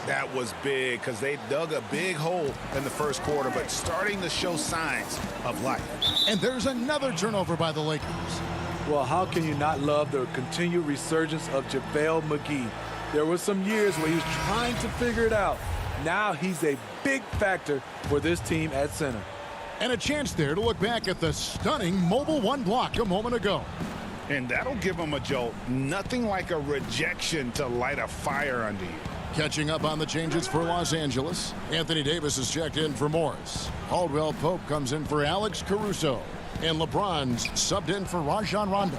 That was big because they dug a big hole in the first quarter, but starting to show signs of life. And there's another turnover by the Lakers. Well, how can you not love the continued resurgence of JaVale McGee? There were some years where he was trying to figure it out. Now he's a big factor for this team at center. And a chance there to look back at the stunning mobile 1 block a moment ago. And that'll give him a jolt. Nothing like a rejection to light a fire under you. Catching up on the changes for Los Angeles. Anthony Davis is checked in for Morris. Caldwell Pope comes in for Alex Caruso. And LeBron's subbed in for Rajon Rondo.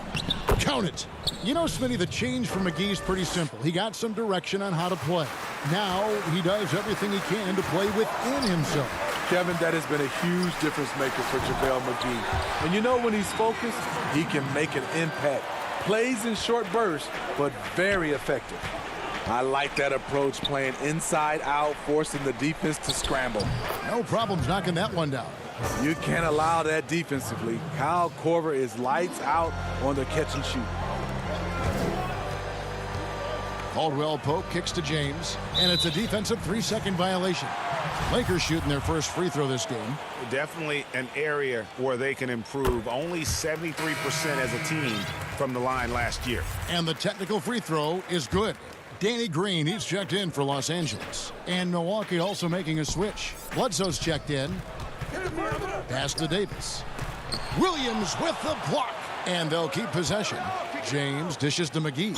Count it. You know, Smitty, the change for McGee's pretty simple. He got some direction on how to play. Now he does everything he can to play within himself. Kevin, that has been a huge difference maker for JaVale McGee. And you know when he's focused, he can make an impact. Plays in short bursts, but very effective. I like that approach, playing inside out, forcing the defense to scramble. No problems knocking that one down. You can't allow that defensively. Kyle Korver is lights out on the catch and shoot. Caldwell Pope kicks to James, and it's a defensive 3-second violation. Lakers shooting their first free throw this game. Definitely an area where they can improve. Only 73% as a team from the line last year. And the technical free throw is good. Danny Green, he's checked in for Los Angeles. And Milwaukee also making a switch. Bledsoe's checked in. Pass to Davis. Williams with the block. And they'll keep possession. James dishes to McGee.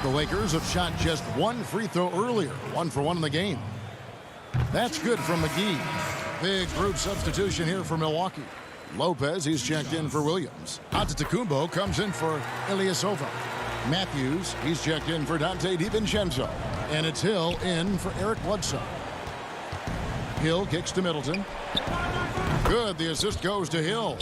The Lakers have shot just one free throw earlier. 1 for 1 in the game. That's good from McGee. Big group substitution here for Milwaukee. Lopez, he's checked in for Williams. Antetokounmpo comes in for Ilyasova. Matthews, he's checked in for Dante DiVincenzo. And it's Hill in for Eric Bledsoe. Hill kicks to Middleton. Good, the assist goes to Hill.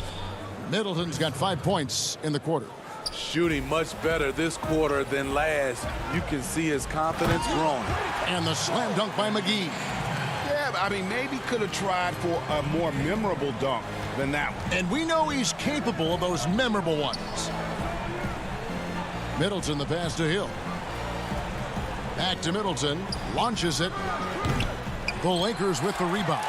Middleton's got 5 points in the quarter. Shooting much better this quarter than last. You can see his confidence growing. And the slam dunk by McGee. Yeah, I mean, maybe could have tried for a more memorable dunk than that one. And we know he's capable of those memorable ones. Middleton, the pass to Hill. Back to Middleton. Launches it. The Lakers with the rebound.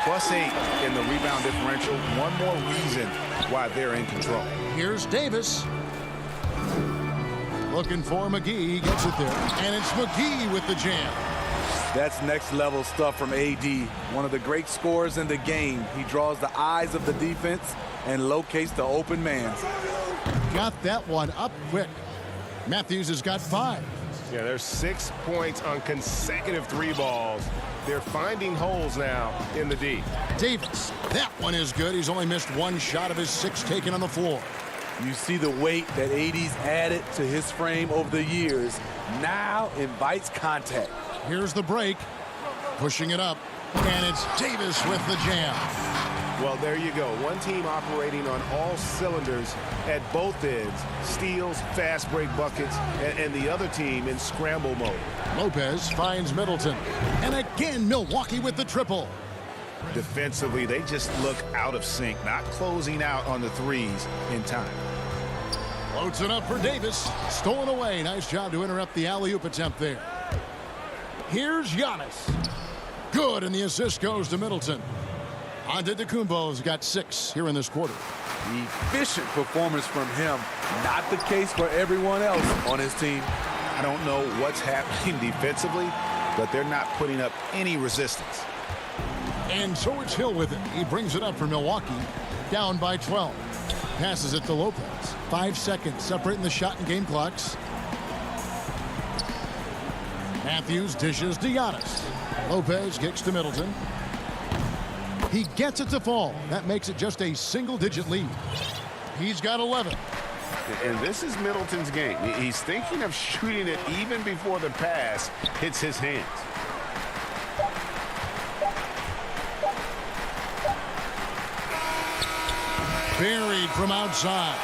+8 in the rebound differential. One more reason why they're in control. Here's Davis. Looking for McGee. He gets it there. And it's McGee with the jam. That's next level stuff from AD. One of the great scorers in the game. He draws the eyes of the defense and locates the open man. Got that one up quick. Matthews has got 5. Yeah, there's 6 points on consecutive 3 balls. They're finding holes now in the D. Davis, that one is good. He's only missed 1 shot of his 6 taken on the floor. You see the weight that AD's added to his frame over the years. Now invites contact. Here's the break. Pushing it up. And it's Davis with the jam. Well, there you go. One team operating on all cylinders at both ends. Steals, fast break buckets, and the other team in scramble mode. Lopez finds Middleton. And again, Milwaukee with the triple. Defensively, they just look out of sync, not closing out on the threes in time. Floats it up for Davis. Stolen away. Nice job to interrupt the alley-oop attempt there. Here's Giannis. Good, and the assist goes to Middleton. Antetokounmpo's got 6 here in this quarter. Efficient performance from him. Not the case for everyone else on his team. I don't know what's happening defensively, but they're not putting up any resistance. And so it's Hill with it. He brings it up for Milwaukee. Down by 12. Passes it to Lopez. 5 seconds separating the shot and game clocks. Matthews dishes to Giannis. Lopez kicks to Middleton. He gets it to fall. That makes it just a single-digit lead. He's got 11. And this is Middleton's game. He's thinking of shooting it even before the pass hits his hands. Buried from outside.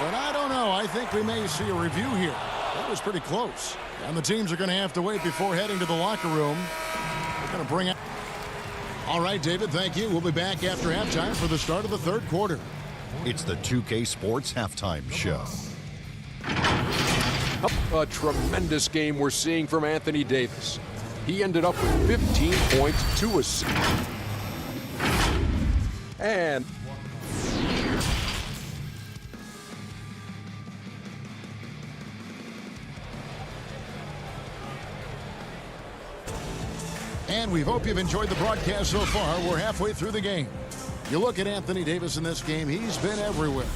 But I don't know. I think we may see a review here. That was pretty close. And the teams are going to have to wait before heading to the locker room. They're going to bring out. All right, David, thank you. We'll be back after halftime for the start of the 3rd quarter. It's the 2K Sports Halftime Show. A tremendous game we're seeing from Anthony Davis. He ended up with 15 points, 2 assists. And we hope you've enjoyed the broadcast so far. We're halfway through the game. You look at Anthony Davis in this game, he's been everywhere.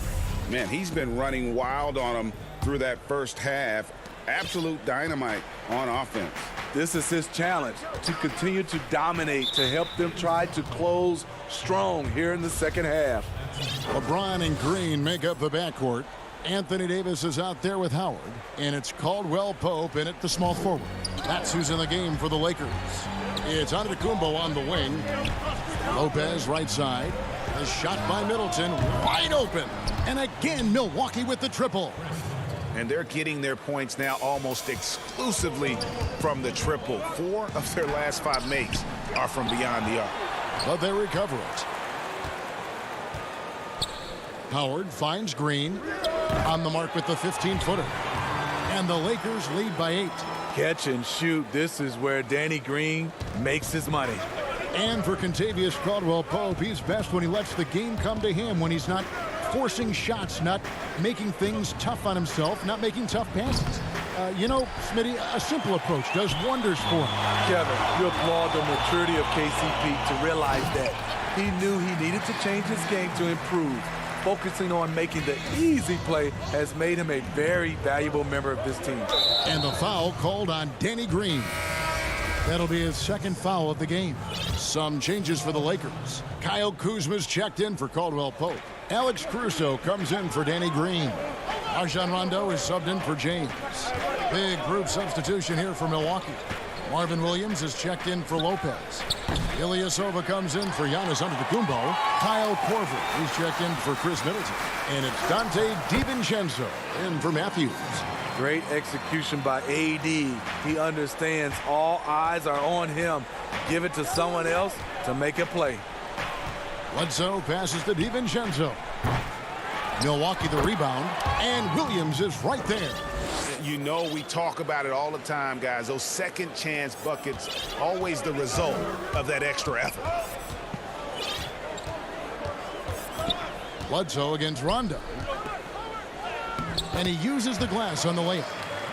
Man, he's been running wild on them through that first half. Absolute dynamite on offense. This is his challenge, to continue to dominate, to help them try to close strong here in the second half. LeBron and Green make up the backcourt. Anthony Davis is out there with Howard, and it's Caldwell Pope in at the small forward. That's who's in the game for the Lakers. It's Antetokounmpo on the wing. Lopez right side. The shot by Middleton, wide open. And again, Milwaukee with the triple. And they're getting their points now almost exclusively from the triple. 4 of their last 5 makes are from beyond the arc. But they recover it. Howard finds Green on the mark with the 15-footer. And the Lakers lead by 8. Catch and shoot. This is where Danny Green makes his money. And for Kentavious Caldwell-Pope, he's best when he lets the game come to him, when he's not forcing shots, not making things tough on himself, not making tough passes. You know, Smitty, a simple approach does wonders for him. Kevin, you applaud the maturity of KCP to realize that he knew he needed to change his game to improve. Focusing on making the easy play has made him a very valuable member of this team. And the foul called on Danny Green. That'll be his second foul of the game. Some changes for the Lakers. Kyle Kuzma's checked in for Caldwell-Pope. Alex Caruso comes in for Danny Green. Rajon Rondo is subbed in for James. Big group substitution here for Milwaukee. Marvin Williams is checked in for Lopez. Ilyasova comes in for Giannis Antetokounmpo. Kyle Korver is checked in for Chris Middleton. And it's Dante DiVincenzo in for Matthews. Great execution by AD. He understands all eyes are on him. Give it to someone else to make a play. Bledsoe passes to DiVincenzo. Milwaukee the rebound, and Williams is right there. You know, we talk about it all the time, guys. Those second chance buckets, always the result of that extra effort. Bledsoe against Rondo. And he uses the glass on the layup.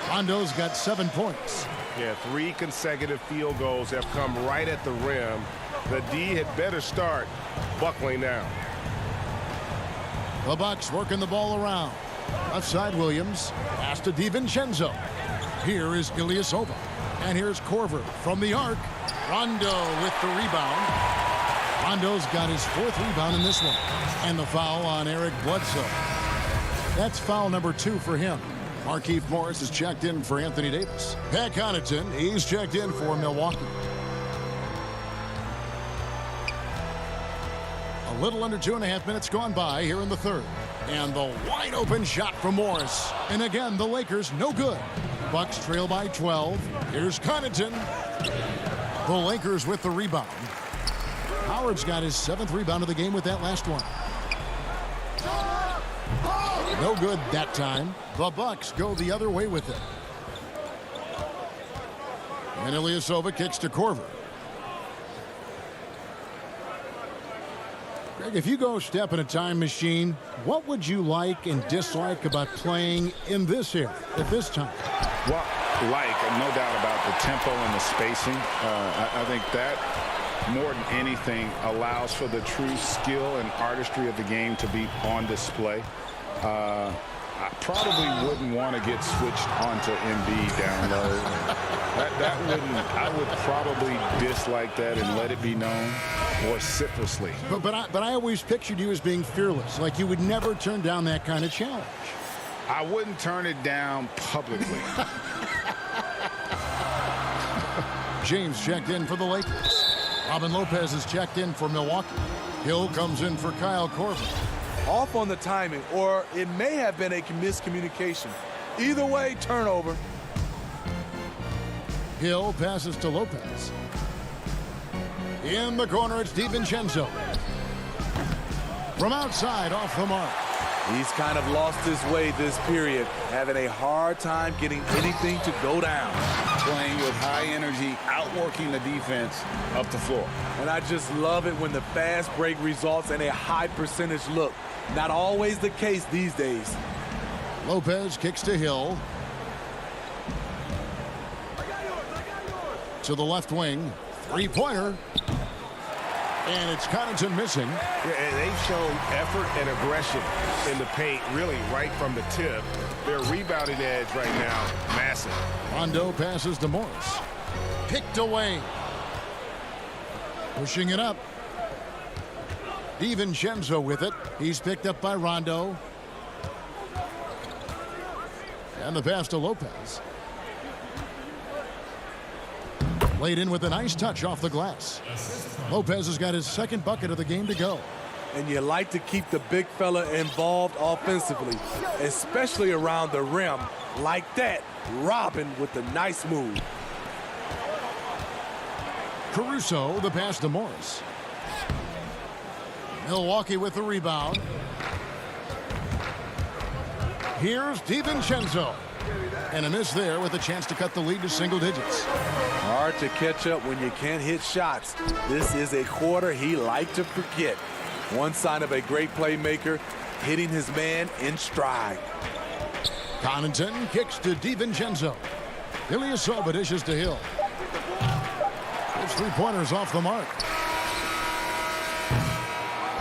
Rondo's got 7 points. Yeah, 3 consecutive field goals have come right at the rim. The D had better start buckling now. The Bucks working the ball around. Left side Williams. Pass to DiVincenzo. Here is Ilyasova. And here's Korver from the arc. Rondo with the rebound. Rondo's got his 4th rebound in this one. And the foul on Eric Bledsoe. That's foul number 2 for him. Markieff Morris is checked in for Anthony Davis. Pat Connaughton, he's checked in for Milwaukee. A little under 2.5 minutes gone by here in the third. And the wide open shot from Morris. And again, the Lakers no good. Bucks trail by 12. Here's Connaughton. The Lakers with the rebound. Howard's got his 7th rebound of the game with that last one. No good that time. The Bucks go the other way with it. And Ilyasova kicks to Korver. Greg, if you go step in a time machine, what would you like and dislike about playing in this era at this time? Well, no doubt about the tempo and the spacing. I think that more than anything allows for the true skill and artistry of the game to be on display. I probably wouldn't want to get switched onto Embiid down low. I would probably dislike that and let it be known vociferously. But I always pictured you as being fearless, like you would never turn down that kind of challenge. I wouldn't turn it down publicly. James checked in for the Lakers. Robin Lopez is checked in for Milwaukee. Hill comes in for Kyle Korver. Off on the timing, or it may have been a miscommunication. Either way, turnover. Hill passes to Lopez. In the corner, it's DiVincenzo. From outside, off the mark. He's kind of lost his way this period, having a hard time getting anything to go down. Playing with high energy, outworking the defense up the floor. And I just love it when the fast break results in a high percentage look. Not always the case these days. Lopez kicks to Hill. To the left wing. 3-pointer. And it's Connaughton missing. Yeah, they've shown effort and aggression in the paint, really right from the tip. Their rebounding edge right now, massive. Rondo passes to Morris. Picked away. Pushing it up. DiVincenzo with it. He's picked up by Rondo. And the pass to Lopez. Laid in with a nice touch off the glass. Lopez has got his second bucket of the game to go. And you like to keep the big fella involved offensively, especially around the rim. Like that, Robin with a nice move. Caruso, the pass to Morris. Milwaukee with the rebound. Here's DiVincenzo. And a miss there with a chance to cut the lead to single digits. Hard to catch up when you can't hit shots. This is a quarter he liked to forget. One sign of a great playmaker, hitting his man in stride. Connaughton kicks to DiVincenzo. Ilyasova dishes to Hill. His three-pointers off the mark.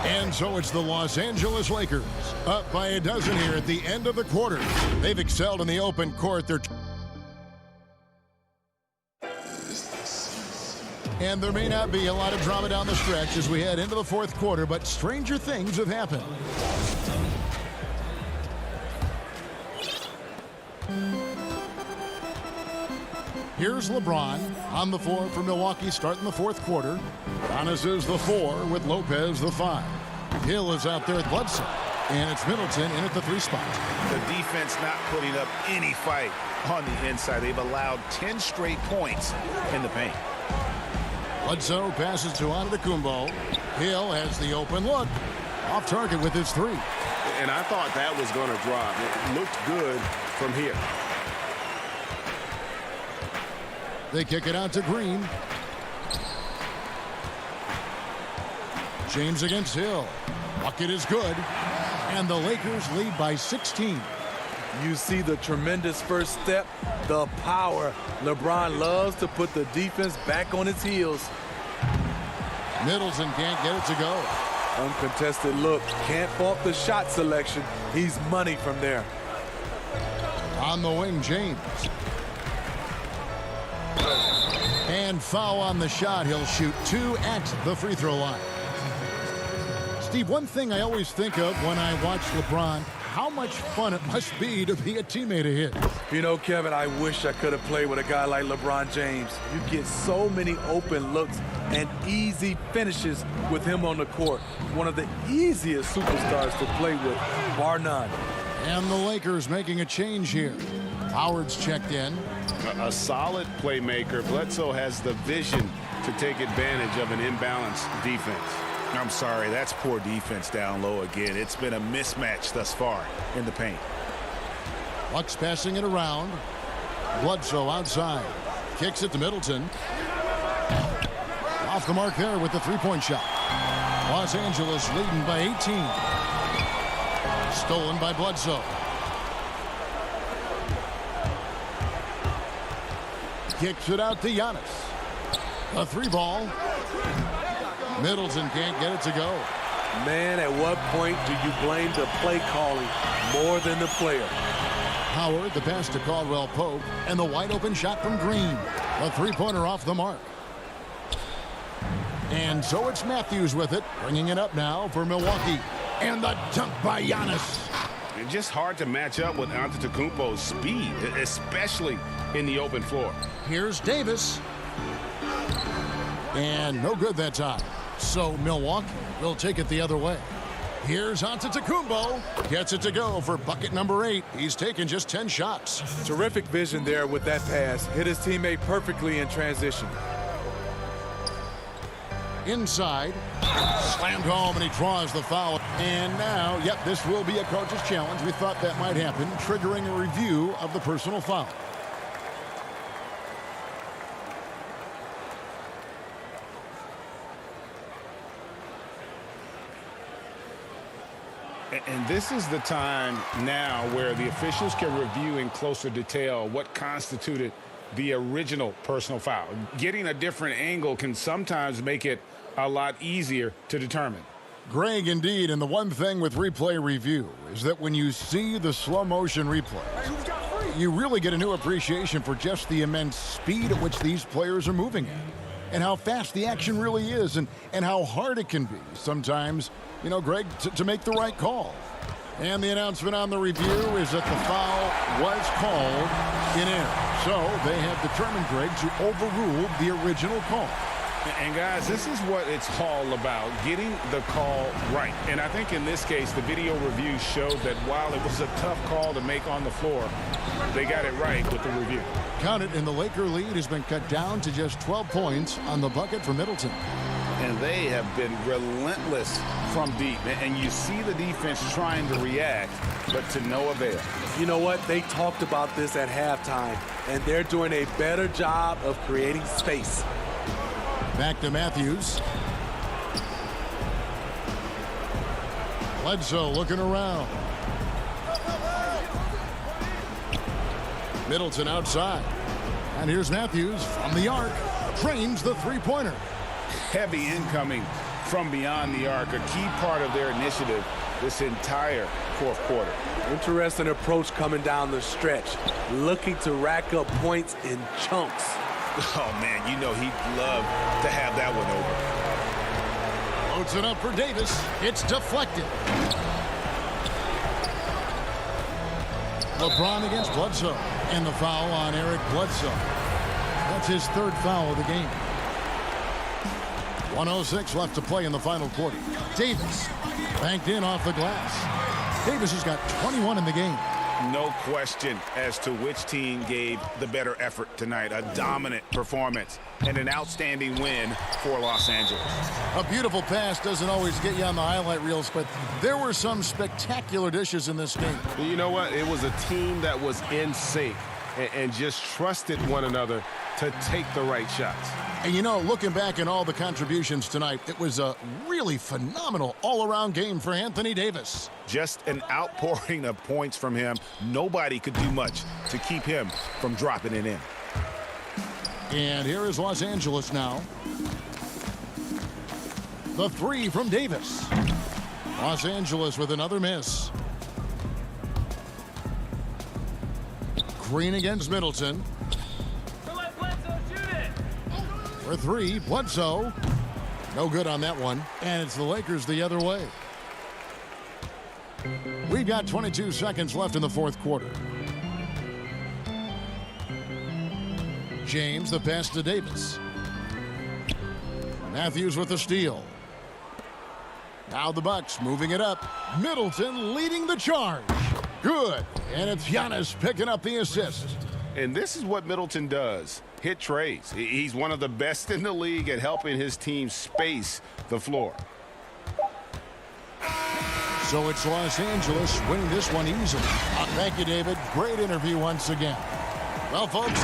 And so it's the Los Angeles Lakers, up by a dozen here at the end of the quarter. They've excelled in the open court. And there may not be a lot of drama down the stretch as we head into the fourth quarter, but stranger things have happened. Here's LeBron on the floor for Milwaukee starting the fourth quarter. Giannis is the 4 with Lopez the 5. Hill is out there with Bledsoe. And it's Middleton in at the 3 spot. The defense not putting up any fight on the inside. They've allowed 10 straight points in the paint. Bledsoe passes to Antetokounmpo. Hill has the open look. Off target with his 3. And I thought that was going to drop. It looked good from here. They kick it out to Green. James against Hill. Bucket is good. And the Lakers lead by 16. You see the tremendous first step, the power. LeBron loves to put the defense back on its heels. Middleton can't get it to go. Uncontested look. Can't fault the shot selection. He's money from there. On the wing, James. And foul on the shot. He'll shoot 2 at the free throw line. Steve, one thing I always think of when I watch LeBron, how much fun it must be to be a teammate of his. You know, Kevin, I wish I could have played with a guy like LeBron James. You get so many open looks and easy finishes with him on the court. One of the easiest superstars to play with, bar none. And the Lakers making a change here. Howard's checked in. A solid playmaker. Bledsoe has the vision to take advantage of an imbalanced defense. I'm sorry, that's poor defense down low again. It's been a mismatch thus far in the paint. Bucks passing it around. Bledsoe outside. Kicks it to Middleton. Off the mark there with the three-point shot. Los Angeles leading by 18. Stolen by Bledsoe. Kicks it out to Giannis. A 3-ball. Middleton can't get it to go. Man, at what point do you blame the play calling more than the player? Howard, the pass to Caldwell Pope, and the wide open shot from Green. A 3-pointer off the mark. And so it's Matthews with it, bringing it up now for Milwaukee. And the dunk by Giannis. It's just hard to match up with Antetokounmpo's speed, especially in the open floor. Here's Davis. And no good that time. So Milwaukee will take it the other way. Here's Antetokounmpo. Gets it to go for bucket number 8. He's taken just 10 shots. Terrific vision there with that pass. Hit his teammate perfectly in transition. Inside. Slammed home, and he draws the foul. And now, yep, this will be a coach's challenge. We thought that might happen, triggering a review of the personal foul. And this is the time now where the officials can review in closer detail what constituted the original personal foul. Getting a different angle can sometimes make it a lot easier to determine. Greg, indeed, and the one thing with replay review is that when you see the slow motion replay, you really get a new appreciation for just the immense speed at which these players are moving at, and how fast the action really is, and how hard it can be sometimes, you know, Greg, to make the right call. And the announcement on the review is that the foul was called in error. So they have determined, Greg, to overrule the original call. And guys, this is what it's all about, getting the call right. And I think in this case, the video review showed that while it was a tough call to make on the floor, they got it right with the review. Count it, and the Laker lead has been cut down to just 12 points on the bucket for Middleton. And they have been relentless from deep. And you see the defense trying to react, but to no avail. You know what? They talked about this at halftime, and they're doing a better job of creating space. Back to Matthews. Bledsoe looking around. Middleton outside. And here's Matthews from the arc. Drains the three-pointer. Heavy incoming from beyond the arc, a key part of their initiative this entire fourth quarter. Interesting approach coming down the stretch, looking to rack up points in chunks. Oh, man, you know he'd love to have that one over. Loads it up for Davis. It's deflected. LeBron against Bledsoe. And the foul on Eric Bledsoe. That's his third foul of the game. 1:06 left to play in the final quarter. Davis banked in off the glass. Davis has got 21 in the game. No question as to which team gave the better effort tonight. A dominant performance and an outstanding win for Los Angeles. A beautiful pass doesn't always get you on the highlight reels, but there were some spectacular dishes in this game. You know what? It was a team that was in sync and just trusted one another to take the right shots. And you know, looking back at all the contributions tonight, it was a really phenomenal all-around game for Anthony Davis. Just an outpouring of points from him. Nobody could do much to keep him from dropping it in. And here is Los Angeles now. The three from Davis. Los Angeles with another miss. Green against Middleton. For three, Bledsoe. No good on that one. And it's the Lakers the other way. We've got 22 seconds left in the fourth quarter. James, the pass to Davis. Matthews with the steal. Now the Bucks moving it up. Middleton leading the charge. Good. And it's Giannis picking up the assist. And this is what Middleton does. Hit trays. He's one of the best in the league at helping his team space the floor. So it's Los Angeles winning this one easily. Thank you, David. Great interview once again. Well, folks,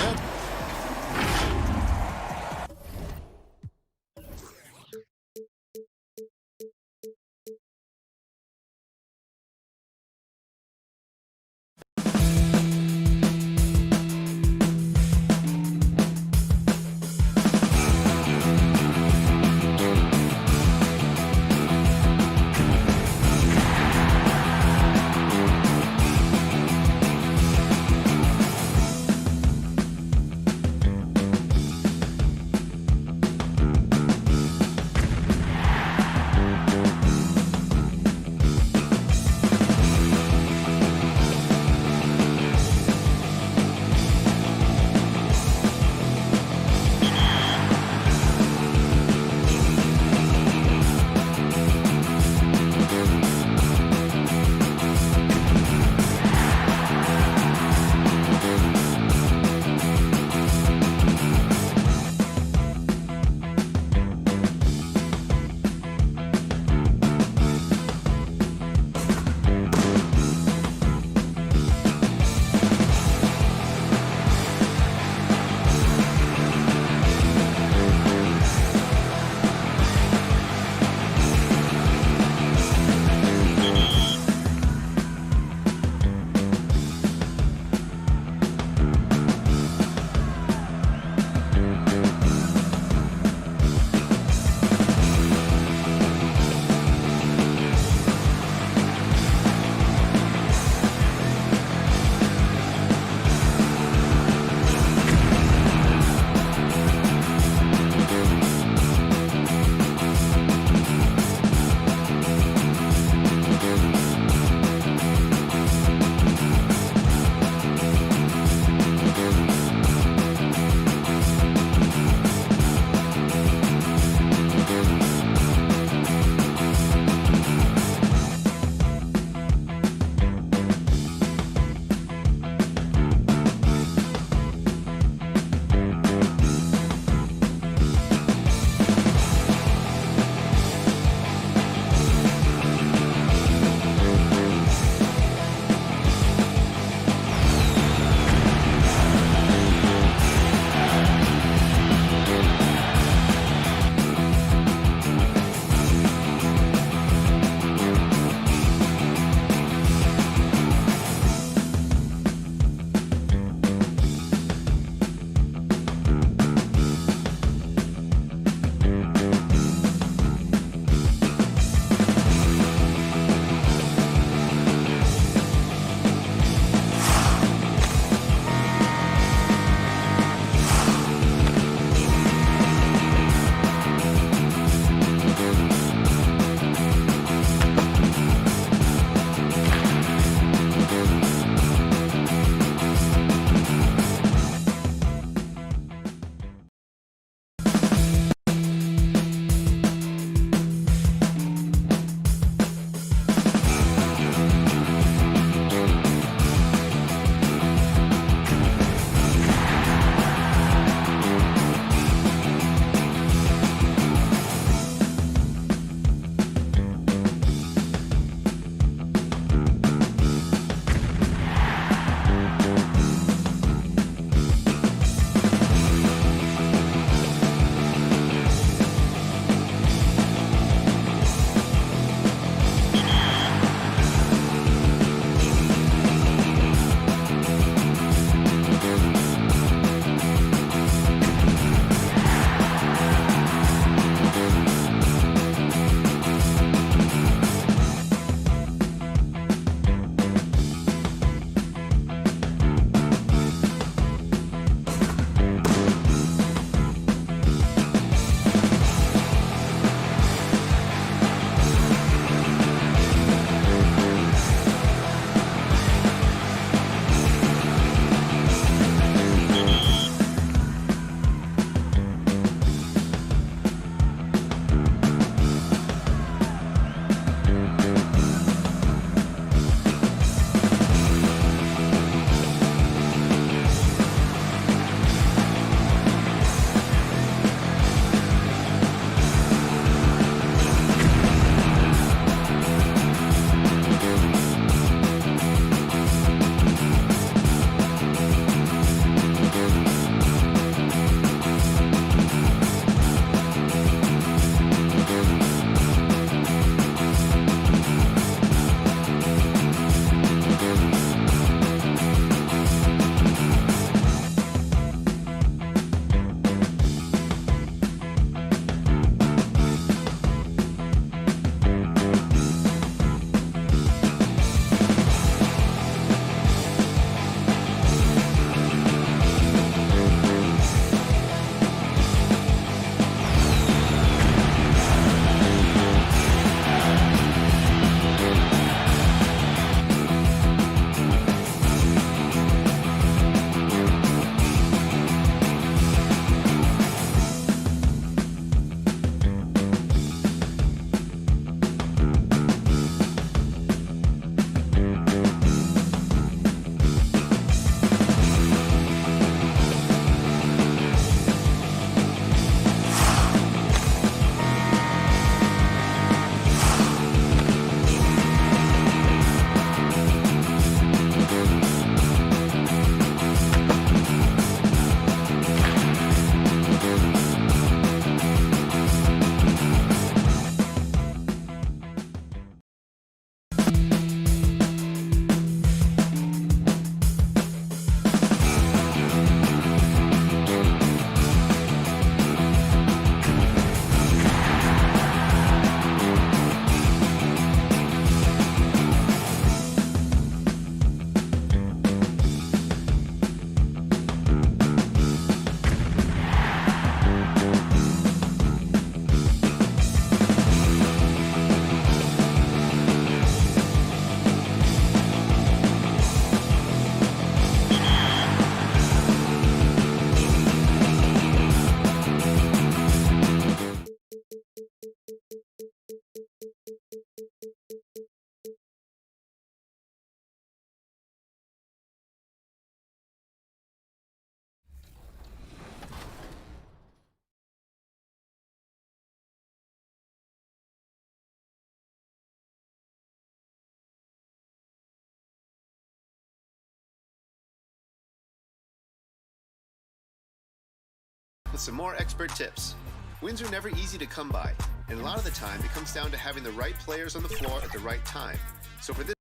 with some more expert tips. Wins are never easy to come by, and a lot of the time it comes down to having the right players on the floor at the right time. So for this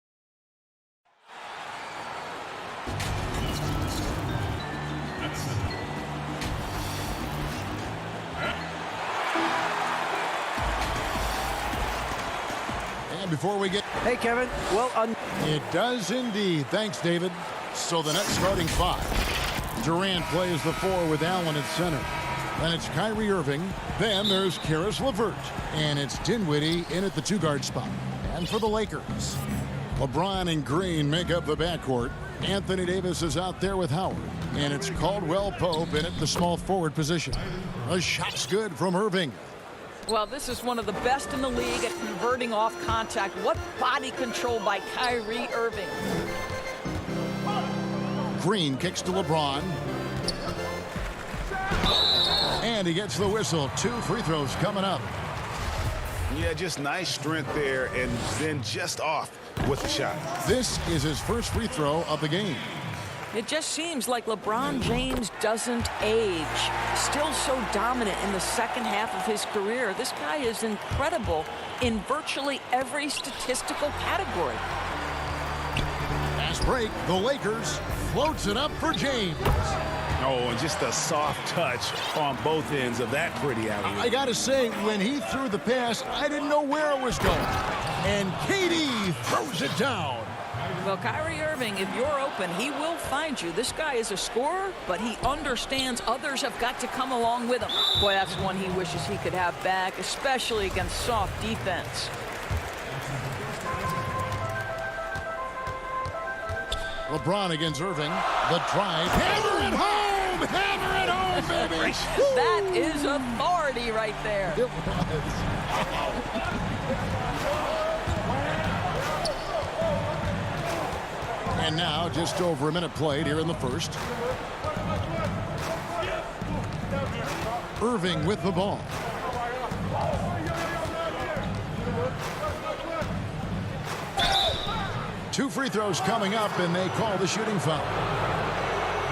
before we get... Hey, Kevin. Well, it does indeed. Thanks, David. So the next starting five. Durant plays the 4 with Allen at center. Then it's Kyrie Irving. Then there's Karis LeVert. And it's Dinwiddie in at the 2-guard spot. And for the Lakers, LeBron and Green make up the backcourt. Anthony Davis is out there with Howard. And it's Caldwell Pope in at the small forward position. A shot's good from Irving. Well, this is one of the best in the league at converting off contact. What body control by Kyrie Irving. Green kicks to LeBron. And he gets the whistle. 2 free throws coming up. Yeah, just nice strength there, and then just off with the shot. This is his first free throw of the game. It just seems like LeBron James doesn't age. Still so dominant in the second half of his career. This guy is incredible in virtually every statistical category. Fast break. The Lakers floats it up for James. Oh, and just a soft touch on both ends of that pretty alley. I got to say, when he threw the pass, I didn't know where it was going. And KD throws it down. Well, Kyrie Irving, if you're open, he will find you. This guy is a scorer, but he understands others have got to come along with him. Boy, that's one he wishes he could have back, especially against soft defense. LeBron against Irving. The drive. Hammer it home! Hammer it home, baby! That is authority right there. It was. And now, just over a minute played here in the first. Irving with the ball. Two free throws coming up, and they call the shooting foul.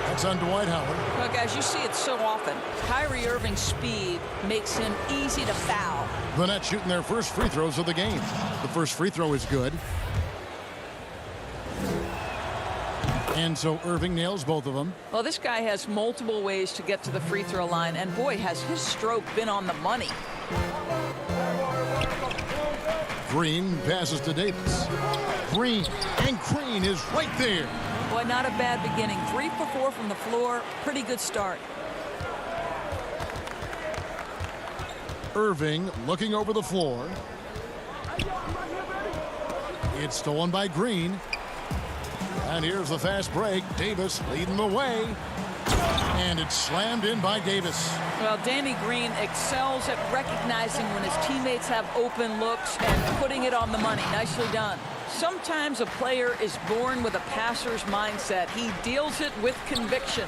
That's on Dwight Howard. Well, guys, you see it so often. Kyrie Irving's speed makes him easy to foul. The Nets shooting their first free throws of the game. The first free throw is good. And so Irving nails both of them. Well, this guy has multiple ways to get to the free throw line, and boy, has his stroke been on the money. Green passes to Davis. Green, and Green is right there. Boy, not a bad beginning. 3 for 4 from the floor. Pretty good start. Irving looking over the floor. It's stolen by Green. And here's the fast break. Davis leading the way. And it's slammed in by Davis. Well, Danny Green excels at recognizing when his teammates have open looks and putting it on the money. Nicely done. Sometimes a player is born with a passer's mindset. He deals it with conviction.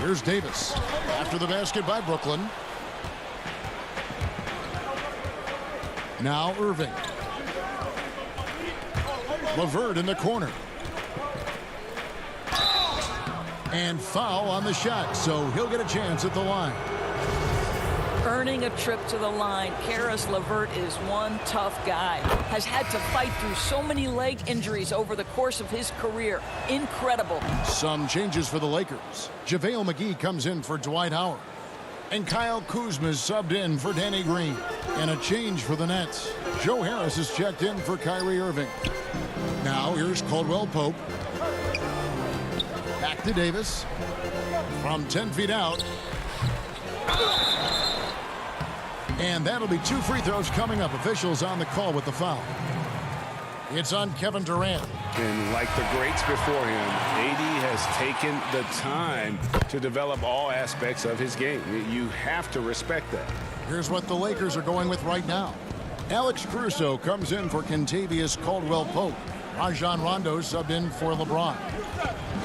Here's Davis after the basket by Brooklyn. Now Irving. LeVert in the corner. And foul on the shot, so he'll get a chance at the line. Earning a trip to the line, Karis LeVert is one tough guy. Has had to fight through so many leg injuries over the course of his career. Incredible. Some changes for the Lakers. JaVale McGee comes in for Dwight Howard. And Kyle Kuzma is subbed in for Danny Green. And a change for the Nets. Joe Harris is checked in for Kyrie Irving. Now here's Caldwell Pope. Back to Davis. From 10 feet out. And that'll be 2 free throws coming up. Officials on the call with the foul. It's on Kevin Durant. And like the greats before him, AD has taken the time to develop all aspects of his game. You have to respect that. Here's what the Lakers are going with right now. Alex Caruso comes in for Kentavious Caldwell-Pope. Rajon Rondo subbed in for LeBron.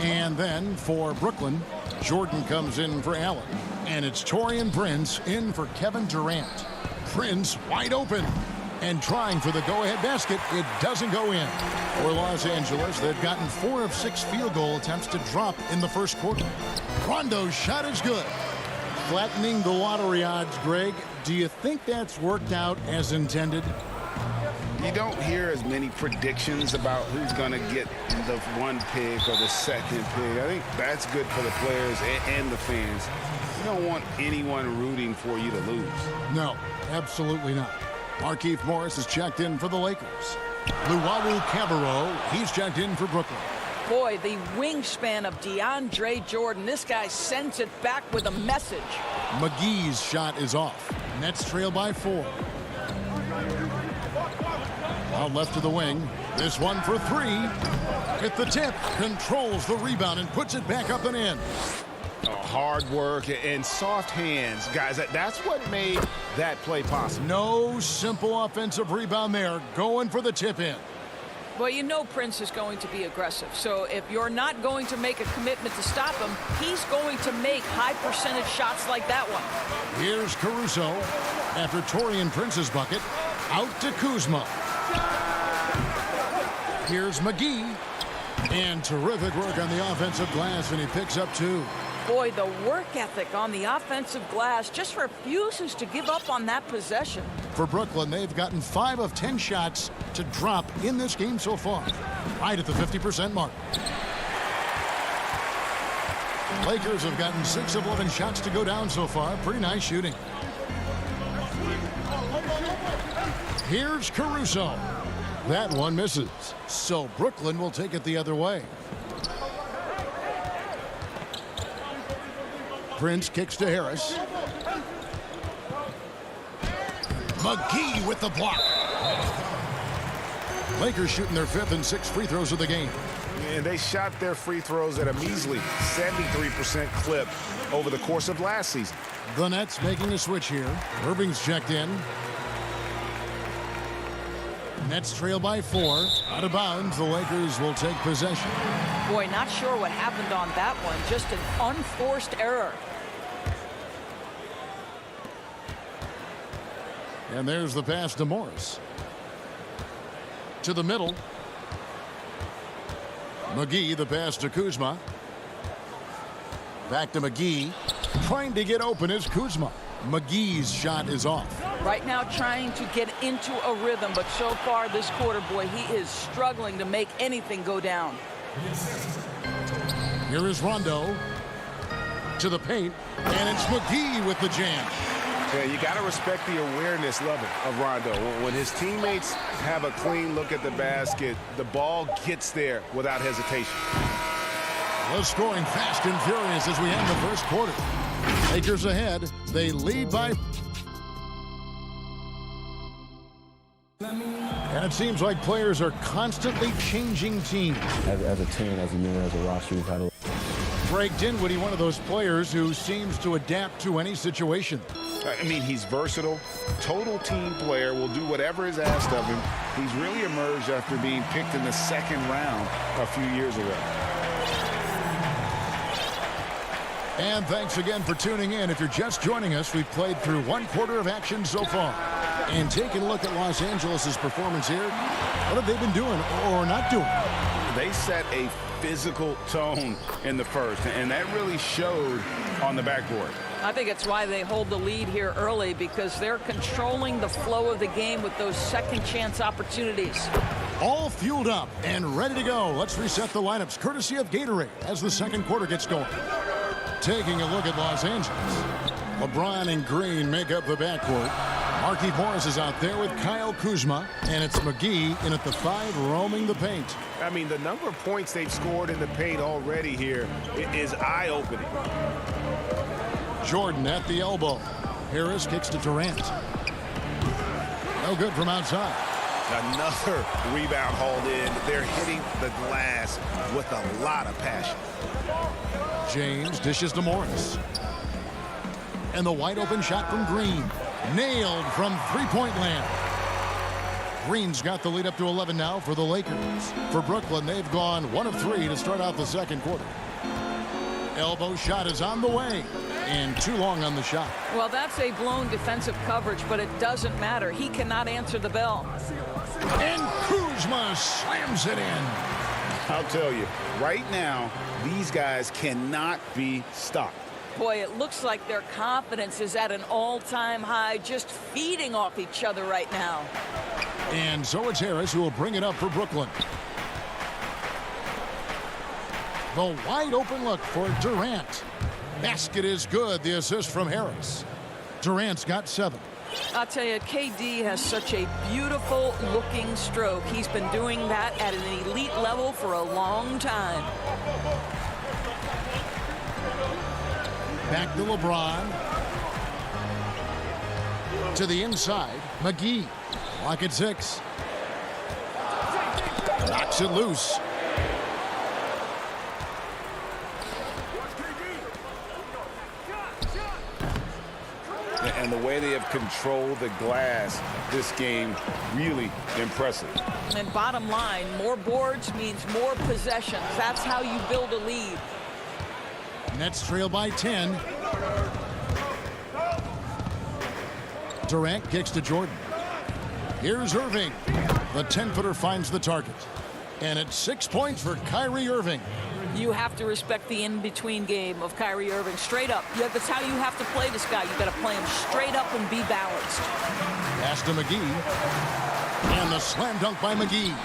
And then for Brooklyn, Jordan comes in for Allen. And it's Taurean Prince in for Kevin Durant. Prince wide open and trying for the go-ahead basket. It doesn't go in. For Los Angeles, they've gotten 4 of 6 field goal attempts to drop in the first quarter. Rondo's shot is good. Flattening the lottery odds, Greg. Do you think that's worked out as intended? You don't hear as many predictions about who's going to get the one pick or the second pick. I think that's good for the players and the fans. You don't want anyone rooting for you to lose. No, absolutely not. Markieff Morris is checked in for the Lakers. Luwawu Cabarrot, he's checked in for Brooklyn. Boy, the wingspan of DeAndre Jordan. This guy sends it back with a message. McGee's shot is off. Nets trail by 4. Out left to the wing. This one for 3. At the tip. Controls the rebound and puts it back up and in. Hard work and soft hands. Guys, that's what made that play possible. No simple offensive rebound there. Going for the tip in. Well, you know Prince is going to be aggressive. So if you're not going to make a commitment to stop him, he's going to make high percentage shots like that one. Here's Caruso. After Taurean Prince's bucket, out to Kuzma. Here's McGee. And terrific work on the offensive glass, and he picks up 2. Boy, the work ethic on the offensive glass just refuses to give up on that possession. For Brooklyn, they've gotten 5 of 10 shots to drop in this game so far, right at the 50% mark. Lakers have gotten 6 of 11 shots to go down so far. Pretty nice shooting. Here's Caruso. That one misses. So Brooklyn will take it the other way. Prince kicks to Harris. McGee with the block. Lakers shooting their 5th and 6th free throws of the game. And they shot their free throws at a measly 73% clip over the course of last season. The Nets making a switch here. Irving's checked in. Nets trail by 4. Out of bounds, the Lakers will take possession. Boy, not sure what happened on that one. Just an unforced error. And there's the pass to Morris. To the middle. McGee, the pass to Kuzma. Back to McGee. Trying to get open is Kuzma. McGee's shot is off. Right now trying to get into a rhythm, but so far this quarter, boy, he is struggling to make anything go down. Here is Rondo to the paint, and it's McGee with the jam. Yeah, you got to respect the awareness level of Rondo. When his teammates have a clean look at the basket, the ball gets there without hesitation. The scoring fast and furious as we end the first quarter. Lakers ahead. They lead by... And it seems like players are constantly changing teams. As a team, as a unit, as a roster, we've had a... Greg Dinwiddie, one of those players who seems to adapt to any situation. I mean, he's versatile, total team player, will do whatever is asked of him. He's really emerged after being picked in the 2nd round a few years ago. And thanks again for tuning in. If you're just joining us, we've played through 1 quarter of action so far. And taking a look at Los Angeles' performance here, what have they been doing or not doing? They set a physical tone in the first, and that really showed on the backboard. I think it's why they hold the lead here early, because they're controlling the flow of the game with those second chance opportunities. All fueled up and ready to go. Let's reset the lineups courtesy of Gatorade as the second quarter gets going. Taking a look at Los Angeles. LeBron and Green make up the backcourt. Markieff Morris is out there with Kyle Kuzma, and it's McGee in at the 5 roaming the paint. I mean, the number of points they've scored in the paint already here is eye-opening. Jordan at the elbow. Harris kicks to Durant. No good from outside. Another rebound hauled in. They're hitting the glass with a lot of passion. James dishes to Morris. And the wide open shot from Green. Nailed from three-point land. Green's got the lead up to 11 now for the Lakers. For Brooklyn, they've gone 1 of 3 to start out the second quarter. Elbow shot is on the way. And too long on the shot. Well, that's a blown defensive coverage, but it doesn't matter. He cannot answer the bell. And Kuzma slams it in. I'll tell you, right now, these guys cannot be stopped. Boy, it looks like their confidence is at an all-time high, just feeding off each other right now. And so it's Harris who will bring it up for Brooklyn. The wide open look for Durant. Basket is good. The assist from Harris. Durant's got 7. I'll tell you, KD has such a beautiful looking stroke. He's been doing that at an elite level for a long time. Back to LeBron. To the inside, McGee. Clock at 6. Knocks it loose. And the way they have controlled the glass this game, really impressive. And bottom line, more boards means more possessions. That's how you build a lead. Nets trail by 10. Durant kicks to Jordan. Here's Irving. The 10-footer finds the target. And it's 6 points for Kyrie Irving. You have to respect the in-between game of Kyrie Irving. Straight up. Yeah, that's how you have to play this guy. You got to play him straight up and be balanced. Pass to McGee. And the slam dunk by McGee.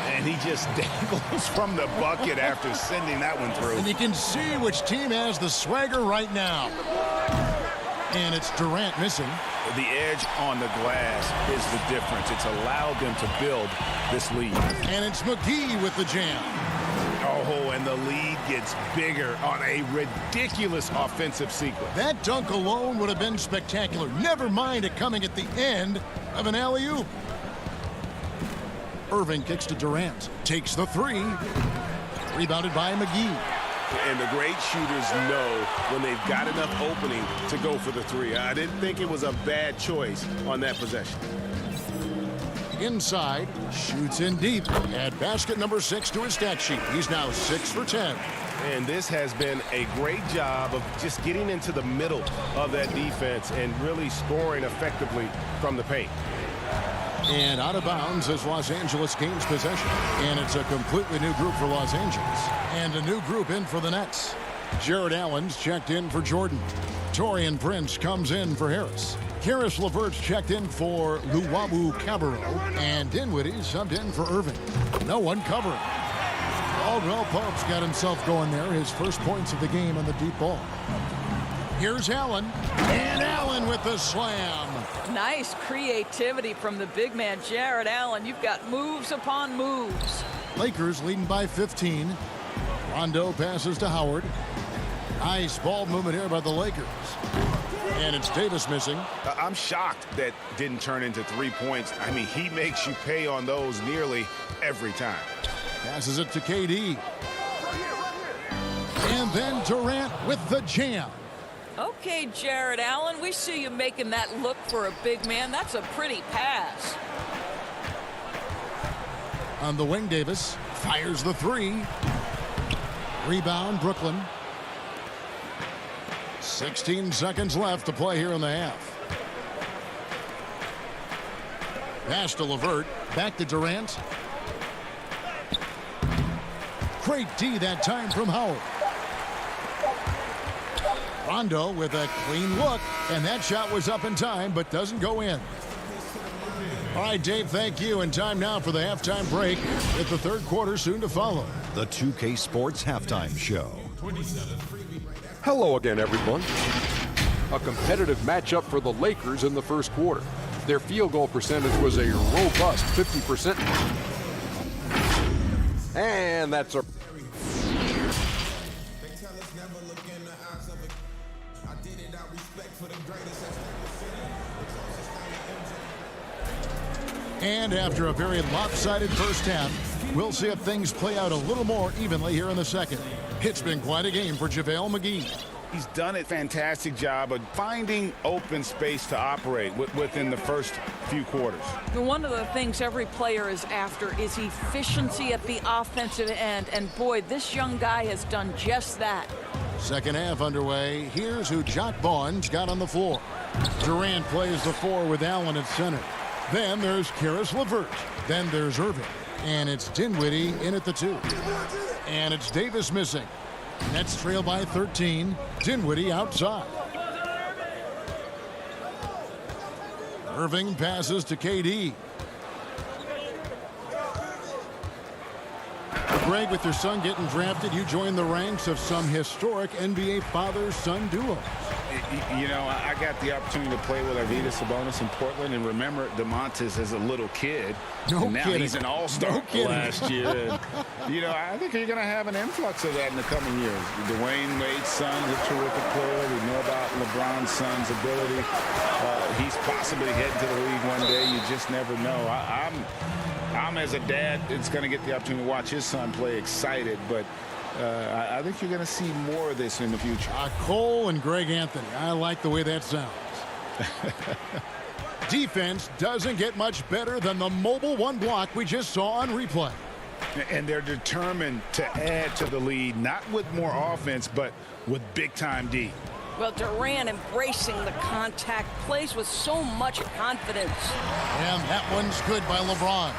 And he just dangles from the bucket after sending that one through. And you can see which team has the swagger right now. And it's Durant missing. The edge on the glass is the difference. It's allowed them to build this lead. And it's McGee with the jam. Oh, and the lead gets bigger on a ridiculous offensive sequence. That dunk alone would have been spectacular. Never mind it coming at the end of an alley-oop. Irving kicks to Durant. Takes the 3. Rebounded by McGee. And the great shooters know when they've got enough opening to go for the 3. I didn't think it was a bad choice on that possession. Inside, shoots in deep. Add basket number 6 to his stat sheet. He's now 6 for 10. And this has been a great job of just getting into the middle of that defense and really scoring effectively from the paint. And out of bounds as Los Angeles gains possession. And it's a completely new group for Los Angeles. And a new group in for the Nets. Jared Allen's checked in for Jordan. Taurean Prince comes in for Harris. Karis LeVert's checked in for Luwawu Cabarrot. And Dinwiddie subbed in for Irving. No one covering. Caldwell Pope's got himself going there. His first points of the game on the deep ball. Here's Allen. And Allen with the slam. Nice creativity from the big man, Jared Allen. You've got moves upon moves. Lakers leading by 15. Rondo passes to Howard. Nice ball movement here by the Lakers. And it's Davis missing. I'm shocked that didn't turn into 3 points. I mean, he makes you pay on those nearly every time. Passes it to KD. And then Durant with the jam. Okay, Jared Allen, we see you making that look for a big man. That's a pretty pass. On the wing, Davis fires the 3. Rebound, Brooklyn. 16 seconds left to play here in the half. Pass to LeVert. Back to Durant. Great D that time from Howard. Rondo with a clean look, and that shot was up in time, but doesn't go in. All right, Dave, thank you. And time now for the halftime break, with the third quarter soon to follow. The 2K Sports Halftime Show. Hello again, everyone. A competitive matchup for the Lakers in the first quarter. Their field goal percentage was a robust 50%. And that's a... And after a very lopsided first half, we'll see if things play out a little more evenly here in the second. It's been quite a game for JaVale McGee. He's done a fantastic job of finding open space to operate within the first few quarters. One of the things every player is after is efficiency at the offensive end. And boy, this young guy has done just that. Second half underway. Here's who Jock Vaughn's got on the floor. Durant plays the 4 with Allen at center. Then there's Karis LeVert. Then there's Irving. And it's Dinwiddie in at the 2. And it's Davis missing. Nets trail by 13. Dinwiddie outside. Irving passes to KD. Greg, with your son getting drafted, you join the ranks of some historic NBA father-son duos. You know, I got the opportunity to play with Arvydas Sabonis in Portland, and remember DeMontis as a little kid. No now kidding. He's an all-star last year. And, you know, I think you're going to have an influx of that in the coming years. Dwayne Wade's son is a terrific player. We know about LeBron's son's ability. He's possibly heading to the league one day. You just never know. I'm as a dad, it's going to get the opportunity to watch his son play excited, but I think you're going to see more of this in the future. Cole and Greg Anthony. I like the way that sounds. Defense doesn't get much better than the mobile one block we just saw on replay. And they're determined to add to the lead, not with more offense, but with big-time D. Well, Durant embracing the contact, plays with so much confidence. And that one's good by LeBron.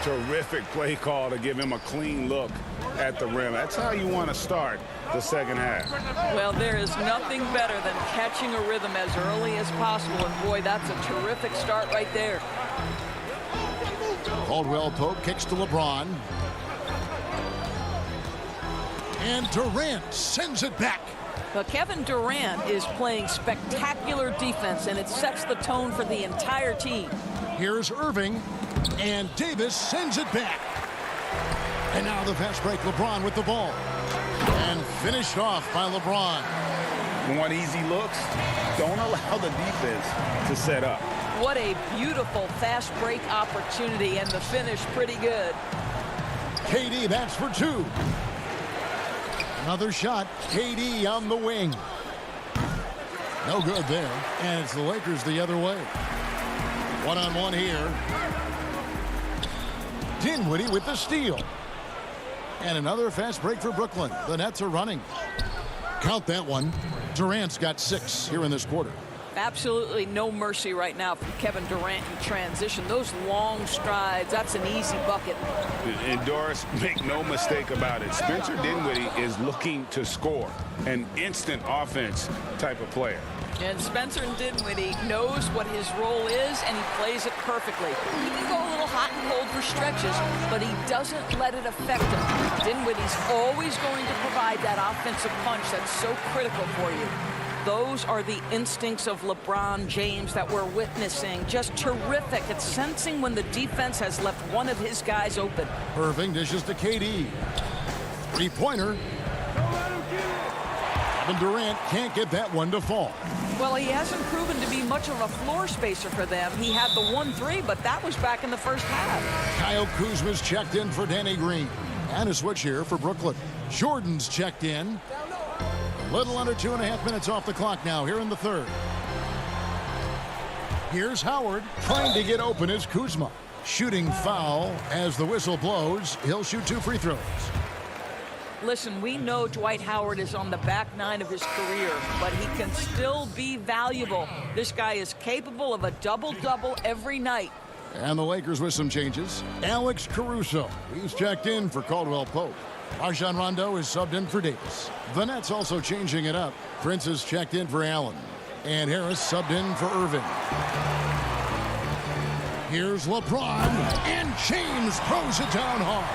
Terrific play call to give him a clean look at the rim. That's how you want to start the second half. Well, there is nothing better than catching a rhythm as early as possible. And boy, that's a terrific start right there. Caldwell Pope kicks to LeBron. And Durant sends it back. But Kevin Durant is playing spectacular defense, and it sets the tone for the entire team. Here's Irving, and Davis sends it back. And now the fast break, LeBron with the ball. And finished off by LeBron. Want easy looks? Don't allow the defense to set up. What a beautiful fast break opportunity, and the finish pretty good. KD, that's for two. Another shot, KD on the wing. No good there, and it's the Lakers the other way. One-on-one here. Dinwiddie with the steal. And another fast break for Brooklyn. The Nets are running. Count that one. Durant's got 6 here in this quarter. Absolutely no mercy right now from Kevin Durant in transition. Those long strides, that's an easy bucket. And Doris, make no mistake about it. Spencer Dinwiddie is looking to score. An instant offense type of player. And Spencer Dinwiddie knows what his role is, and he plays it perfectly. He can go a little hot and cold for stretches, but he doesn't let it affect him. Dinwiddie's always going to provide that offensive punch that's so critical for you. Those are the instincts of LeBron James that we're witnessing. Just terrific at sensing when the defense has left one of his guys open. Irving dishes to KD. Three-pointer. Kevin Durant can't get that one to fall. Well, he hasn't proven to be much of a floor spacer for them. He had the 1-3, but that was back in the first half. Kyle Kuzma's checked in for Danny Green. And a switch here for Brooklyn. Jordan's checked in. Little under 2.5 minutes off the clock now here in the third. Here's Howard trying to get open as Kuzma. Shooting foul as the whistle blows. He'll shoot 2 free throws. Listen, we know Dwight Howard is on the back 9 of his career, but he can still be valuable. This guy is capable of a double-double every night. And the Lakers with some changes. Alex Caruso, he's checked in for Caldwell Pope. Rajon Rondo is subbed in for Davis. The Nets also changing it up. Prince is checked in for Allen. And Harris subbed in for Irving. Here's LeBron, and James throws it down hard.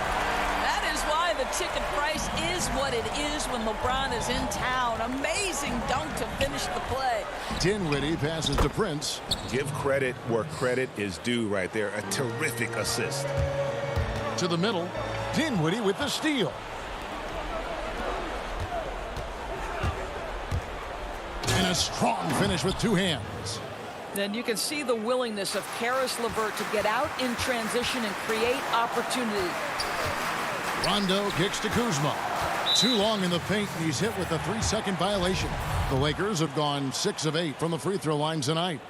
That is why the ticket price is what it is when LeBron is in town. Amazing dunk to finish the play. Dinwiddie passes to Prince. Give credit where credit is due right there. A terrific assist. To the middle, Dinwiddie with the steal. And a strong finish with 2 hands. Then you can see the willingness of Karis LeVert to get out in transition and create opportunity. Rondo kicks to Kuzma. Too long in the paint, and he's hit with a 3-second violation. The Lakers have gone 6 of 8 from the free throw line tonight.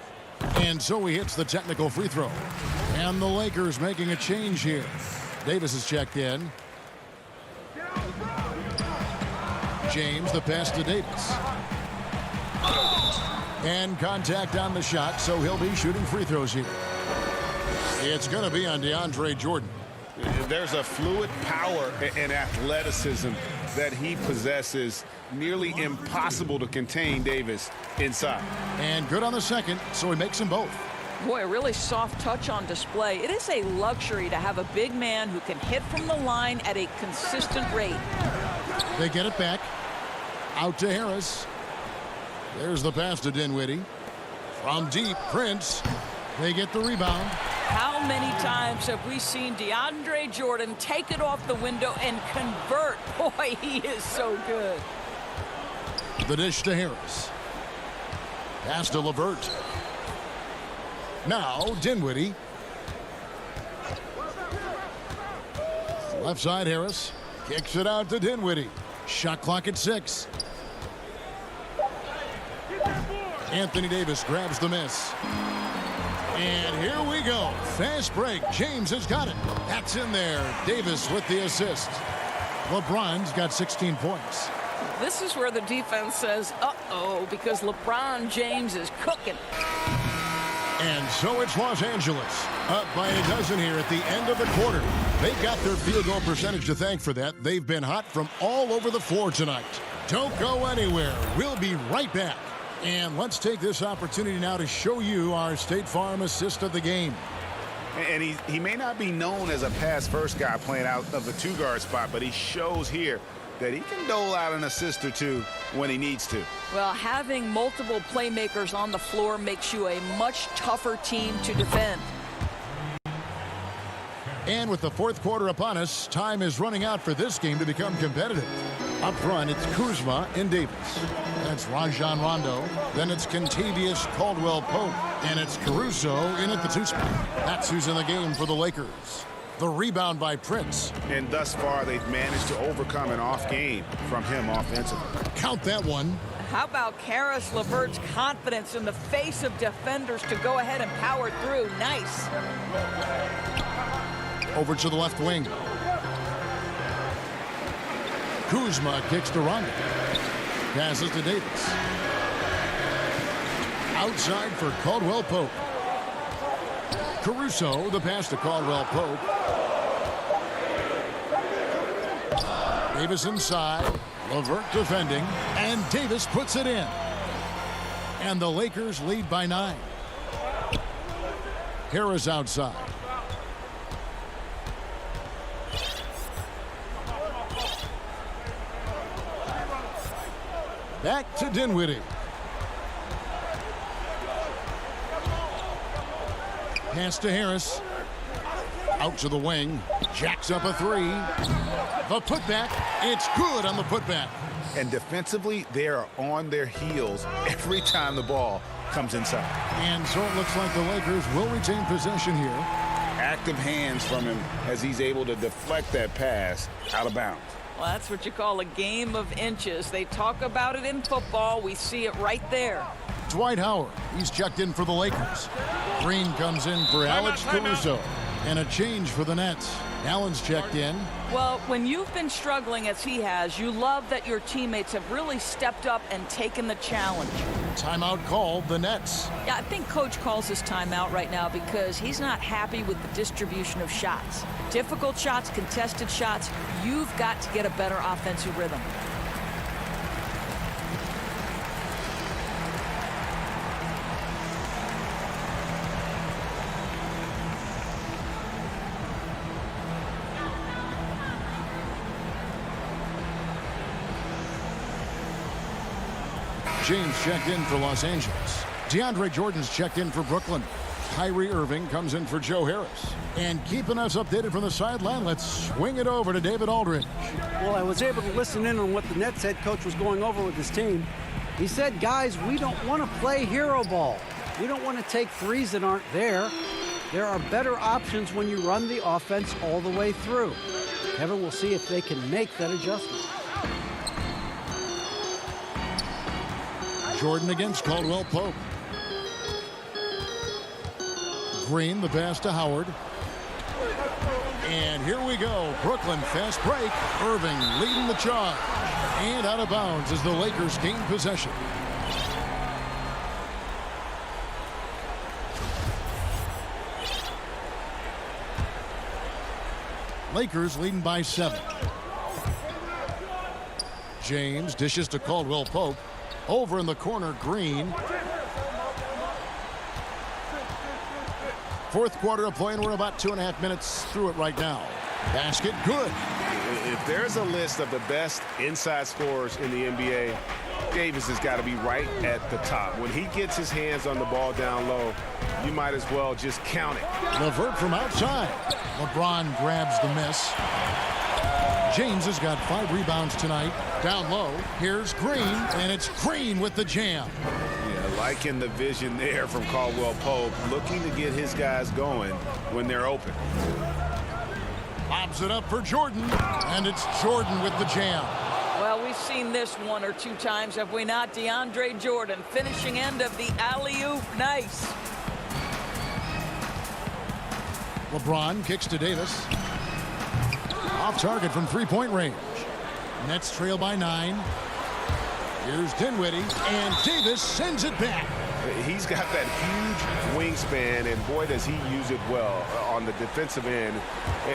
And so he hits the technical free throw. And the Lakers making a change here. Davis is checked in. James, the pass to Davis. And contact on the shot, so he'll be shooting free throws here. It's going to be on DeAndre Jordan. There's a fluid power and athleticism that he possesses nearly impossible to contain Davis inside. And good on the second, so he makes them both. Boy, a really soft touch on display. It is a luxury to have a big man who can hit from the line at a consistent rate. They get it back. Out to Harris. There's the pass to Dinwiddie. From deep, Prince. They get the rebound. How many times have we seen DeAndre Jordan take it off the window and convert? Boy, he is so good. The dish to Harris. Pass to LeVert. Now Dinwiddie. Left side Harris. Kicks it out to Dinwiddie. Shot clock at 6. Anthony Davis grabs the miss. And here we go. Fast break. James has got it. That's in there. Davis with the assist. LeBron's got 16 points. This is where the defense says, uh-oh, because LeBron James is cooking. And so it's Los Angeles, up by a dozen here at the end of the quarter. They've got their field goal percentage to thank for that. They've been hot from all over the floor tonight. Don't go anywhere. We'll be right back. And let's take this opportunity now to show you our State Farm assist of the game. And he may not be known as a pass-first guy playing out of the two-guard spot, but he shows here that he can dole out an assist or two when he needs to. Well, having multiple playmakers on the floor makes you a much tougher team to defend. And with the fourth quarter upon us, time is running out for this game to become competitive. Up front, it's Kuzma and Davis. That's Rajon Rondo. Then it's Kentavious Caldwell-Pope. And it's Caruso in at the 2 spot. That's who's in the game for the Lakers. The rebound by Prince. And thus far, they've managed to overcome an off game from him offensively. Count that one. How about Karis LeVert's confidence in the face of defenders to go ahead and power through? Nice. Over to the left wing. Kuzma kicks to Rondo. Passes to Davis. Outside for Caldwell-Pope. Caruso, the pass to Caldwell-Pope. Davis inside. LeVert defending. And Davis puts it in. And the Lakers lead by 9. Harris outside. Back to Dinwiddie. Pass to Harris. Out to the wing. Jacks up a 3. The putback. It's good on the putback. And defensively, they are on their heels every time the ball comes inside. And so it looks like the Lakers will retain possession here. Active hands from him as he's able to deflect that pass out of bounds. Well, that's what you call a game of inches. They talk about it in football. We see it right there. Dwight Howard, he's checked in for the Lakers. Green comes in for Alex Caruso. And a change for the Nets. Allen's checked in. Well, when you've been struggling as he has, you love that your teammates have really stepped up and taken the challenge. Timeout called, the Nets. Yeah, I think Coach calls his timeout right now because he's not happy with the distribution of shots. Difficult shots, contested shots. You've got to get a better offensive rhythm. James checked in for Los Angeles. DeAndre Jordan's checked in for Brooklyn. Kyrie Irving comes in for Joe Harris. And keeping us updated from the sideline, let's swing it over to David Aldridge. Well, I was able to listen in on what the Nets head coach was going over with his team. He said, guys, we don't want to play hero ball. We don't want to take threes that aren't there. There are better options when you run the offense all the way through. Kevin will see if they can make that adjustment. Jordan against Caldwell-Pope. Green, the pass to Howard. And here we go. Brooklyn fast break. Irving leading the charge. And out of bounds as the Lakers gain possession. Lakers leading by 7. James dishes to Caldwell Pope. Over in the corner, Green. Fourth quarter of play, and we're about 2.5 minutes through it right now. Basket, good. If there's a list of the best inside scorers in the NBA, Davis has got to be right at the top. When he gets his hands on the ball down low, you might as well just count it. LeVert from outside. LeBron grabs the miss. James has got 5 rebounds tonight. Down low, here's Green, and it's Green with the jam. Yeah, liking the vision there from Caldwell Pope, looking to get his guys going when they're open. Lobs it up for Jordan, and it's Jordan with the jam. Well, we've seen this 1 or 2 times, have we not? DeAndre Jordan, finishing end of the alley-oop. Nice. LeBron kicks to Davis. Off target from three-point range. Nets trail by 9. Here's Dinwiddie, and Davis sends it back. He's got that huge wingspan, and boy, does he use it well on the defensive end.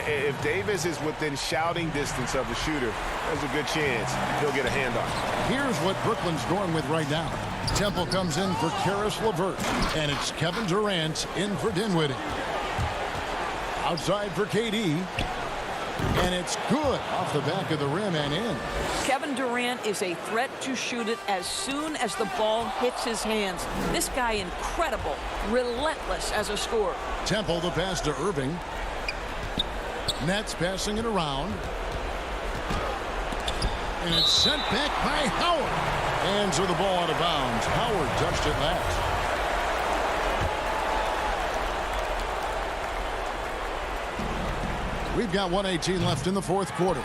If Davis is within shouting distance of the shooter, there's a good chance he'll get a handoff. Here's what Brooklyn's going with right now. Temple comes in for Karis LeVert, and it's Kevin Durant in for Dinwiddie. Outside for KD. And it's good off the back of the rim and in. Kevin Durant is a threat to shoot it as soon as the ball hits his hands. This guy incredible, relentless as a scorer. Temple the pass to Irving. Nets passing it around. And it's sent back by Howard. And so the ball out of bounds. Howard touched it last. We've got 1:18 left in the fourth quarter.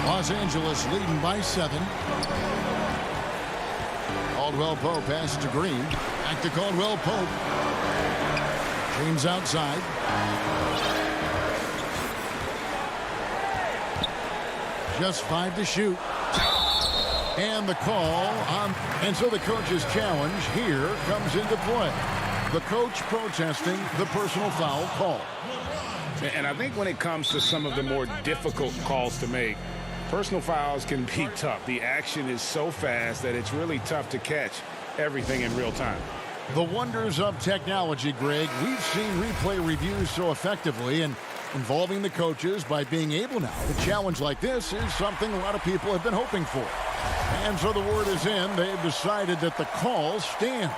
Los Angeles leading by 7. Caldwell Pope passes to Green. Back to Caldwell Pope. James outside. Just 5 to shoot. And the call on. And so the coach's challenge here comes into play. The coach protesting the personal foul call. And I think when it comes to some of the more difficult calls to make, personal fouls can be tough. The action is so fast that it's really tough to catch everything in real time. The wonders of technology, Greg. We've seen replay reviews so effectively, and involving the coaches by being able now to challenge like this is something a lot of people have been hoping for. And so the word is in. They've decided that the call stands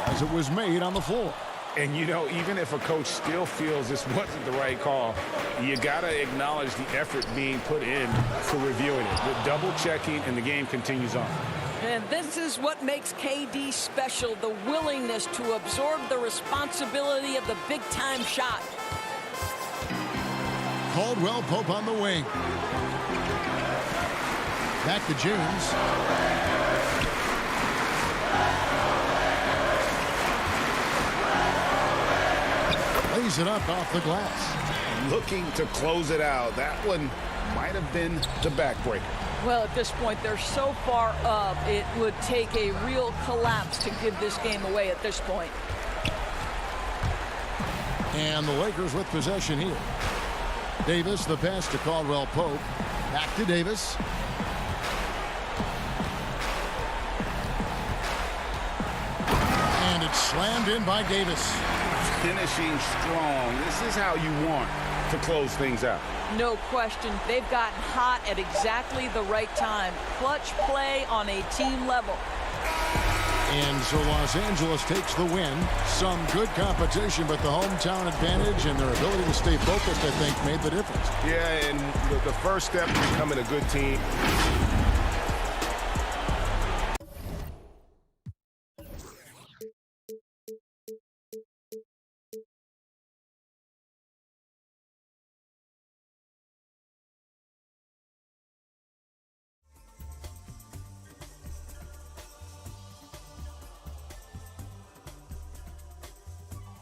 as it was made on the floor. And, you know, even if a coach still feels this wasn't the right call, you got to acknowledge the effort being put in for reviewing it. The double checking, and the game continues on. And this is what makes KD special, the willingness to absorb the responsibility of the big-time shot. Caldwell Pope on the wing. Back to James. Lays it up off the glass. Looking to close it out. That one might have been the backbreaker. Well, at this point, they're so far up, it would take a real collapse to give this game away at this point. And the Lakers with possession here. Davis, the pass to Caldwell Pope. Back to Davis. And it's slammed in by Davis. Finishing strong. This is how you want to close things out. No question. They've gotten hot at exactly the right time. Clutch play on a team level. And so Los Angeles takes the win. Some good competition, but the hometown advantage and their ability to stay focused, I think, made the difference. Yeah, and the first step to becoming a good team